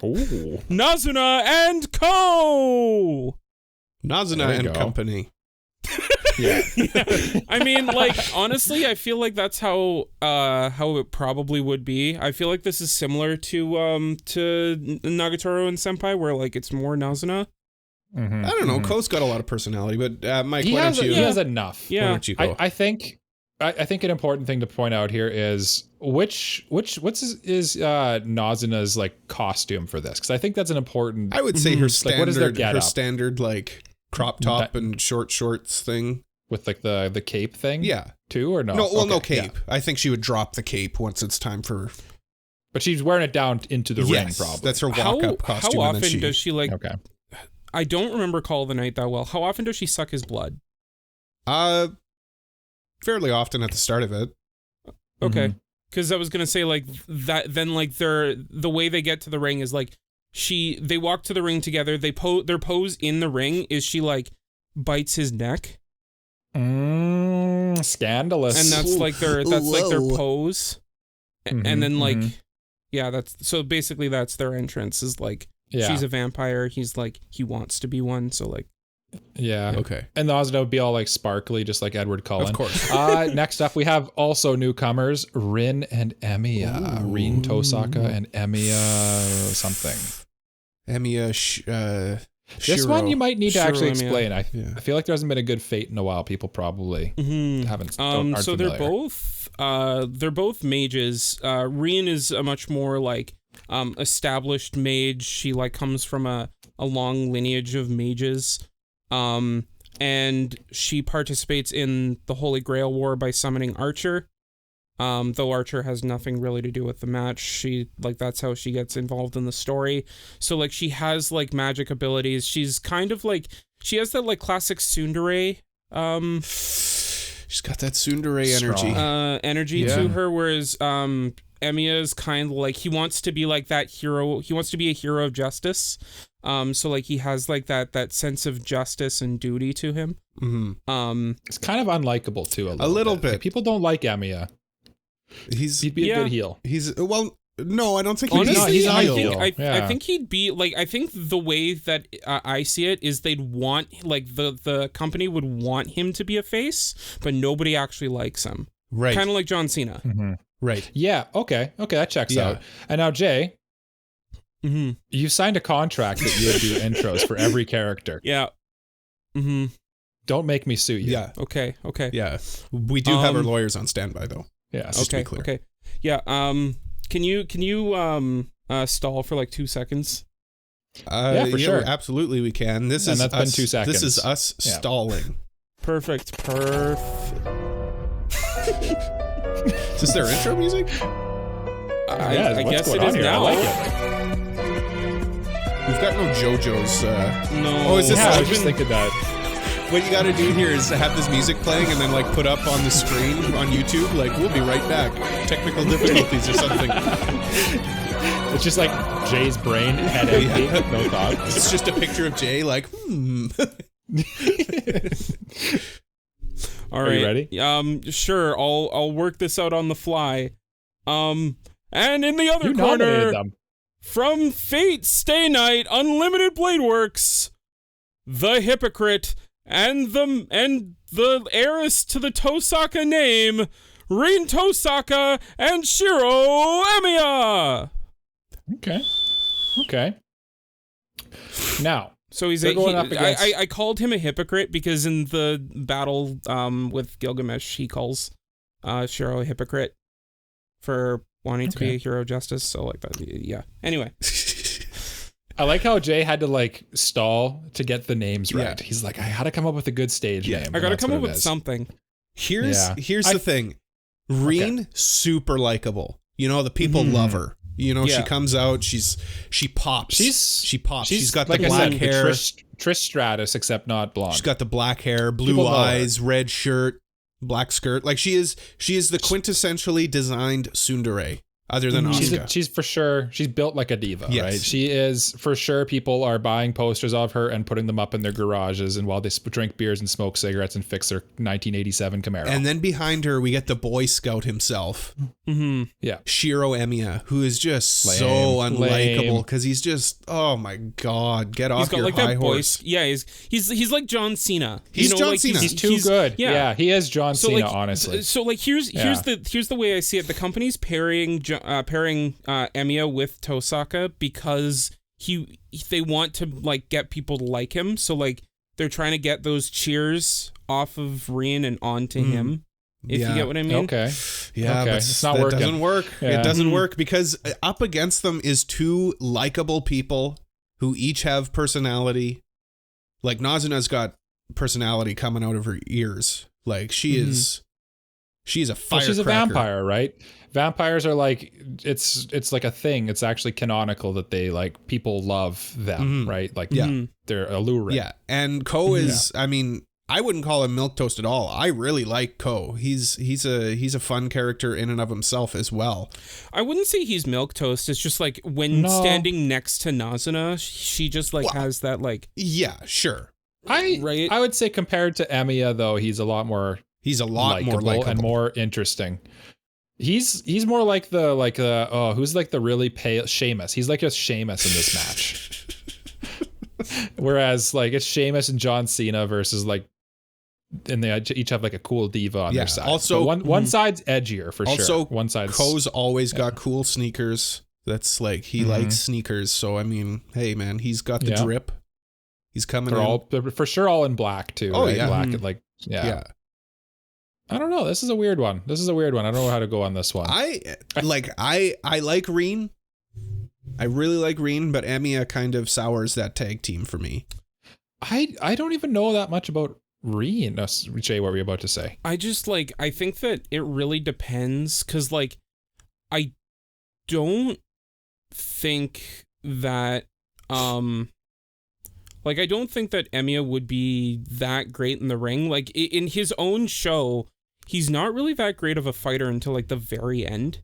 Speaker 1: Ooh.
Speaker 3: Nazuna and Co.
Speaker 2: Nazuna and Company.
Speaker 1: Yeah.
Speaker 3: I mean, like, honestly, I feel like that's how it probably would be. I feel like this is similar to Nagatoro and Senpai, where like it's more Nazuna.
Speaker 2: I don't know. Ko's got a lot of personality, but Mike,
Speaker 1: he has enough.
Speaker 3: Yeah.
Speaker 2: Why don't you go?
Speaker 1: I think an important thing to point out here is what's Nazuna's like costume for this, because I think that's an important.
Speaker 2: I would say her standard,
Speaker 1: like, what is their get up?
Speaker 2: Standard like crop top and short shorts thing
Speaker 1: with like the cape thing.
Speaker 2: Yeah,
Speaker 1: too or no?
Speaker 2: No, well, no cape. Yeah. I think she would drop the cape once it's time for.
Speaker 1: But she's wearing it down into the ring. Probably
Speaker 2: that's her walk-up costume.
Speaker 3: How often does she like?
Speaker 1: Okay.
Speaker 3: I don't remember Call of the Night that well. How often does she suck his blood?
Speaker 2: Fairly often at the start of it.
Speaker 3: Okay. Because I was gonna say like that. Then like the way they get to the ring is like they walk to the ring together. Their pose in the ring is she like bites his neck.
Speaker 1: Scandalous.
Speaker 3: And that's like their pose. And then like that's so basically that's their entrance is like. Yeah. She's a vampire. He's like, he wants to be one. So like,
Speaker 1: yeah.
Speaker 2: Okay.
Speaker 1: And the Nazuna would be all like sparkly, just like Edward Cullen.
Speaker 2: Of course.
Speaker 1: Next up, we have also newcomers, Rin and Emiya. Rin Tosaka and Emiya something.
Speaker 2: Emiya,
Speaker 1: this one you might need to actually explain. I
Speaker 2: Yeah.
Speaker 1: I feel like there hasn't been a good fate in a while. People probably haven't. Aren't
Speaker 3: so
Speaker 1: familiar.
Speaker 3: they're both mages. Rin is a much more like established mage. She like comes from a a long lineage of mages. And she participates in the Holy Grail War by summoning Archer. Though Archer has nothing really to do with the match. She, like, that's how she gets involved in the story. So, like, she has, like, magic abilities. She's kind of, like, she has that, like, classic tsundere,
Speaker 2: she's got that tsundere energy.
Speaker 3: To her, whereas, Emiya is kind of, like, he wants to be, like, that hero. He wants to be a hero of justice. So, like, he has, like, that sense of justice and duty to him.
Speaker 2: Mm-hmm.
Speaker 1: It's kind of unlikable, too,
Speaker 2: a little bit.
Speaker 1: Like, people don't like Emiya. He'd be a good heel.
Speaker 2: No, I don't think
Speaker 1: he's not a heel.
Speaker 3: I think he'd be, like, I think the way that I see it is they'd want, like, the company would want him to be a face, but nobody actually likes him.
Speaker 2: Right.
Speaker 3: Kind of like John Cena.
Speaker 2: Mm-hmm. Right.
Speaker 1: Yeah, okay, that checks out. And now, Jay, you signed a contract that you would do intros for every character.
Speaker 3: Yeah. Mm-hmm.
Speaker 1: Don't make me sue you.
Speaker 2: Yeah.
Speaker 3: Okay.
Speaker 2: Yeah. We do have our lawyers on standby, though.
Speaker 1: Yeah.
Speaker 2: Just to be clear.
Speaker 3: Okay. Yeah. Can you stall for like 2 seconds?
Speaker 1: Yeah, for sure.
Speaker 2: Absolutely, we can. That's
Speaker 1: been 2 seconds.
Speaker 2: This is us stalling.
Speaker 3: Perfect.
Speaker 2: Is this their intro music?
Speaker 3: I guess it is now.
Speaker 1: I like it.
Speaker 2: We've got no JoJo's.
Speaker 3: No.
Speaker 2: Oh, is this?
Speaker 1: I was just thinking that.
Speaker 2: What you got to do here is have this music playing and then like put up on the screen on YouTube. Like, we'll be right back. Technical difficulties or something.
Speaker 1: It's just like Jay's brain head empty, no thought.
Speaker 2: It's just a picture of Jay like,
Speaker 3: All right.
Speaker 1: Are you ready?
Speaker 3: Sure. I'll work this out on the fly. And in the other corner, from Fate Stay Night Unlimited Blade Works, the hypocrite and the heiress to the Tosaka name, Rin Tosaka and Shiro Emiya.
Speaker 1: Okay. Now,
Speaker 3: so I called him a hypocrite because in the battle with Gilgamesh, he calls Shiro a hypocrite for wanting to be a hero of justice. So like that, yeah. Anyway.
Speaker 1: I like how Jay had to like stall to get the names right.
Speaker 2: Yeah.
Speaker 1: He's like, I had to come up with a good stage name.
Speaker 3: I got to come up with something.
Speaker 2: Here's the thing. Rin, super likable. You know, the people love her. You know, she comes out, she pops. She pops. She's got
Speaker 1: like
Speaker 2: the black hair.
Speaker 1: Trish Stratus, except not blonde.
Speaker 2: She's got the black hair, blue eyes, red shirt, black skirt. Like she is the quintessentially designed tsundere. Other than Asuka.
Speaker 1: She's for sure, she's built like a diva, right? She is for sure. People are buying posters of her and putting them up in their garages, and while they drink beers and smoke cigarettes and fix their 1987 Camaro.
Speaker 2: And then behind her, we get the Boy Scout himself.
Speaker 3: Mm-hmm.
Speaker 1: Yeah,
Speaker 2: Shiro Emiya, who is just so unlikable because he's just, oh my god, get off your high horse.
Speaker 3: He's like John Cena.
Speaker 2: He's John Cena.
Speaker 1: He's too good. Yeah, he is John Cena. Honestly,
Speaker 3: so like here's the way I see it. The company's pairing Emiya with Tosaka because they want to like get people to like him. So like they're trying to get those cheers off of Rin and onto him. If you get what I mean.
Speaker 2: Okay. Yeah, but
Speaker 1: it's not working.
Speaker 2: It doesn't work.
Speaker 1: Yeah.
Speaker 2: It doesn't work because up against them is two likable people who each have personality. Like Nazuna's got personality coming out of her ears. Like she's a firecracker.
Speaker 1: She's a vampire, right? Vampires are like it's like a thing. It's actually canonical that they like people love them, right? Like they're alluring.
Speaker 2: Yeah, and Ko is. I mean, I wouldn't call him milquetoast at all. I really like Ko. He's a fun character in and of himself as well.
Speaker 3: I wouldn't say he's milquetoast. It's just like when standing next to Nazuna, she just like has that like.
Speaker 2: Yeah, sure.
Speaker 1: I would say compared to Emiya though, he's a lot more.
Speaker 2: He's a lot more likable
Speaker 1: and more interesting. He's more like who's like the really pale Sheamus. He's like a Sheamus in this match. Whereas like it's Sheamus and John Cena versus like, and they each have like a cool diva on their side. Also, but one side's edgier for sure.
Speaker 2: Also,
Speaker 1: one side's
Speaker 2: Ko's always got cool sneakers. That's like he likes sneakers. So I mean, hey man, he's got the drip. He's coming.
Speaker 1: They're for sure all in black too.
Speaker 2: Oh
Speaker 1: right?
Speaker 2: yeah,
Speaker 1: black and like yeah. I don't know. This is a weird one. I don't know how to go on this one.
Speaker 2: I like Rin, I really like Rin, but Emiya kind of sours that tag team for me.
Speaker 1: I don't even know that much about Rin. No, Jay, what were you about to say?
Speaker 3: I just like, I think that it really depends, because like, I don't think that, like, I don't think that Emiya would be that great in the ring. Like, in his own show, he's not really that great of a fighter until like the very end.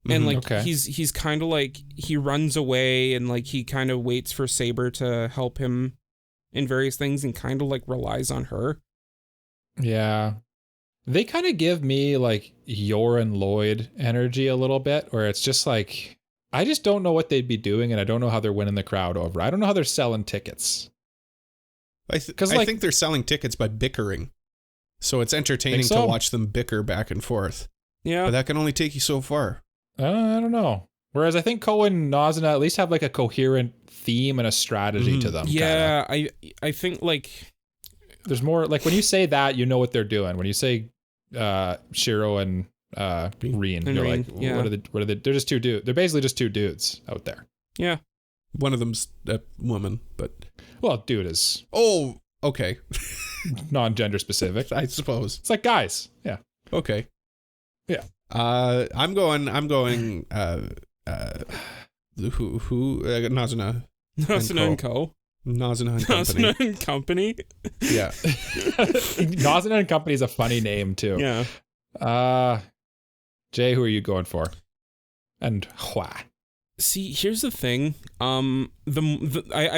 Speaker 3: And like, he's kind of like, he runs away and like, he kind of waits for Saber to help him in various things and kind of like relies on her.
Speaker 1: Yeah. They kind of give me like Yor and Lloyd energy a little bit, where it's just like, I just don't know what they'd be doing, and I don't know how they're winning the crowd over. I don't know how they're selling tickets.
Speaker 2: I think they're selling tickets by bickering. So it's entertaining to watch them bicker back and forth.
Speaker 3: Yeah.
Speaker 2: But that can only take you so far.
Speaker 1: I don't know. Whereas I think Ko and Nazuna at least have like a coherent theme and a strategy to them.
Speaker 3: Yeah, kinda. I think like
Speaker 1: there's more like when you say that, you know what they're doing. When you say Shiro and Rin, you're like, what are they? They're just two dudes. They're basically just two dudes out there.
Speaker 3: Yeah.
Speaker 2: One of them's a woman, but
Speaker 1: dude is
Speaker 2: okay.
Speaker 1: Non-gender specific,
Speaker 2: I suppose.
Speaker 1: It's like guys. Yeah.
Speaker 2: Okay.
Speaker 1: Yeah.
Speaker 2: I'm going Nazuna
Speaker 3: and Co.
Speaker 2: Nazuna and Company.
Speaker 3: Nazuna and Company.
Speaker 2: Yeah.
Speaker 1: Nazuna and Company is a funny name too.
Speaker 3: Yeah.
Speaker 1: Jay, who are you going for? And why?
Speaker 3: See, here's the thing. I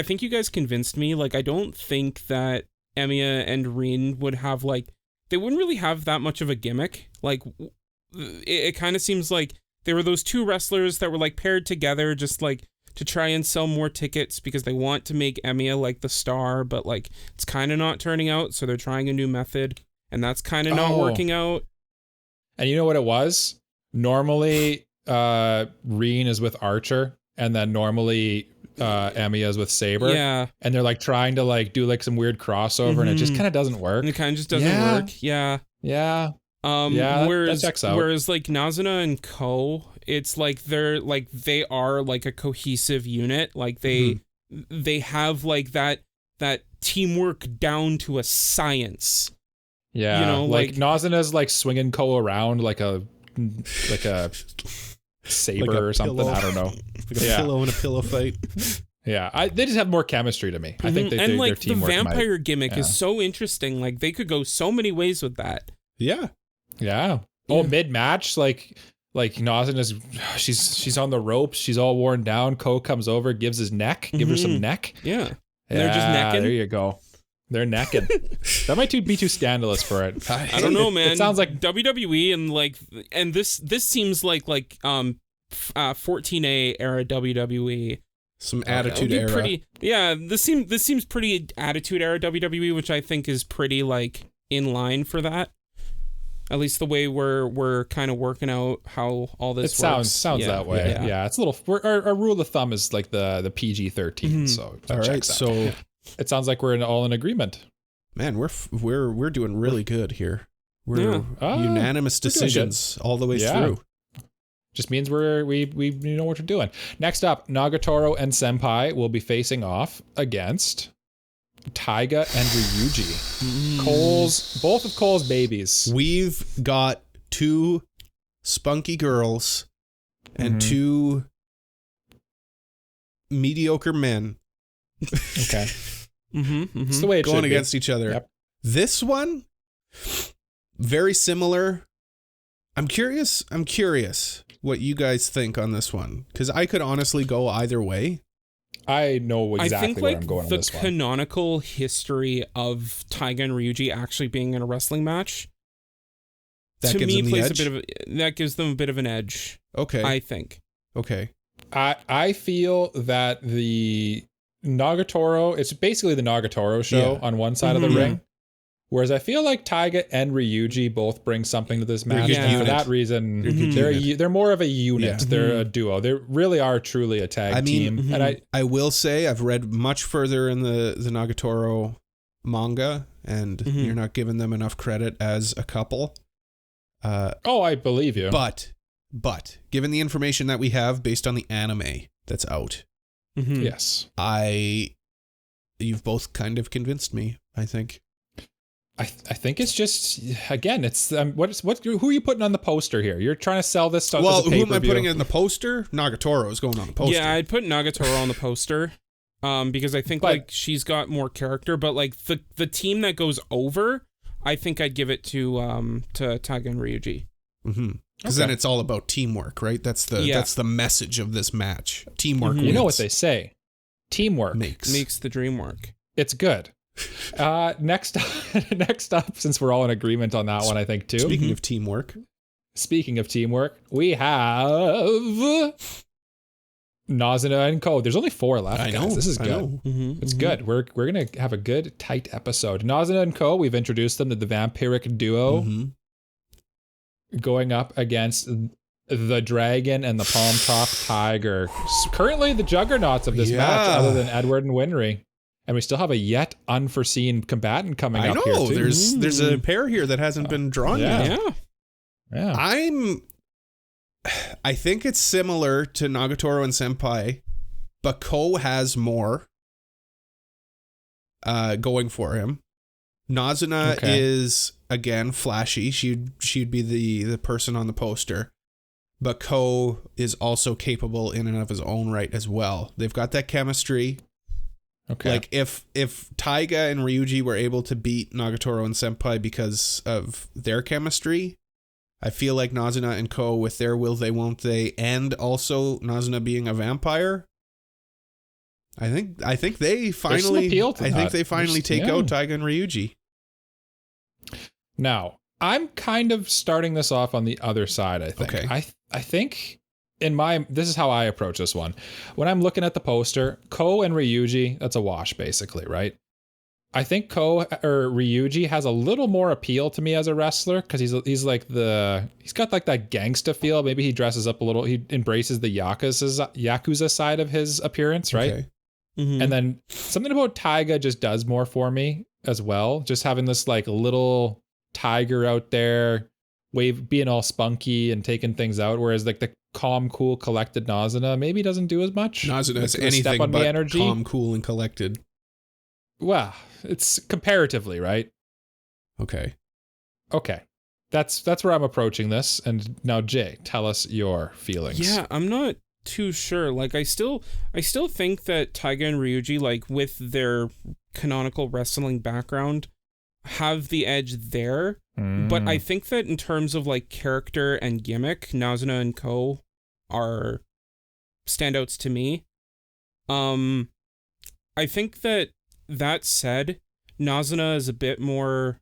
Speaker 3: think you guys convinced me. Like, I don't think that Emiya and Rin would have like, they wouldn't really have that much of a gimmick. Like, it kind of seems like they were those two wrestlers that were like paired together just like to try and sell more tickets because they want to make Emiya like the star, but like it's kind of not turning out, so they're trying a new method and that's kind of not working out.
Speaker 1: And you know what it was? Normally Rin is with Archer, and then normally Emiya is with Saber.
Speaker 3: Yeah.
Speaker 1: And they're like trying to like do like some weird crossover, and it just kind of doesn't work.
Speaker 3: And it kind of just doesn't work. Yeah.
Speaker 1: Yeah.
Speaker 3: Whereas,
Speaker 1: that checks out.
Speaker 3: Whereas like Nazuna and Co, it's like they are like a cohesive unit. Like they have like that teamwork down to a science.
Speaker 1: Yeah,
Speaker 3: you know,
Speaker 1: like Nazuna's like swinging Co around like a saber
Speaker 2: like
Speaker 1: or something.
Speaker 2: Pillow.
Speaker 1: I don't know.
Speaker 2: Like a pillow in a pillow fight.
Speaker 1: Yeah, they just have more chemistry to me. I think
Speaker 3: and like
Speaker 1: their teamwork
Speaker 3: the vampire gimmick is so interesting. Like they could go so many ways with that.
Speaker 2: Yeah.
Speaker 1: Yeah. Oh, mid-match, like Nazuna's, she's on the ropes. She's all worn down. Ko comes over, gives his neck, give her some neck.
Speaker 3: Yeah. And they're just necking.
Speaker 1: There you go. They're necking. That might be too scandalous for it.
Speaker 3: I don't know, man.
Speaker 1: It sounds like
Speaker 3: WWE and this seems like 14A era WWE.
Speaker 2: Some attitude era.
Speaker 3: This seems pretty attitude era WWE, which I think is pretty like in line for that. At least the way we're kind of working out how all this works.
Speaker 1: Sounds that way. Yeah, it's a little. Our rule of thumb is like the PG-13. So
Speaker 2: all right. So
Speaker 1: it sounds like we're all in agreement.
Speaker 2: Man, we're doing really good here. We're unanimous decisions all the way through.
Speaker 1: Just means we know what we're doing. Next up, Nagatoro and Senpai will be facing off against Taiga and Ryuji. Both of Cole's babies.
Speaker 2: We've got two spunky girls and two mediocre men.
Speaker 1: Okay. It's the way it
Speaker 2: going
Speaker 1: should
Speaker 2: against
Speaker 1: be.
Speaker 2: each other.
Speaker 1: Yep.
Speaker 2: This one, very similar. I'm curious what you guys think on this one, because I could honestly go either way.
Speaker 1: I know exactly where I'm going on this one.
Speaker 3: I think the canonical history of Taiga and Ryuji actually being in a wrestling match, that to me plays that gives them a bit of an edge.
Speaker 2: Okay.
Speaker 3: I think.
Speaker 2: Okay.
Speaker 1: I feel that the Nagatoro, it's basically the Nagatoro show on one side of the ring. Whereas I feel like Taiga and Ryuji both bring something to this match. And for that reason, they're more of a unit. Yeah. They're a duo. They really are truly a tag team. And
Speaker 2: I will say I've read much further in the Nagatoro manga, and you're not giving them enough credit as a couple.
Speaker 1: I believe you.
Speaker 2: But given the information that we have based on the anime, that's out.
Speaker 3: Mm-hmm.
Speaker 1: Yes.
Speaker 2: You've both kind of convinced me, I think.
Speaker 1: I think it's just, again, it's who are you putting on the poster here? You're trying to sell this stuff.
Speaker 2: Well,
Speaker 1: as a
Speaker 2: who am I
Speaker 1: pay-per-view.
Speaker 2: putting in the poster? Nagatoro is going on the poster.
Speaker 3: Yeah, I'd put Nagatoro on the poster. Because I think like she's got more character, but like the team that goes over, I think I'd give it to Taiga and Ryuji.
Speaker 2: Mm-hmm. Because then it's all about teamwork, right? That's the message of this match. Teamwork.
Speaker 1: You know what they say? Teamwork
Speaker 3: makes the dream work.
Speaker 1: It's good. Next up, since we're all in agreement on that one, I think too.
Speaker 2: Speaking of teamwork,
Speaker 1: we have Nazuna and Ko. There's only 4 left.
Speaker 2: I know.
Speaker 1: Guys. This is good.
Speaker 3: Mm-hmm,
Speaker 1: It's good. We're gonna have a good tight episode. Nazuna and Ko. We've introduced them to the vampiric duo going up against the dragon and the palm top tiger. Currently the juggernauts of this match, other than Edward and Winry. And we still have a yet unforeseen combatant coming up here too.
Speaker 2: There's a pair here that hasn't been drawn yet.
Speaker 1: Yeah.
Speaker 2: I think it's similar to Nagatoro and Senpai, but Ko has more going for him. Nazuna is again flashy. She'd be the person on the poster. But Ko is also capable in and of his own right as well. They've got that chemistry.
Speaker 1: Okay.
Speaker 2: Like if Taiga and Ryuji were able to beat Nagatoro and Senpai because of their chemistry, I feel like Nazuna and Ko, with their will they won't they, and also Nazuna being a vampire, I think they finally take out Taiga and Ryuji.
Speaker 1: Now, I'm kind of starting this off on the other side, I think.
Speaker 2: Okay.
Speaker 1: I think this is how I approach this one. When I'm looking at the poster, Ko and Ryuji, that's a wash basically, right? I think Ryuji has a little more appeal to me as a wrestler because he's got like that gangsta feel. Maybe he dresses up a little. He embraces the Yakuza side of his appearance, right?
Speaker 2: Okay.
Speaker 3: Mm-hmm.
Speaker 1: And then something about Taiga just does more for me as well. Just having this like little tiger out there, being all spunky and taking things out, whereas like the calm, cool, collected Nazuna maybe doesn't do as much.
Speaker 2: Nazuna is anything but calm, cool, and collected.
Speaker 1: Well, it's comparatively, right?
Speaker 2: Okay.
Speaker 1: That's where I'm approaching this. And now, Jay, tell us your feelings.
Speaker 3: Yeah, I'm not too sure. Like, I still think that Taiga and Ryuji, like, with their canonical wrestling background, have the edge there. But I think that in terms of, like, character and gimmick, Nazuna and Ko are standouts to me. I think that said, Nazuna is a bit more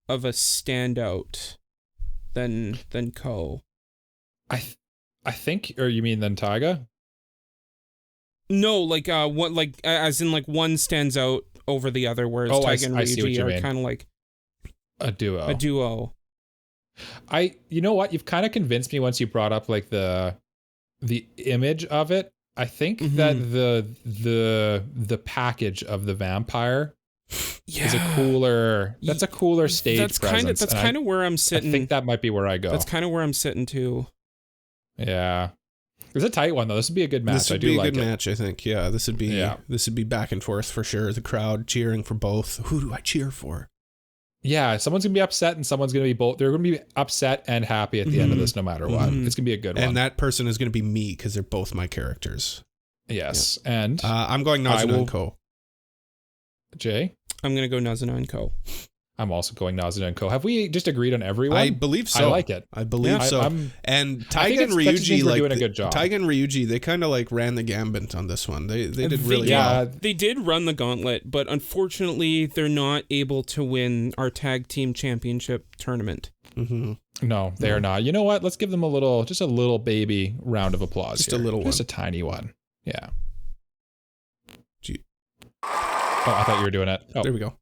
Speaker 3: of a standout than Ko.
Speaker 1: I think, or you mean than Taiga?
Speaker 3: No, like one, like as in like one stands out over the other, whereas Taiga and Ryuji are kind of like
Speaker 1: a duo. You know what? You've kind of convinced me once you brought up like the image of it. I think that the package of the vampire is a cooler. That's a cooler stage presence.
Speaker 3: That's kind of where I'm sitting.
Speaker 1: I think that might be where I go.
Speaker 3: That's kind of where I'm sitting too.
Speaker 1: Yeah, it's a tight one though. This would be a good match.
Speaker 2: This would be a good match, I think. Yeah, this would be back and forth for sure. The crowd cheering for both. Who do I cheer for?
Speaker 1: Yeah, someone's gonna be upset and someone's gonna be both. They're gonna be upset and happy at the end of this, no matter what. It's gonna be a good one.
Speaker 2: And that person is gonna be me because they're both my characters.
Speaker 1: Yes, and
Speaker 2: I'm going Nazuna and Ko.
Speaker 1: Jay,
Speaker 3: I'm gonna go Nazuna and Ko.
Speaker 1: I'm also going Nazuna and Ko. Have we just agreed on everyone?
Speaker 2: I believe so.
Speaker 1: I like it.
Speaker 2: I believe so. And Taiga and Ryuji, like doing a good job. Taiga and Ryuji, they kind of like ran the gambit on this one. They did really well.
Speaker 3: They did run the gauntlet, but unfortunately, they're not able to win our tag team championship tournament.
Speaker 1: No, they are not. You know what? Let's give them just a little baby round of applause.
Speaker 2: Just a little one.
Speaker 1: Just a tiny one. Yeah. Oh, I thought you were doing it. Oh.
Speaker 2: There we go.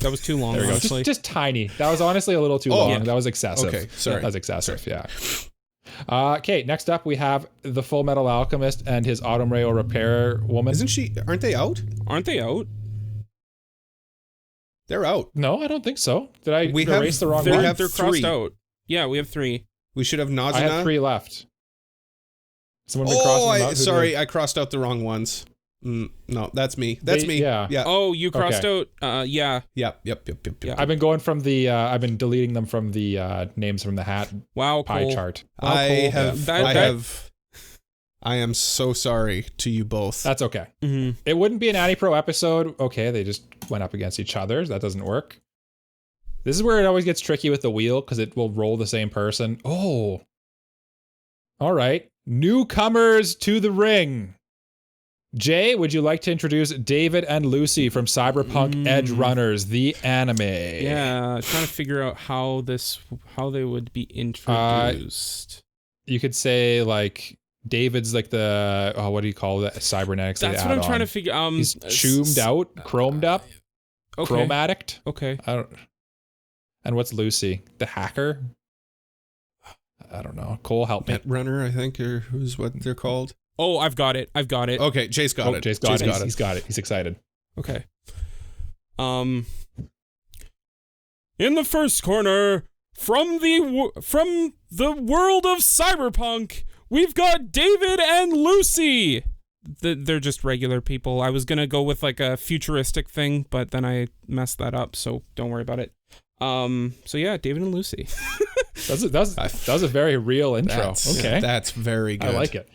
Speaker 3: That was too long.
Speaker 1: There we go. Just tiny. That was honestly a little too long. Yeah. That was excessive.
Speaker 2: Okay, sorry.
Speaker 1: That was excessive. Sorry. Yeah. Okay, next up we have the Full Metal Alchemist and his Autumn Rail repair woman.
Speaker 2: Aren't they out?
Speaker 3: Aren't they out?
Speaker 2: They're out.
Speaker 1: No, I don't think so. Did I erase the wrong one?
Speaker 3: They're crossed out. Yeah, we have 3.
Speaker 2: We should have Nazuna.
Speaker 1: I have 3 left. Someone been crossing them out?
Speaker 2: Sorry, I crossed out the wrong ones. No, that's me. That's me.
Speaker 1: Yeah.
Speaker 3: Oh, you crossed out. Yeah.
Speaker 2: Yep.
Speaker 1: I've been going from the. I've been deleting them from the names from the hat.
Speaker 3: Wow,
Speaker 1: pie
Speaker 3: cool.
Speaker 1: chart.
Speaker 3: Wow, cool.
Speaker 2: I am so sorry to you both.
Speaker 1: That's okay.
Speaker 3: Mm-hmm.
Speaker 1: It wouldn't be an AniPro episode. Okay, they just went up against each other. That doesn't work. This is where it always gets tricky with the wheel because it will roll the same person. Oh. All right. Newcomers to the ring. Jay, would you like to introduce David and Lucy from Cyberpunk Edge Runners, the anime?
Speaker 3: Yeah, trying to figure out how they would be introduced.
Speaker 1: You could say like David's like the what do you call that? Cybernetics.
Speaker 3: That's what I'm trying to figure.
Speaker 1: He's chromed out, chromed up, chromatic.
Speaker 3: Okay.
Speaker 1: And what's Lucy? The hacker? I don't know. Cole, help me.
Speaker 2: Netrunner, I think, or who's what they're called.
Speaker 3: Oh, I've got it.
Speaker 2: Okay, Jay's got it.
Speaker 1: Jay's got it. He's got it. He's excited.
Speaker 3: Okay. In the first corner, from the world of Cyberpunk, we've got David and Lucy. They're just regular people. I was gonna go with like a futuristic thing, but then I messed that up, so don't worry about it. So yeah, David and Lucy.
Speaker 1: That was a very real intro. Okay.
Speaker 2: That's very good.
Speaker 1: I like it.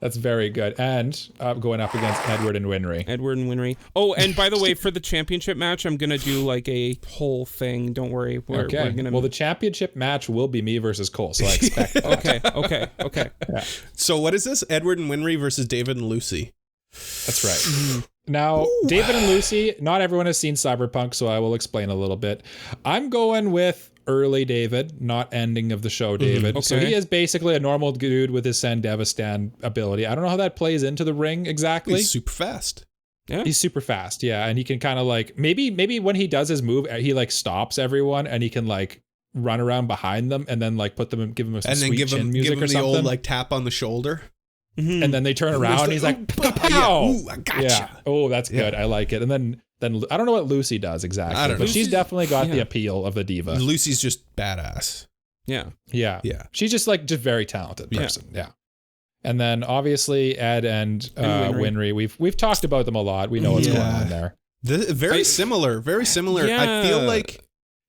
Speaker 1: That's very good. And going up against Edward and Winry.
Speaker 3: Oh, and by the way, for the championship match, I'm going to do like a whole thing. Don't worry. We're gonna...
Speaker 1: Well, the championship match will be me versus Cole, so I expect that.
Speaker 3: Okay.
Speaker 1: Yeah.
Speaker 2: So what is this? Edward and Winry versus David and Lucy.
Speaker 1: That's right. Now, David and Lucy, not everyone has seen Cyberpunk, so I will explain a little bit. I'm going with early David, not ending of the show David.
Speaker 3: Okay.
Speaker 1: So he is basically a normal dude with his Sandevistan ability. I don't know how that plays into the ring exactly.
Speaker 2: He's super fast.
Speaker 3: Yeah.
Speaker 1: He's super fast, yeah. And he can kind of like, maybe when he does his move, he like stops everyone and he can like run around behind them and then like put them and give them some sweet chin music or something.
Speaker 2: The old like tap on the shoulder.
Speaker 1: Mm-hmm. And then they turn around and he's like, pow!
Speaker 2: Ooh, I gotcha.
Speaker 1: Yeah. Oh, that's good. I like it. And then I don't know what Lucy does exactly, but she's definitely got the appeal of the diva.
Speaker 2: Lucy's just badass.
Speaker 3: Yeah.
Speaker 1: She's just very talented person. Yeah. And then obviously Ed and Winry. We've talked about them a lot. We know what's going on there.
Speaker 2: Very similar.
Speaker 3: Yeah.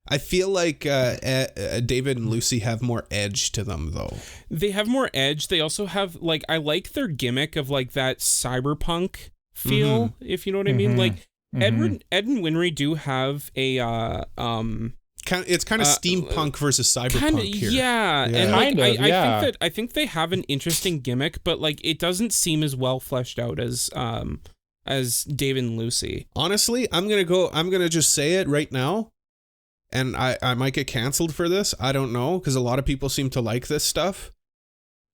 Speaker 2: I feel like David and Lucy have more edge to them, though.
Speaker 3: They have more edge. They also have like, I like their gimmick of like that cyberpunk feel, if you know what I mean. Like Ed and Winry do have a
Speaker 2: it's kind of steampunk versus cyberpunk here.
Speaker 3: Yeah. And like, I think they have an interesting gimmick, but like it doesn't seem as well fleshed out as David and Lucy.
Speaker 2: Honestly, I'm gonna just say it right now. And I might get canceled for this. I don't know, because a lot of people seem to like this stuff.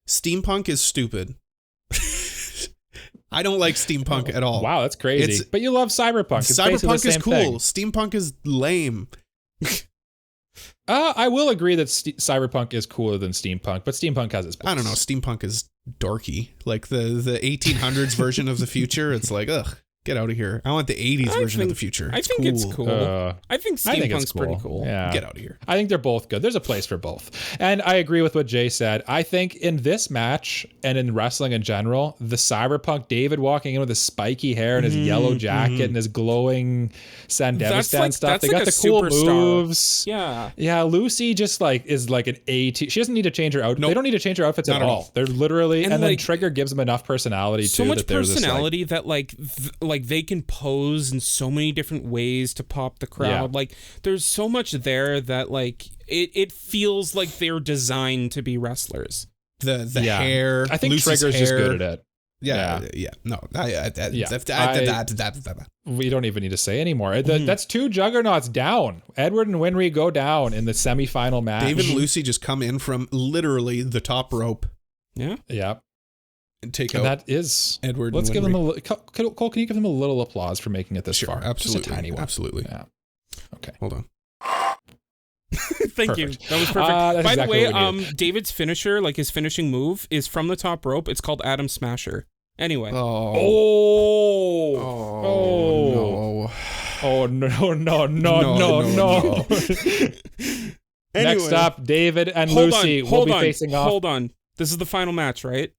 Speaker 2: Steampunk is stupid. I don't like steampunk at all.
Speaker 1: Wow, that's crazy. But you love cyberpunk.
Speaker 2: Cyberpunk is cool.
Speaker 1: Thing.
Speaker 2: Steampunk is lame.
Speaker 1: I will agree that cyberpunk is cooler than steampunk, but steampunk has its place.
Speaker 2: I don't know. Steampunk is dorky. Like the 1800s version of the future. It's like, ugh. Get out of here. I want the 80s version of the future.
Speaker 3: I think it's cool. I think steampunk's pretty cool.
Speaker 1: Yeah.
Speaker 2: Get out of here.
Speaker 1: I think they're both good. There's a place for both. And I agree with what Jay said. I think in this match and in wrestling in general, the cyberpunk David walking in with his spiky hair and his yellow jacket and his glowing Sandevistan stuff. They got the cool moves.
Speaker 3: Yeah.
Speaker 1: Yeah, Lucy just like is like an AT. She doesn't need to change her outfit. Nope. They don't need to change her outfits at all. They're literally and then Trigger gives them enough personality
Speaker 3: so
Speaker 1: too.
Speaker 3: Much
Speaker 1: that there's
Speaker 3: personality that like they can pose in so many different ways to pop the crowd. Yeah. Like there's so much there that like it feels like they're designed to be wrestlers.
Speaker 2: The hair.
Speaker 1: I think
Speaker 2: Lucy's
Speaker 1: Trigger's just good at it.
Speaker 2: Yeah. No.
Speaker 1: We don't even need to say anymore. That's two juggernauts down. Edward and Winry go down in the semifinal match.
Speaker 2: David and Lucy just come in from literally the top rope.
Speaker 3: Yeah.
Speaker 1: Yeah.
Speaker 2: And take out
Speaker 1: that is
Speaker 2: Edward.
Speaker 1: Let's give them Cole, can you give them a little applause for making it this far?
Speaker 2: Absolutely.
Speaker 1: Just a tiny one.
Speaker 2: Absolutely.
Speaker 1: Yeah. Okay.
Speaker 2: Hold on.
Speaker 3: Thank you. That was perfect. By the way, David's finisher, like his finishing move, is from the top rope. It's called Adam Smasher. Anyway.
Speaker 1: No. Anyway. Next up, David and Lucy will be facing off.
Speaker 3: Hold on. This is the final match, right?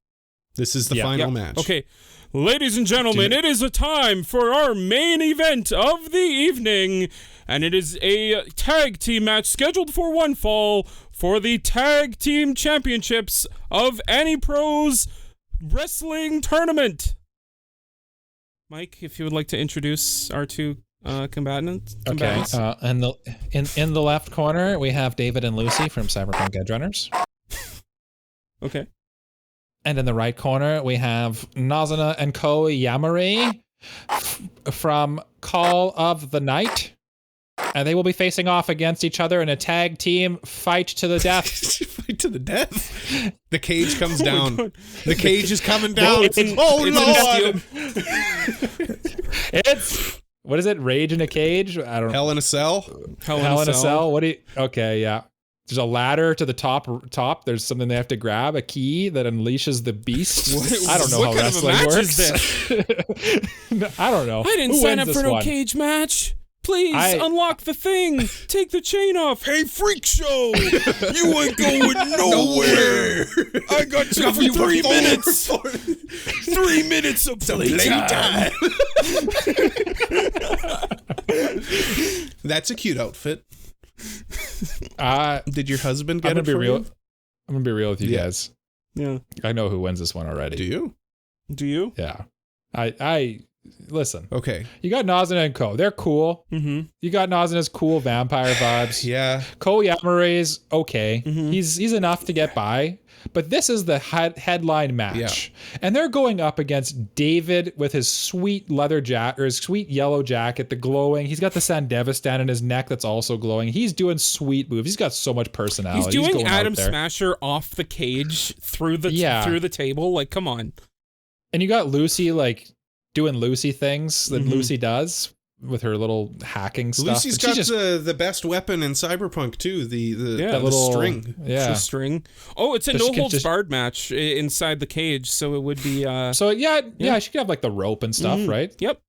Speaker 2: This is the final match.
Speaker 3: Okay. Ladies and gentlemen, it is a time for our main event of the evening, and it is a tag team match scheduled for one fall for the tag team championships of AniPro's wrestling tournament. Mike, if you would like to introduce our two combatants.
Speaker 1: Okay. In the left corner, we have David and Lucy from Cyberpunk Edgerunners.
Speaker 3: Okay.
Speaker 1: And in the right corner, we have Nazuna and Ko Yamari from Call of the Night. And they will be facing off against each other in a tag team fight to the death.
Speaker 2: Fight to the death? The cage comes down. The cage is coming down.
Speaker 3: Lord!
Speaker 1: It's, what is it? Rage in a cage? I don't know.
Speaker 2: Hell in a Cell?
Speaker 1: Hell in a Cell? What do you, okay, yeah. There's a ladder to the top. There's something they have to grab, a key that unleashes the beast. I don't know how wrestling works. I don't know.
Speaker 3: I didn't sign up for no cage match. Please unlock the thing. Take the chain off.
Speaker 2: Hey, freak show! You ain't going nowhere. I got you for 3 minutes. 3 minutes of playtime. That's a cute outfit. Did your husband get it for you?
Speaker 1: I'm gonna be real with you guys.
Speaker 3: Yeah.
Speaker 1: I know who wins this one already.
Speaker 3: Do you?
Speaker 1: Yeah. I listen.
Speaker 2: Okay.
Speaker 1: You got Nazuna and Ko. They're cool.
Speaker 3: Mm-hmm.
Speaker 1: You got Nazuna's cool vampire vibes.
Speaker 2: Yeah.
Speaker 1: Ko Yamari's okay.
Speaker 3: Mm-hmm.
Speaker 1: He's enough to get by. But this is the headline match. Yeah. And they're going up against David with his sweet leather jacket, or his sweet yellow jacket, the glowing. He's got the Sandevistan in his neck that's also glowing. He's doing sweet moves. He's got so much personality.
Speaker 3: He's doing Adam Smasher off the cage through the table. Like, come on.
Speaker 1: And you got Lucy, like, doing Lucy things that Lucy does with her little hacking stuff.
Speaker 2: Lucy's got the best weapon in Cyberpunk too, the
Speaker 1: little
Speaker 2: string.
Speaker 1: Yeah.
Speaker 3: The string. Oh, it's a no holds barred match inside the cage, so it would be
Speaker 1: she could have like the rope and stuff, right?
Speaker 3: Yep.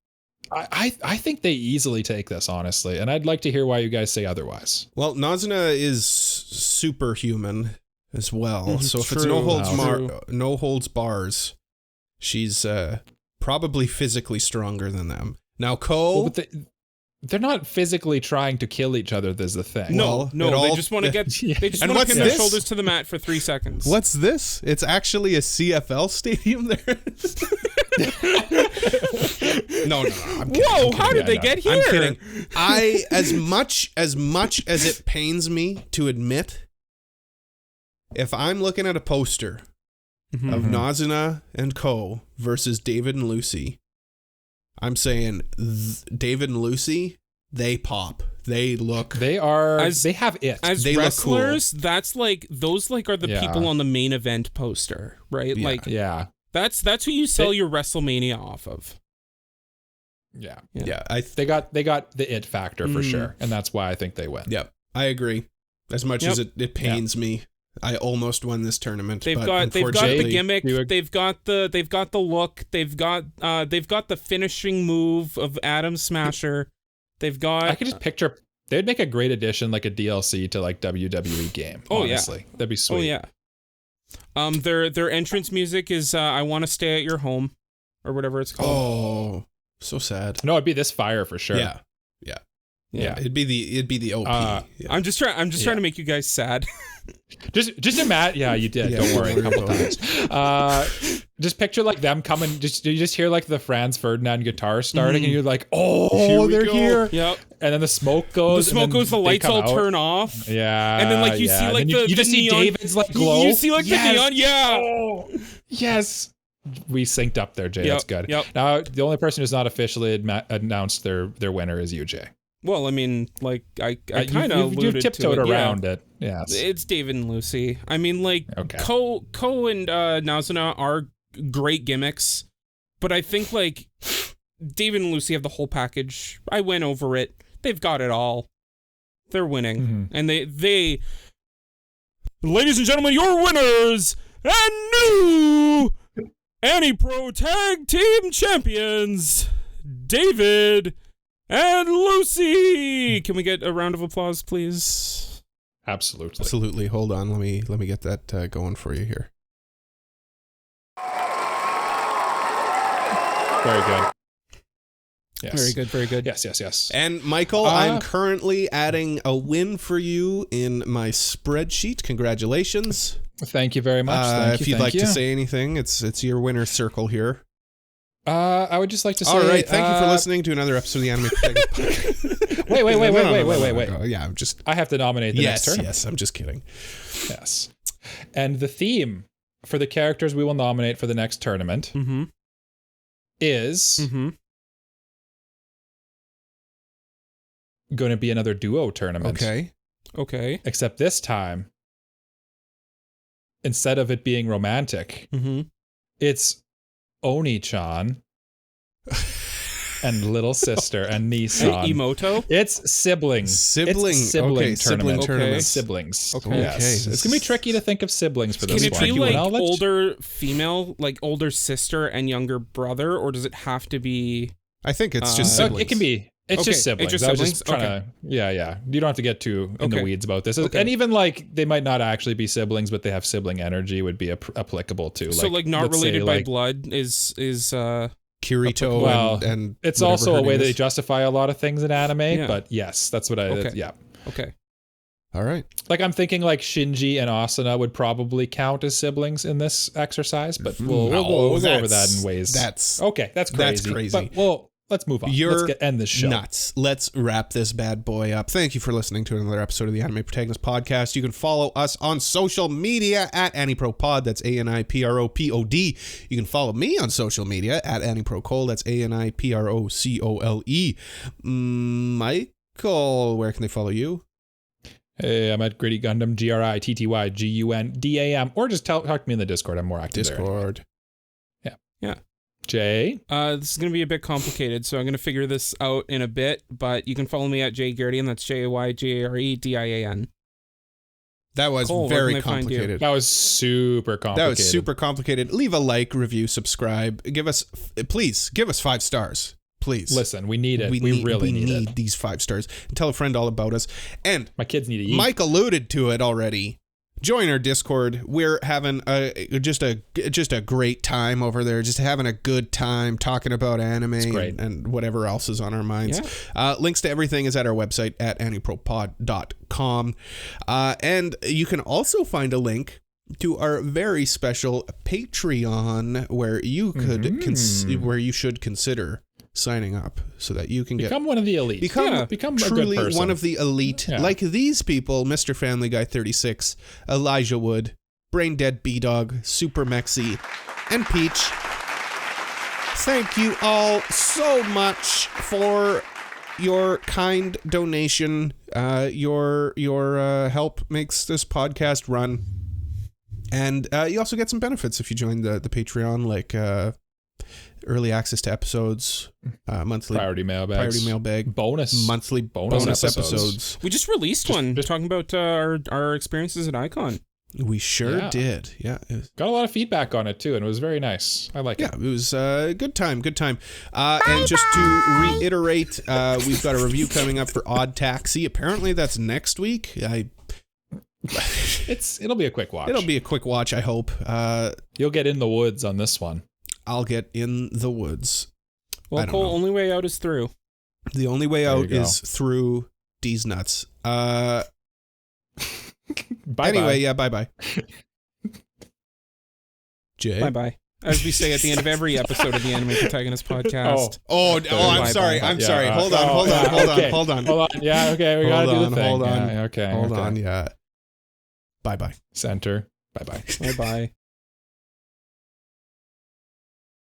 Speaker 1: I think they easily take this, honestly, and I'd like to hear why you guys say otherwise.
Speaker 2: Well, Nazuna is superhuman as well, so if it's no holds bars, she's probably physically stronger than them. Now, Ko...
Speaker 1: Well, they're not physically trying to kill each other, there's the thing.
Speaker 3: No, they just want to get... They just want to pin their shoulders to the mat for 3 seconds.
Speaker 2: What's this? It's actually a CFL stadium there? No, I'm kidding.
Speaker 3: Whoa, how did they get here?
Speaker 2: I'm kidding. As much as it pains me to admit, if I'm looking at a poster of Nazuna and Ko versus David and Lucy, I'm saying David and Lucy, they pop. They look.
Speaker 1: They have it.
Speaker 3: As
Speaker 2: they
Speaker 3: wrestlers,
Speaker 2: look cool.
Speaker 3: That's like those are the people on the main event poster, right?
Speaker 2: Yeah.
Speaker 3: Like that's who you sell your WrestleMania off of.
Speaker 1: Yeah.
Speaker 2: They
Speaker 1: got the it factor for sure, and that's why I think they win.
Speaker 2: Yep, I agree. As much as it pains me, I almost won this tournament.
Speaker 3: They've got the gimmick. They've got the look. They've got the finishing move of Adam Smasher. They've got.
Speaker 1: I could just picture. They'd make a great addition, like a DLC to like WWE game.
Speaker 3: Oh
Speaker 1: honestly. That'd be sweet.
Speaker 3: Oh yeah. Their entrance music is "I Want to Stay at Your Home," or whatever it's called.
Speaker 2: Oh, so sad.
Speaker 1: No, it'd be this fire for sure.
Speaker 2: Yeah. It'd be the OP.
Speaker 3: I'm just trying to make you guys sad.
Speaker 1: just imagine. Yeah, you did. Don't worry. A couple times. Just picture like them coming. You just hear like the Franz Ferdinand guitar starting, and you're like, oh, they're here.
Speaker 3: Yep.
Speaker 1: And then the smoke goes.
Speaker 3: The lights all turn off.
Speaker 1: Yeah.
Speaker 3: And then like you see like you just see
Speaker 1: David's like glow.
Speaker 3: You see like the neon. Yeah.
Speaker 1: Oh, yes. We synced up there, Jay. That's good.
Speaker 3: Yep.
Speaker 1: Now the only person who's not officially announced their winner is you, Jay.
Speaker 3: Well, I mean, like I kind of
Speaker 1: you've tiptoed around it. Yeah,
Speaker 3: it's David and Lucy. I mean, like Ko and Nazuna are great gimmicks, but I think like David and Lucy have the whole package. I went over it. They've got it all. They're winning, and they. Ladies and gentlemen, your winners and new AniPro Tag Team Champions, David and Lucy. Can we get a round of applause, please?
Speaker 1: Absolutely.
Speaker 2: Hold on, let me get that going for you here.
Speaker 1: Very good. Yes.
Speaker 3: Very good, very good.
Speaker 1: Yes.
Speaker 2: And Michael, I'm currently adding a win for you in my spreadsheet. Congratulations.
Speaker 1: Thank you very much.
Speaker 2: If you'd like to say anything, it's your winner's circle here.
Speaker 1: I would just like to say...
Speaker 2: All right, thank you for listening to another episode of the Anime Podcast.
Speaker 1: Wait.
Speaker 2: Yeah,
Speaker 1: I have to nominate the next tournament.
Speaker 2: Yes, I'm just kidding.
Speaker 1: Yes. And the theme for the characters we will nominate for the next tournament is going to be another duo tournament.
Speaker 2: Okay.
Speaker 1: Except this time, instead of it being romantic, it's Oni-chan and little sister and Nissan.
Speaker 3: Emoto?
Speaker 1: It's siblings.
Speaker 2: Sibling tournament.
Speaker 1: Siblings.
Speaker 3: Okay.
Speaker 1: Yes. It's going to be tricky to think of siblings for this
Speaker 3: Can
Speaker 1: one.
Speaker 3: it be like older female, like older sister and younger brother, or does it have to be...
Speaker 2: I think it's just siblings.
Speaker 1: It can be. It's just siblings.
Speaker 3: It's just
Speaker 1: I was
Speaker 3: siblings?
Speaker 1: just trying to... Yeah. You don't have to get too in the weeds about this. And even like, they might not actually be siblings, but they have sibling energy would be applicable too.
Speaker 3: So like not related by blood is
Speaker 2: Kirito and
Speaker 1: it's also a way they justify a lot of things in anime, but yes, that's what
Speaker 3: Okay.
Speaker 2: All right.
Speaker 1: Like I'm thinking like Shinji and Asuna would probably count as siblings in this exercise, but we'll go over that in ways.
Speaker 2: That's
Speaker 1: crazy. But let's move on. Let's end this show.
Speaker 2: Nuts. Let's wrap this bad boy up. Thank you for listening to another episode of the Anime Protagonist Podcast. You can follow us on social media at AniProPod. That's AniProPod. You can follow me on social media at AniProCole. That's AniProcole. Michael, where can they follow you?
Speaker 1: Hey, I'm at Gritty Gundam, GRITTYGUNDAM, or just talk to me in the Discord. I'm more active there.
Speaker 3: Yeah.
Speaker 1: Jay?
Speaker 3: This is going to be a bit complicated, so I'm going to figure this out in a bit, but you can follow me at JGaredian, that's JayGaredian.
Speaker 2: That was very complicated.
Speaker 1: That was super complicated.
Speaker 2: Leave a like, review, subscribe. Please give us 5 stars. Please.
Speaker 1: Listen, we need it. We really need
Speaker 2: these 5 stars. And tell a friend all about us. And
Speaker 1: my kids need to eat.
Speaker 2: Mike alluded to it already. Join our Discord. We're having just a great time over there. Just having a good time talking about anime and whatever else is on our minds. Yeah. Links to everything is at our website at AniProPod.com. And you can also find a link to our very special Patreon where you could where you should consider signing up so that you can
Speaker 1: become one of the elite.
Speaker 2: Become truly a good one of the elite, like these people: Mr. Family Guy 36, Elijah Wood, Brain Dead B-Dog, Super Mexi, and Peach. Thank you all so much for your kind donation. Your help makes this podcast run, and you also get some benefits if you join the Patreon, like early access to episodes, monthly
Speaker 1: priority mailbag,
Speaker 2: monthly bonus episodes.
Speaker 3: We just released one talking about our experiences at Icon.
Speaker 2: We sure did. Yeah,
Speaker 1: got a lot of feedback on it too, and it was very nice. I like it.
Speaker 2: Yeah, it was a good time. And just to reiterate, we've got a review coming up for Odd Taxi. Apparently, that's next week.
Speaker 1: It'll be a quick watch.
Speaker 2: It'll be a quick watch, I hope.
Speaker 1: You'll get in the woods on this one.
Speaker 2: I'll get in the woods.
Speaker 3: Well, Cole, only way out is through.
Speaker 2: The only way out is through D's nuts.
Speaker 1: Bye.
Speaker 2: Bye-bye. Jay?
Speaker 3: Bye-bye. As we say at the end of every episode of the Anime Protagonist Podcast.
Speaker 2: I'm sorry. Hold on.
Speaker 1: Yeah, okay, we gotta do the thing.
Speaker 2: Hold on. Yeah. Bye-bye.
Speaker 1: Center. Bye-bye.
Speaker 3: Bye-bye.